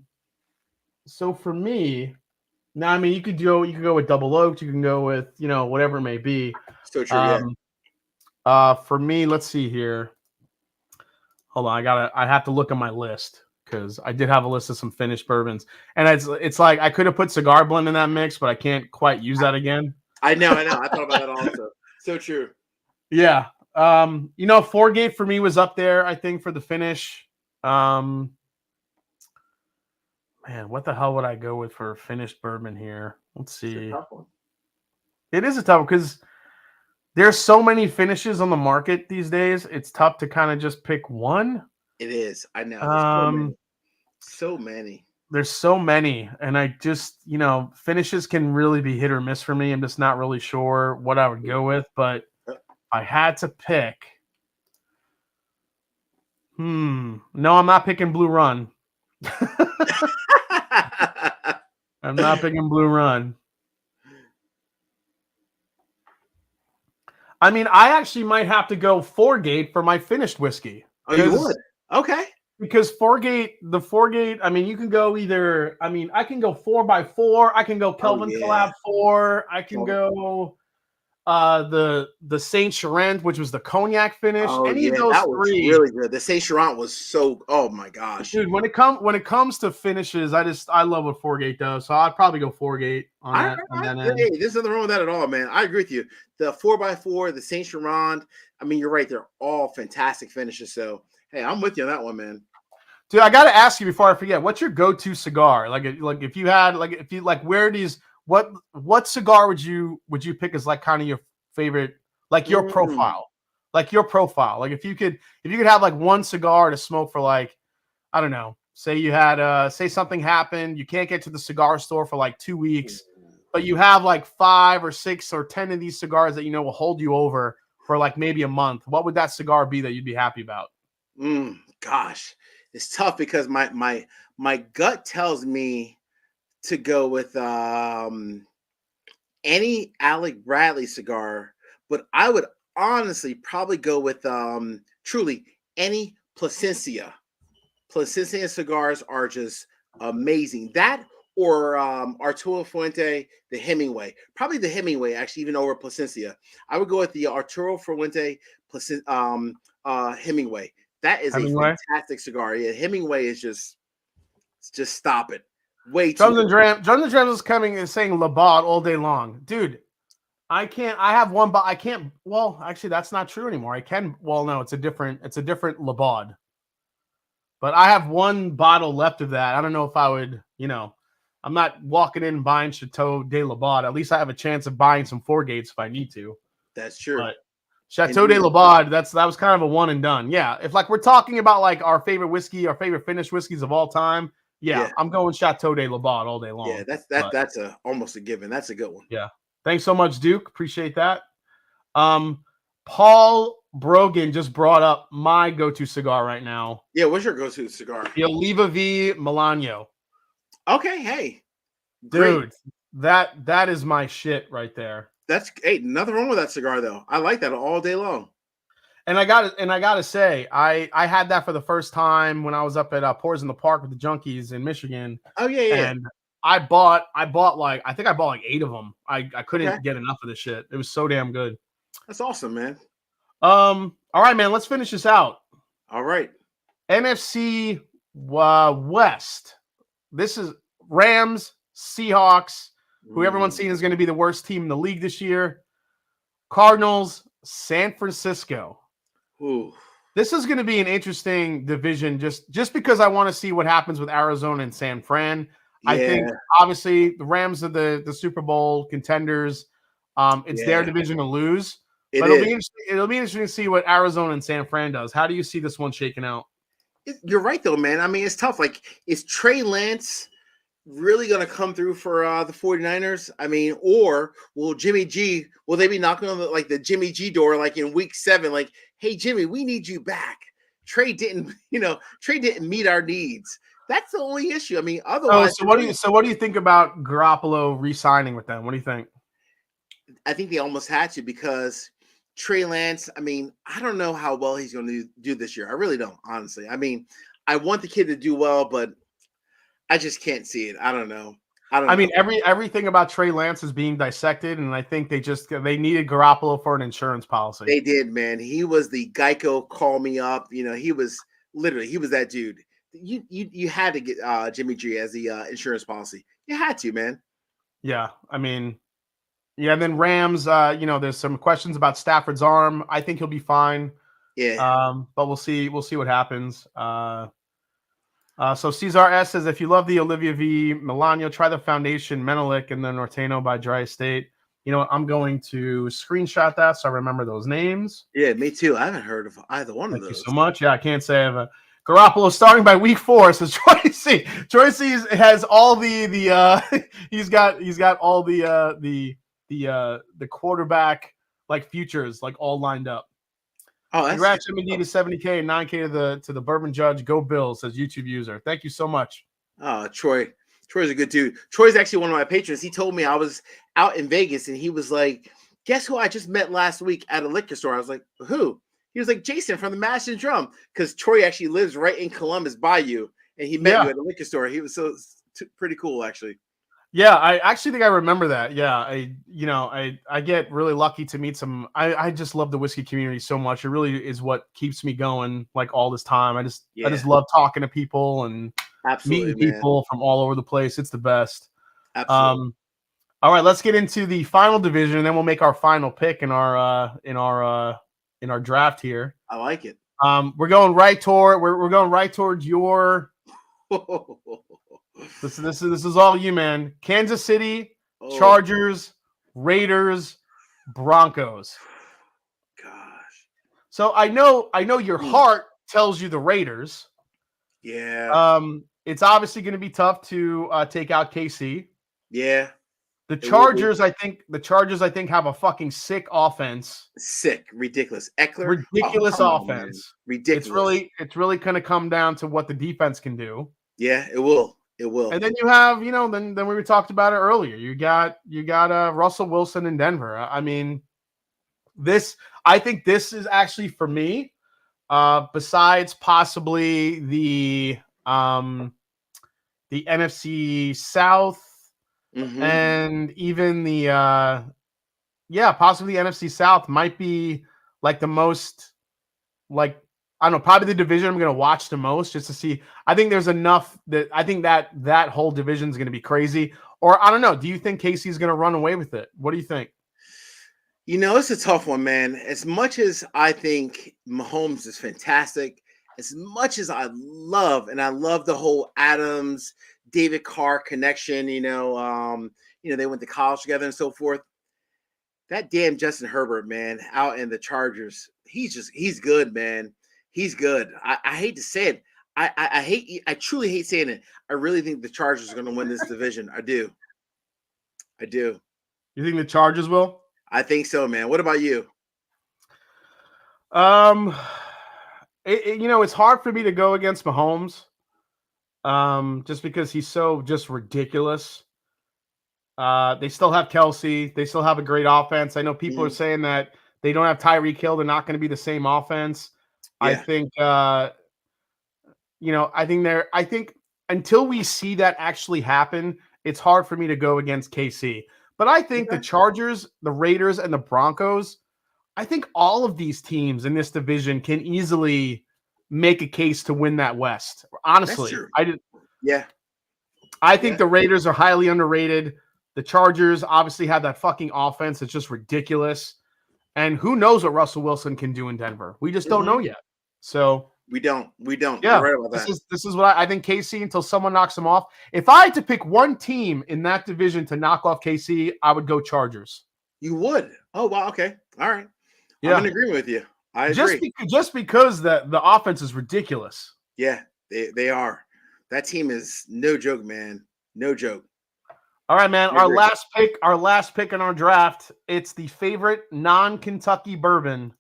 Speaker 1: for me, now you could go with double oaked, you can go with whatever it may be.
Speaker 2: So true.
Speaker 1: For me, let's see here. Hold on, I have to look at my list because I did have a list of some finished bourbons, and it's like I could have put Cigar Blend in that mix, but I can't quite use that again.
Speaker 2: I know. I thought about that also. So true.
Speaker 1: Yeah. 4-gate for me was up there, I think, for the finish. Man, what the hell would I go with for finished bourbon here? Let's see.
Speaker 2: It's a tough one.
Speaker 1: It is a tough one because there's so many finishes on the market these days. It's tough to kind of just pick one.
Speaker 2: It is. I know. So many.
Speaker 1: there's so many, and I just, finishes can really be hit or miss for me. I'm just not really sure what I would go with, but I had to pick. No, I'm not picking Blue Run. I'm not picking Blue Run. I mean, I actually might have to go Foregate for my finished whiskey.
Speaker 2: Oh, you would? Okay.
Speaker 1: Because the Foregate, I mean, you can go either, I mean, I can go 4x4, I can go Kelvin Collab 4, I can go the Saint Laurent, which was the cognac finish.
Speaker 2: Oh,
Speaker 1: Any of
Speaker 2: yeah,
Speaker 1: those
Speaker 2: that was
Speaker 1: three.
Speaker 2: really good. The Saint Laurent was so, oh my gosh.
Speaker 1: Dude, when it comes to finishes, I love what Foregate does. So I'd probably go Foregate on that.
Speaker 2: Hey, there's nothing wrong with that at all, man. I agree with you. The 4x4, the Saint Laurent, I mean, you're right. They're all fantastic finishes. So, hey, I'm with you on that one, man.
Speaker 1: Dude, I got to ask you before I forget, what's your go-to cigar? What cigar would you pick as like kind of your favorite, like your profile? Like your profile. Like if you could have like one cigar to smoke for like, I don't know, say you had say something happened, you can't get to the cigar store for like 2 weeks, but you have like 5 or 6 or 10 of these cigars that will hold you over for like maybe a month. What would that cigar be that you'd be happy about?
Speaker 2: Gosh, it's tough because my gut tells me to go with any Alec Bradley cigar, but I would honestly probably go with truly any Plasencia. Plasencia cigars are just amazing. That or Arturo Fuente, the Hemingway. Probably the Hemingway, actually, even over Plasencia. I would go with the Arturo Fuente Hemingway. That is a fantastic cigar. Yeah, Hemingway is just stop it. Way too.
Speaker 1: Jonathan Drams is coming and saying Labatt all day long. Dude, I can't. I have one, but I can't. Well, actually, that's not true anymore. I can. Well, no, it's a different Labatt. But I have one bottle left of that. I don't know if I would, I'm not walking in and buying Chateau de Labatt. At least I have a chance of buying some Foregates if I need to.
Speaker 2: That's true.
Speaker 1: But Chateau de Labatt, that was kind of a one and done. Yeah. If like we're talking about like our favorite whiskey, our favorite finished whiskeys of all time, yeah. I'm going Chateau de Labatt all day long.
Speaker 2: Yeah, that's almost a given. That's a good one.
Speaker 1: Yeah. Thanks so much, Duke. Appreciate that. Paul Brogan just brought up my go-to cigar right now.
Speaker 2: Yeah, what's your go-to cigar?
Speaker 1: The Oliva V Milano.
Speaker 2: Okay, hey.
Speaker 1: Dude, that is my shit right there.
Speaker 2: Nothing wrong with that cigar though. I like that all day long.
Speaker 1: And I gotta say, I had that for the first time when I was up at Pours in the Park with the Junkies in Michigan.
Speaker 2: Oh yeah.
Speaker 1: And I bought like 8 of them. I couldn't get enough of this shit. It was so damn good.
Speaker 2: That's awesome, man.
Speaker 1: All right, man. Let's finish this out.
Speaker 2: All right.
Speaker 1: NFC West. This is Rams, Seahawks, who everyone's seen is going to be the worst team in the league this year. Cardinals, San Francisco.
Speaker 2: Ooh.
Speaker 1: This is going to be an interesting division just because I want to see what happens with Arizona and San Fran. Yeah. I think obviously the Rams are the Super Bowl contenders. It's their division to lose. But it'll be interesting to see what Arizona and San Fran does. How do you see this one shaking out?
Speaker 2: You're right, though, man. I mean, it's tough. Like, is Trey Lance really going to come through for the 49ers? I mean, or will Jimmy G, will they be knocking on the Jimmy G door like in week 7? Like, hey, Jimmy, we need you back. Trey didn't meet our needs. That's the only issue. I mean, otherwise.
Speaker 1: So what do you think about Garoppolo re-signing with them? What do you think?
Speaker 2: I think they almost had to because Trey Lance, I mean, I don't know how well he's going to do this year. I really don't, honestly. I mean, I want the kid to do well, but I just can't see it. I don't know. I
Speaker 1: mean, everything about Trey Lance is being dissected, and I think they needed Garoppolo for an insurance policy.
Speaker 2: They did, man. He was the Geico call me up. He was that dude. You had to get Jimmy G as the insurance policy. You had to, man.
Speaker 1: Yeah, I mean. Yeah, and then Rams, there's some questions about Stafford's arm. I think he'll be fine.
Speaker 2: Yeah.
Speaker 1: But we'll see what happens. So Cesar S says, if you love the Olivia V Milano, try the Foundation Menelik and the Norteno by Dry Estate. You know what? I'm going to screenshot that so I remember those names.
Speaker 2: Yeah, me too. I haven't heard of either one of those.
Speaker 1: Thank you so much. Yeah, I can't say I've Garoppolo starting by week 4. So Troy C has all the he's got all the quarterback like futures like all lined up.
Speaker 2: Oh,
Speaker 1: congrats MD to 70K and 9K to the Bourbon Judge. Go Bills, says YouTube user. Thank you so much.
Speaker 2: Troy's a good dude. Troy's actually one of my patrons. He told me I was out in Vegas and he was like, guess who I just met last week at a liquor store? I was like, who? He was like, Jason from the Mash and Drum, because Troy actually lives right in Columbus Bayou, and he met you at a liquor store. He was pretty cool, actually.
Speaker 1: Yeah, I actually think I remember that. Yeah, I get really lucky to meet some. I just love the whiskey community so much. It really is what keeps me going like all this time. I just love talking to people and meeting people from all over the place. It's the best.
Speaker 2: Absolutely.
Speaker 1: All right, let's get into the final division, and then we'll make our final pick in our draft here.
Speaker 2: I like it.
Speaker 1: We're going right towards your. This is all you, man. Kansas City, Chargers, Raiders, Broncos.
Speaker 2: Gosh.
Speaker 1: So I know your heart tells you the Raiders.
Speaker 2: Yeah.
Speaker 1: It's obviously going to be tough to take out KC.
Speaker 2: Yeah.
Speaker 1: The Chargers, I think, have a fucking sick offense.
Speaker 2: Sick, ridiculous, Eckler,
Speaker 1: ridiculous offense.
Speaker 2: Ridiculous.
Speaker 1: It's really going to come down to what the defense can do.
Speaker 2: Yeah, it will. It will.
Speaker 1: And then you have, then we talked about it earlier. You got Russell Wilson in Denver. I mean, I think this is actually for me, besides possibly the NFC South.
Speaker 2: Mm-hmm.
Speaker 1: And even the possibly the NFC South might be like the most, like, I don't know, probably the division I'm going to watch the most just to see. I think there's enough that I think that whole division is going to be crazy. Or I don't know. Do you think Casey is going to run away with it? What do you think?
Speaker 2: It's a tough one, man. As much as I think Mahomes is fantastic, as much as I love the whole Adams David Carr connection, they went to college together and so forth. That damn Justin Herbert, man, out in the Chargers, he's good, man. He's good. I hate to say it. I truly hate saying it. I really think the Chargers are going to win this division. I do. You
Speaker 1: think the Chargers will?
Speaker 2: I think so, man. What about you?
Speaker 1: It's hard for me to go against Mahomes. Just because he's so just ridiculous. They still have Kelsey. They still have a great offense. I know people are saying that they don't have Tyreek Hill. They're not going to be the same offense. Yeah. I think until we see that actually happen, it's hard for me to go against KC. But I think the Chargers, the Raiders, and the Broncos, I think all of these teams in this division can easily make a case to win that West. Honestly, I think the Raiders are highly underrated. The Chargers obviously have that fucking offense. It's just ridiculous. And who knows what Russell Wilson can do in Denver? We just don't know yet. So
Speaker 2: we don't. Yeah,
Speaker 1: you're right about that. This is what I think KC until someone knocks them off. If I had to pick one team in that division to knock off KC, I would go Chargers.
Speaker 2: You would? Oh, wow. Okay. All right. Yeah. I'm in agreement with you. I agree.
Speaker 1: Just because the offense is ridiculous.
Speaker 2: Yeah, they are. That team is no joke, man. No joke.
Speaker 1: All right, man. Our last pick in our draft. It's the favorite non-Kentucky bourbon.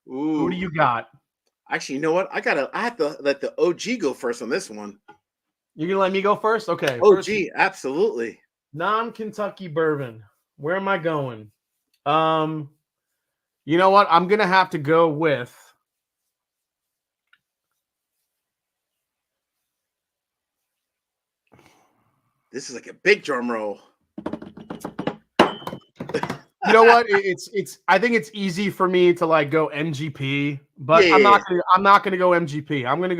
Speaker 2: Ooh.
Speaker 1: Who do you got?
Speaker 2: Actually, you know what? I have to let the OG go first on this one.
Speaker 1: You're gonna let me go first? Okay.
Speaker 2: OG, absolutely.
Speaker 1: Non-Kentucky bourbon. Where am I going? You know what? I'm gonna have to go with.
Speaker 2: This is like a big drum roll.
Speaker 1: You know what? I think it's easy for me to like go MGP, but I'm not gonna go MGP. I'm gonna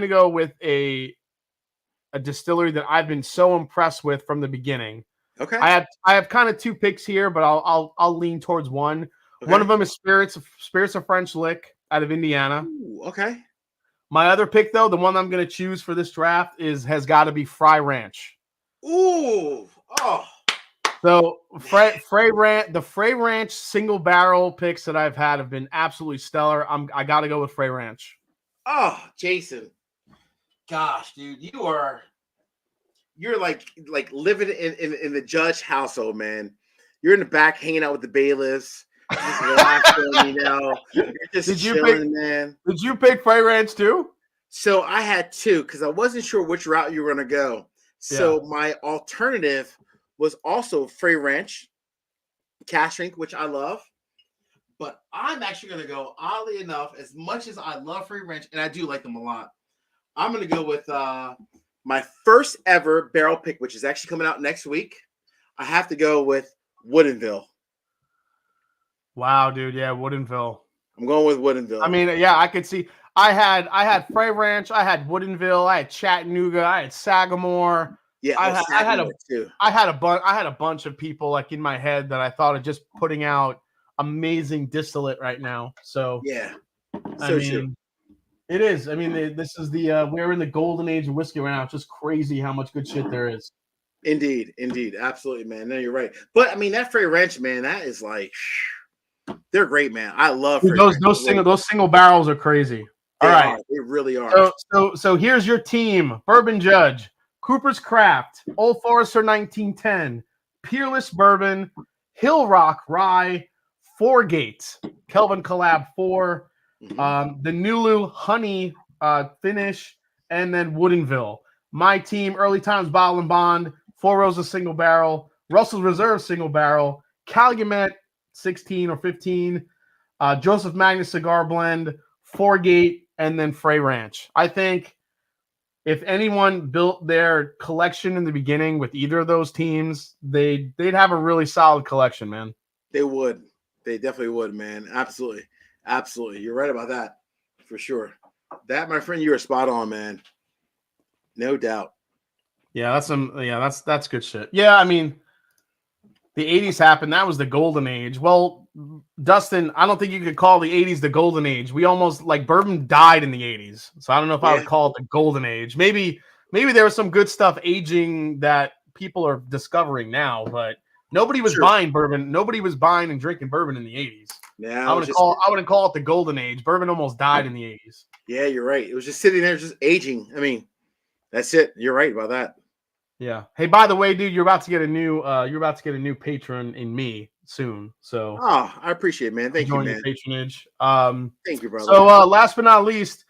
Speaker 1: go with a distillery that I've been so impressed with from the beginning.
Speaker 2: Okay.
Speaker 1: I have kind of two picks here, but I'll lean towards one. Okay. One of them is Spirits of French Lick out of Indiana.
Speaker 2: Ooh, okay.
Speaker 1: My other pick, though, the one I'm going to choose for this draft has got to be Fry Ranch.
Speaker 2: Ooh, oh.
Speaker 1: So the Fray Ranch single barrel picks that I've had have been absolutely stellar. I got to go with Fray Ranch.
Speaker 2: Oh, Jason. Gosh, dude, you're like living in the Judge household, man. You're in the back hanging out with the bailiffs, just relaxing, You're just
Speaker 1: Did you
Speaker 2: chilling, man.
Speaker 1: Did you pick Frey Ranch too?
Speaker 2: So I had two because I wasn't sure which route you were gonna go.
Speaker 1: Yeah.
Speaker 2: So my alternative was also Frey Ranch, cash drink, which I love. But I'm actually gonna go, oddly enough, as much as I love Frey Ranch, and I do like them a lot. I'm gonna go with my first ever barrel pick, which is actually coming out next week. I have to go with Woodinville.
Speaker 1: Wow, dude. Yeah, Woodinville.
Speaker 2: I'm going with Woodinville.
Speaker 1: I mean, yeah, I could see. I had Frey Ranch, I had Woodinville, I had Chattanooga, I had Sagamore.
Speaker 2: Yeah,
Speaker 1: I had a bunch of people like in my head that I thought of just putting out amazing distillate right now. So
Speaker 2: yeah,
Speaker 1: I mean, it is. I mean, this is the we're in the golden age of whiskey right now. It's just crazy how much good shit there is.
Speaker 2: Indeed, absolutely, man. No, you're right. But I mean, that Frey Ranch, man, that is like, they're great, man. I love
Speaker 1: those single barrels are crazy. All right,
Speaker 2: they really are.
Speaker 1: So here's your team: Bourbon Judge, Cooper's Craft, Old Forester 1910, Peerless Bourbon, Hill Rock Rye, Four Gates, Kelvin Collab 4, the Nulu Honey finish, and then Woodinville. My team: Early Times Bottle and Bond, Four Roses Single Barrel, Russell's Reserve Single Barrel, Calumet 16 or 15, Joseph Magnus Cigar Blend, Four Gate, and then Frey Ranch. I think if anyone built their collection in the beginning with either of those teams, they'd have a really solid collection, man.
Speaker 2: They would. They definitely would, man. Absolutely. Absolutely. You're right about that. For sure. That, my friend, you are spot on, man. No doubt.
Speaker 1: Yeah, that's good shit. Yeah, I mean, the 80s happened. That was the golden age. Well, Dustin, I don't think you could call the 80s the golden age. We almost bourbon died in the 80s. So I don't know if I would call it the golden age. Maybe there was some good stuff aging that people are discovering now, but nobody was buying bourbon. Nobody was buying and drinking bourbon in the 80s.
Speaker 2: Yeah,
Speaker 1: I wouldn't call it the golden age. Bourbon almost died in the 80s.
Speaker 2: Yeah, you're right. It was just sitting there just aging. I mean, that's it. You're right about that.
Speaker 1: Yeah. Hey, by the way, dude, you're about to get a new patron in me soon. So
Speaker 2: I appreciate it, man. Thank you, man.
Speaker 1: Your patronage.
Speaker 2: Thank you, brother.
Speaker 1: So last but not least,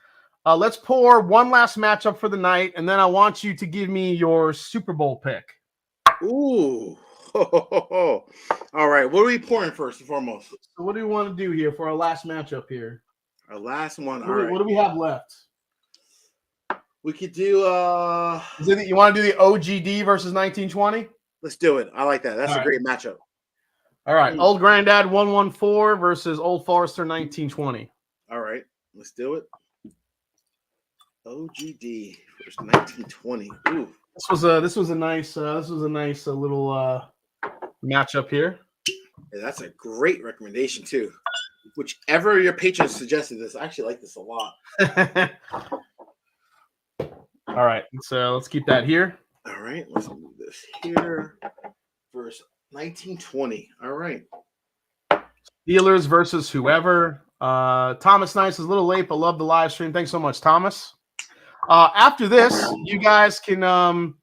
Speaker 1: let's pour one last matchup for the night, and then I want you to give me your Super Bowl pick.
Speaker 2: Ooh. All right. What are we pouring first and foremost?
Speaker 1: So what do we want to do here for our last matchup here?
Speaker 2: Our last one.
Speaker 1: What do we have left?
Speaker 2: We could do
Speaker 1: you want to do the OGD versus 1920?
Speaker 2: Let's do it. I like that. That's a great matchup.
Speaker 1: All right. Old Granddad 114 versus Old Forester 1920.
Speaker 2: All right. Let's do it. OGD versus 1920. Ooh.
Speaker 1: This was a nice little matchup here.
Speaker 2: Yeah, that's a great recommendation too. Whichever your patron suggested this, I actually like this a lot.
Speaker 1: All right, so let's keep that here.
Speaker 2: All right, let's move this here. Verse 1920. All right.
Speaker 1: Dealers versus whoever. Thomas Nice is a little late, but love the live stream. Thanks so much, Thomas. After this, you guys can go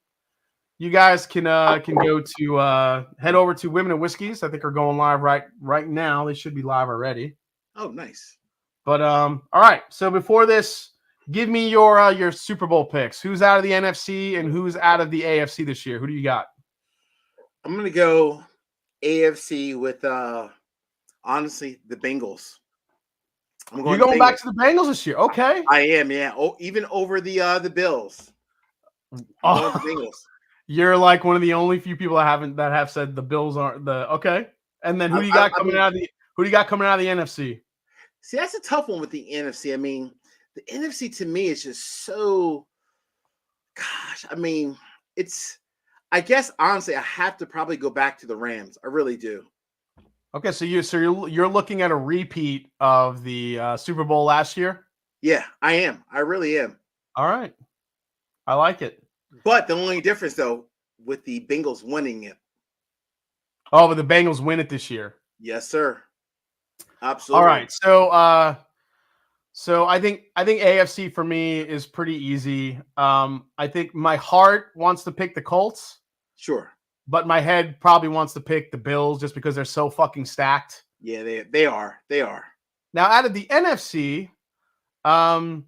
Speaker 1: to head over to Women and Whiskeys. I think are going live right now. They should be live already.
Speaker 2: Oh, nice.
Speaker 1: But all right. So before this, give me your Super Bowl picks. Who's out of the NFC and who's out of the AFC this year? Who do you got?
Speaker 2: I'm gonna go AFC with honestly the Bengals.
Speaker 1: You're going back to the Bengals this year? Okay.
Speaker 2: I am, yeah. Oh, even over the Bills. The Bengals.
Speaker 1: You're like one of the only few people that have said the Bills aren't the okay. And then who do you got coming out of the NFC?
Speaker 2: See, that's a tough one with the NFC. I mean, the NFC to me is just so gosh, I mean, I guess honestly, I have to probably go back to the Rams. I really do.
Speaker 1: Okay, so you're looking at a repeat of the Super Bowl last year?
Speaker 2: Yeah, I am. I really am.
Speaker 1: All right. I like it.
Speaker 2: But the only difference, though, with the Bengals winning it.
Speaker 1: Oh, but the Bengals win it this year.
Speaker 2: Yes, sir. Absolutely.
Speaker 1: All right. So I think AFC for me is pretty easy. I think my heart wants to pick the Colts,
Speaker 2: Sure.
Speaker 1: but my head probably wants to pick the Bills just because they're so fucking stacked.
Speaker 2: Yeah, they are. They are.
Speaker 1: Now, out of the NFC, the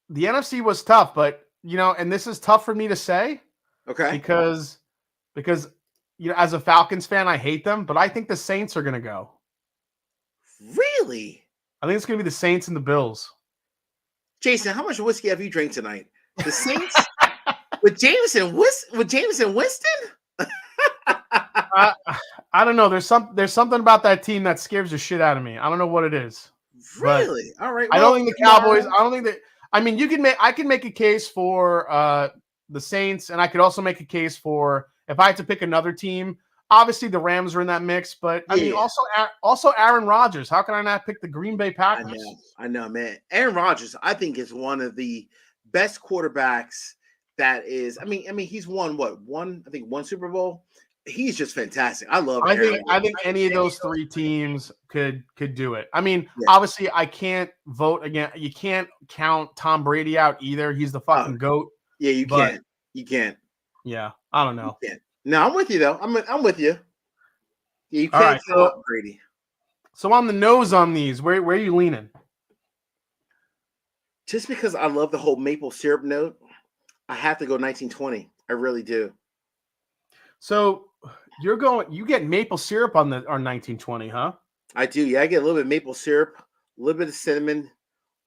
Speaker 1: NFC was tough, but and this is tough for me to say
Speaker 2: Okay.
Speaker 1: because as a Falcons fan, I hate them, but I think the Saints are going to go.
Speaker 2: Really?
Speaker 1: I think it's going to be the Saints and the Bills.
Speaker 2: Jason, how much whiskey have you drank tonight? The Saints with Jameson Winston?
Speaker 1: I don't know. There's something about that team that scares the shit out of me. I don't know what it is.
Speaker 2: Really? All right.
Speaker 1: Well, I don't think the Cowboys. I don't think that. I mean, I can make a case for the Saints, and I could also make a case for if I had to pick another team. Obviously, the Rams are in that mix, but I mean, also Aaron Rodgers. How can I not pick the Green Bay Packers?
Speaker 2: I know, man. Aaron Rodgers, I think, is one of the best quarterbacks. That is, I mean, he's won one Super Bowl. He's just fantastic. I love.
Speaker 1: I think any of those three teams could do it. I mean, obviously, I can't vote again. You can't count Tom Brady out either. He's the fucking GOAT.
Speaker 2: Yeah, you can't. You can't.
Speaker 1: Yeah, I don't know.
Speaker 2: No, I'm with you though. I'm with you. Yeah, you
Speaker 1: can't
Speaker 2: count Brady.
Speaker 1: So on the nose on these, where are you leaning?
Speaker 2: Just because I love the whole maple syrup note, I have to go 1920. I really do.
Speaker 1: So you get maple syrup on 1920, huh?
Speaker 2: I do. Yeah, I get a little bit of maple syrup, a little bit of cinnamon,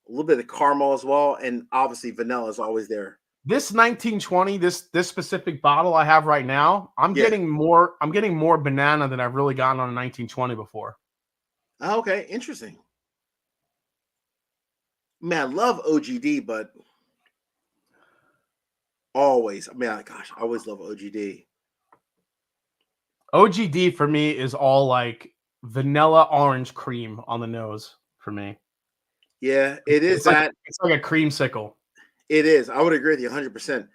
Speaker 2: a little bit of caramel as well, and obviously vanilla is always there.
Speaker 1: This 1920, this specific bottle I have right now, I'm getting more banana than I've really gotten on a 1920 before.
Speaker 2: Oh, okay, interesting. Man, I love OGD, but always, I always love OGD.
Speaker 1: OGD for me is all like vanilla orange cream on the nose for me.
Speaker 2: Yeah, it is.
Speaker 1: It's like a creamsicle.
Speaker 2: It is. I would agree with you 100%.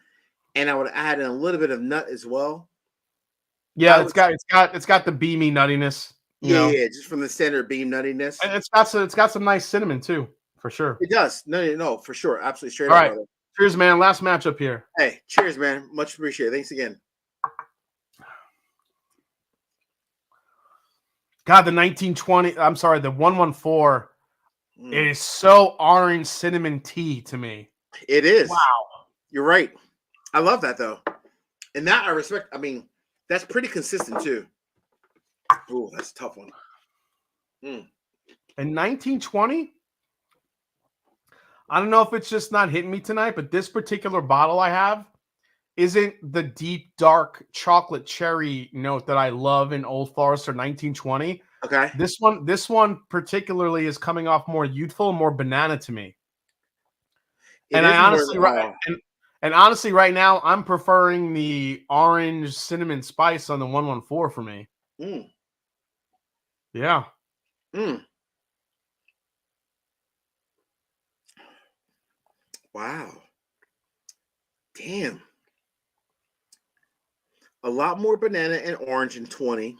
Speaker 2: And I would add in a little bit of nut as well.
Speaker 1: Yeah, it's got the beamy nuttiness.
Speaker 2: Yeah, just from the standard beam nuttiness.
Speaker 1: And it's got some nice cinnamon too, for sure.
Speaker 2: It does. No, for sure. Absolutely straight
Speaker 1: up.
Speaker 2: All
Speaker 1: right.
Speaker 2: Brother.
Speaker 1: Cheers, man. Last matchup here.
Speaker 2: Hey, cheers, man. Much appreciated. Thanks again.
Speaker 1: God, the 1920. I'm sorry, the 114. It is so orange cinnamon tea to me.
Speaker 2: It is.
Speaker 1: Wow.
Speaker 2: You're right. I love that though. And that I respect. I mean, that's pretty consistent too. Ooh, that's a tough one.
Speaker 1: In 1920, I don't know if it's just not hitting me tonight, but this particular bottle I have isn't the deep, dark chocolate cherry note that I love in Old Forester 1920.
Speaker 2: Okay.
Speaker 1: This one particularly is coming off more youthful, more banana to me. And honestly, right now, I'm preferring the orange cinnamon spice on the 114 for me. Yeah.
Speaker 2: Wow. Damn. A lot more banana and orange in 20.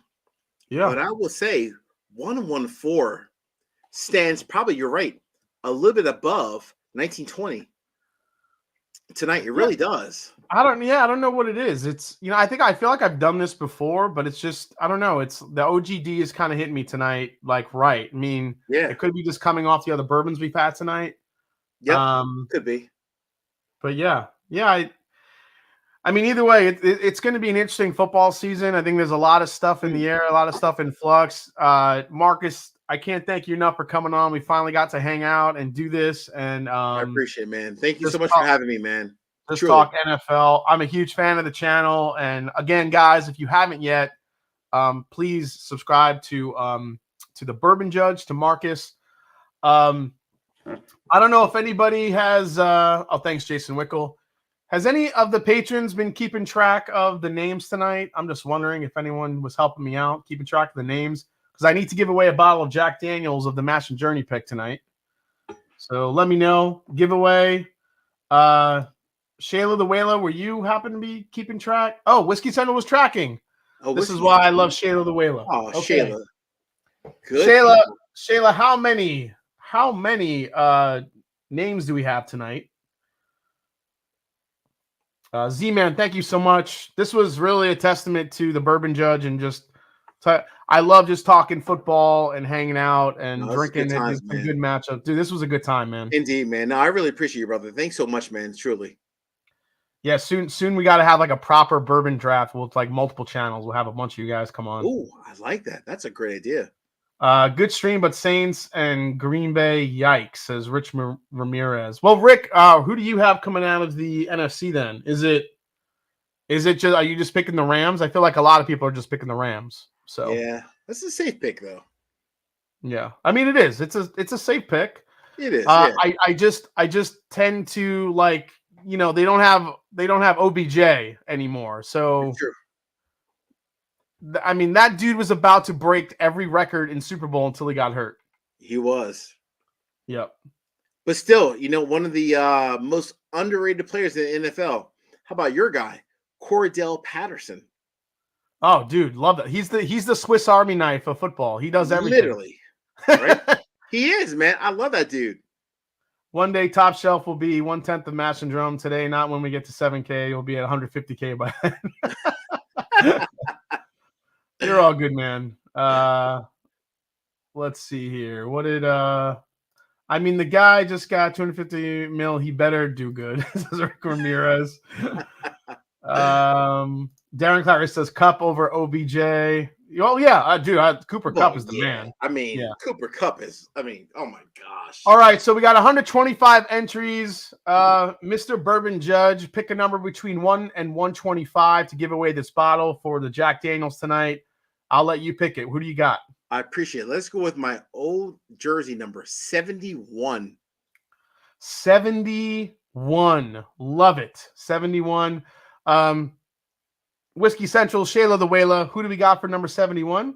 Speaker 1: Yeah.
Speaker 2: But I will say 114 stands probably, you're right, a little bit above 1920. Tonight, it really does.
Speaker 1: I don't know what it is. It's, I feel like I've done this before, but it's just, I don't know. It's the OGD is kind of hitting me tonight. Like, right. I mean, it could be just coming off the other bourbons we've had tonight.
Speaker 2: Yeah, could be.
Speaker 1: But yeah. I mean, either way, it's going to be an interesting football season. I think there's a lot of stuff in the air, a lot of stuff in flux. Marcus, I can't thank you enough for coming on. We finally got to hang out and do this. And
Speaker 2: I appreciate it, man. Thank you so much for having me, man.
Speaker 1: Just talk NFL. I'm a huge fan of the channel. And again, guys, if you haven't yet, please subscribe to the Bourbon Judge, to Marcus. I don't know if anybody has thanks, Jason Wickel. Has any of the patrons been keeping track of the names tonight? I'm just wondering if anyone was helping me out, keeping track of the names, because I need to give away a bottle of Jack Daniels of the Mash and Journey pick tonight. So let me know. Giveaway. Shayla the Whaler, were you happen to be keeping track? Oh, Whiskey Central was tracking. Oh, this is why I love Shayla the Whaler.
Speaker 2: Oh, okay. Shayla.
Speaker 1: Good. Shayla, how many how many names do we have tonight? Z-Man, thank you so much. This was really a testament to the Bourbon Judge, and just I love just talking football and hanging out and drinking. It did some good matchup. Dude, this was a good time, man.
Speaker 2: Indeed, man. No, I really appreciate you, brother. Thanks so much, man. Truly.
Speaker 1: Yeah, soon we got to have like a proper bourbon draft. We'll like multiple channels. We'll have a bunch of you guys come on.
Speaker 2: Ooh, I like that. That's a great idea.
Speaker 1: Good stream, but Saints and Green Bay, yikes, says Rich Ramirez. Well, Rick, who do you have coming out of the NFC then? Is it just, are you just picking the Rams? I feel like a lot of people are just picking the Rams. So
Speaker 2: yeah, that's a safe pick though.
Speaker 1: Yeah, I mean it is. It's a safe pick.
Speaker 2: It is. Yeah.
Speaker 1: I just tend to like, you know, they don't have OBJ anymore. So I mean, that dude was about to break every record in Super Bowl until he got hurt.
Speaker 2: He was.
Speaker 1: Yep.
Speaker 2: But still, you know, one of the most underrated players in the NFL. How about your guy, Cordell Patterson?
Speaker 1: Oh, dude, love that. He's the Swiss Army knife of football. He does everything.
Speaker 2: Literally. Right? He is, man. I love that dude.
Speaker 1: One day, Top Shelf will be 1/10 of Mash and Drum. Today, not when we get to 7K. It'll be at 150K by then. You're all good, man. Let's see here. What did I mean, the guy just got 250 mil. He better do good. Says Rick Ramirez. Darren Clark says Cup over OBJ. Oh yeah, dude. Cooper Kupp is the man.
Speaker 2: I mean, Cooper Kupp is. I mean, oh my gosh.
Speaker 1: All right, so we got 125 entries. Mr. Bourbon Judge, pick a number between 1 and 125 to give away this bottle for the Jack Daniels tonight. I'll let you pick it. Who do you got?
Speaker 2: I appreciate it. Let's go with my old jersey number 71.
Speaker 1: 71. Love it. 71. Whiskey Central, Shayla the Whaler. Who do we got for number 71?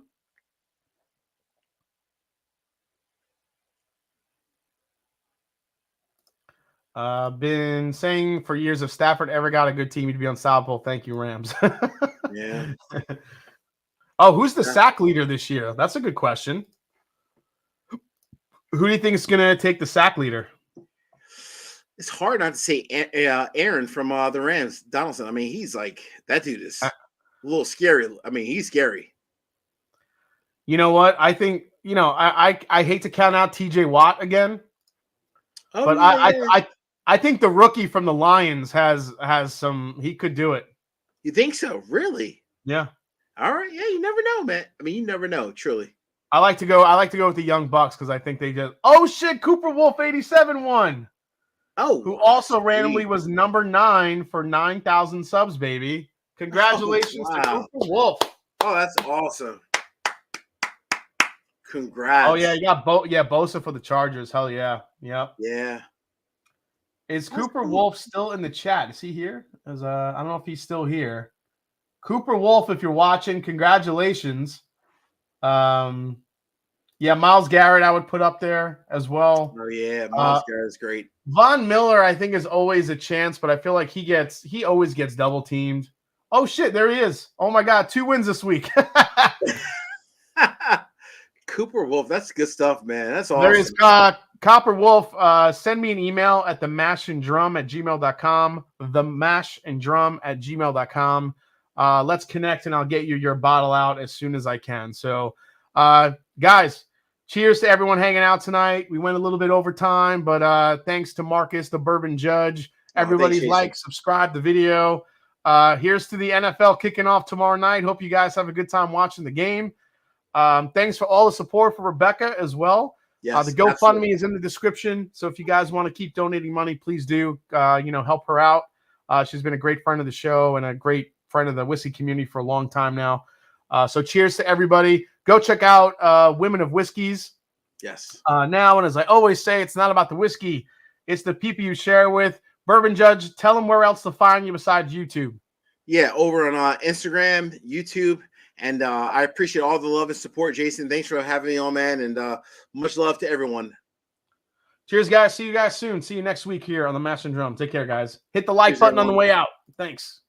Speaker 1: Been saying for years, if Stafford ever got a good team, he'd be unstoppable. Thank you, Rams.
Speaker 2: Yeah.
Speaker 1: Oh, who's the sack leader this year? That's a good question. Who do you think is going to take the sack leader?
Speaker 2: It's hard not to say Aaron from the Rams, Donaldson. I mean, he's like, that dude is a little scary. I mean, he's scary.
Speaker 1: You know what? I think, you know, I hate to count out TJ Watt again, but I think the rookie from the Lions has some, he could do it.
Speaker 2: You think so? Really?
Speaker 1: Yeah.
Speaker 2: All right. Yeah, you never know, man. I mean, you never know, truly.
Speaker 1: I like to go with the young Bucks because I think they just, oh shit, Cooper Wolf 87 won.
Speaker 2: Oh,
Speaker 1: who also randomly was number 9 for 9,000 subs, baby. Congratulations to Cooper Wolf.
Speaker 2: Oh, that's awesome. Congrats.
Speaker 1: Oh yeah, you got Bosa for the Chargers. Hell yeah. Yep.
Speaker 2: Yeah.
Speaker 1: Is Cooper Wolf still in the chat? Is he here? I don't know if he's still here. Cooper Wolf, if you're watching, congratulations. Yeah, Myles Garrett I would put up there as well.
Speaker 2: Oh yeah, Myles Garrett is great.
Speaker 1: Von Miller, I think, is always a chance, but I feel like he always gets double teamed. Oh shit, there he is. Oh my god, 2 wins this week.
Speaker 2: Cooper Wolf, that's good stuff, man. That's awesome.
Speaker 1: There is Copper Wolf. Send me an email at themashanddrum@gmail.com. themashanddrum@gmail.com. Let's connect and I'll get you your bottle out as soon as I can. So, guys, cheers to everyone hanging out tonight. We went a little bit over time, but thanks to Marcus, the Bourbon Judge. Everybody subscribe the video. Here's to the NFL kicking off tomorrow night. Hope you guys have a good time watching the game. Thanks for all the support for Rebecca as well.
Speaker 2: Yes,
Speaker 1: the GoFundMe is in the description. So if you guys want to keep donating money, please do, help her out. She's been a great friend of the show and a great friend of the whiskey community for a long time now. So cheers to everybody. Go check out Women of Whiskeys.
Speaker 2: Yes.
Speaker 1: Now, and as I always say, it's not about the whiskey. It's the people you share with. Bourbon Judge, tell them where else to find you besides YouTube.
Speaker 2: Yeah, over on Instagram, YouTube. And I appreciate all the love and support, Jason. Thanks for having me on, man. And much love to everyone.
Speaker 1: Cheers, guys. See you guys soon. See you next week here on the Mash and Drum. Take care, guys. Hit the like button on the way out. Thanks.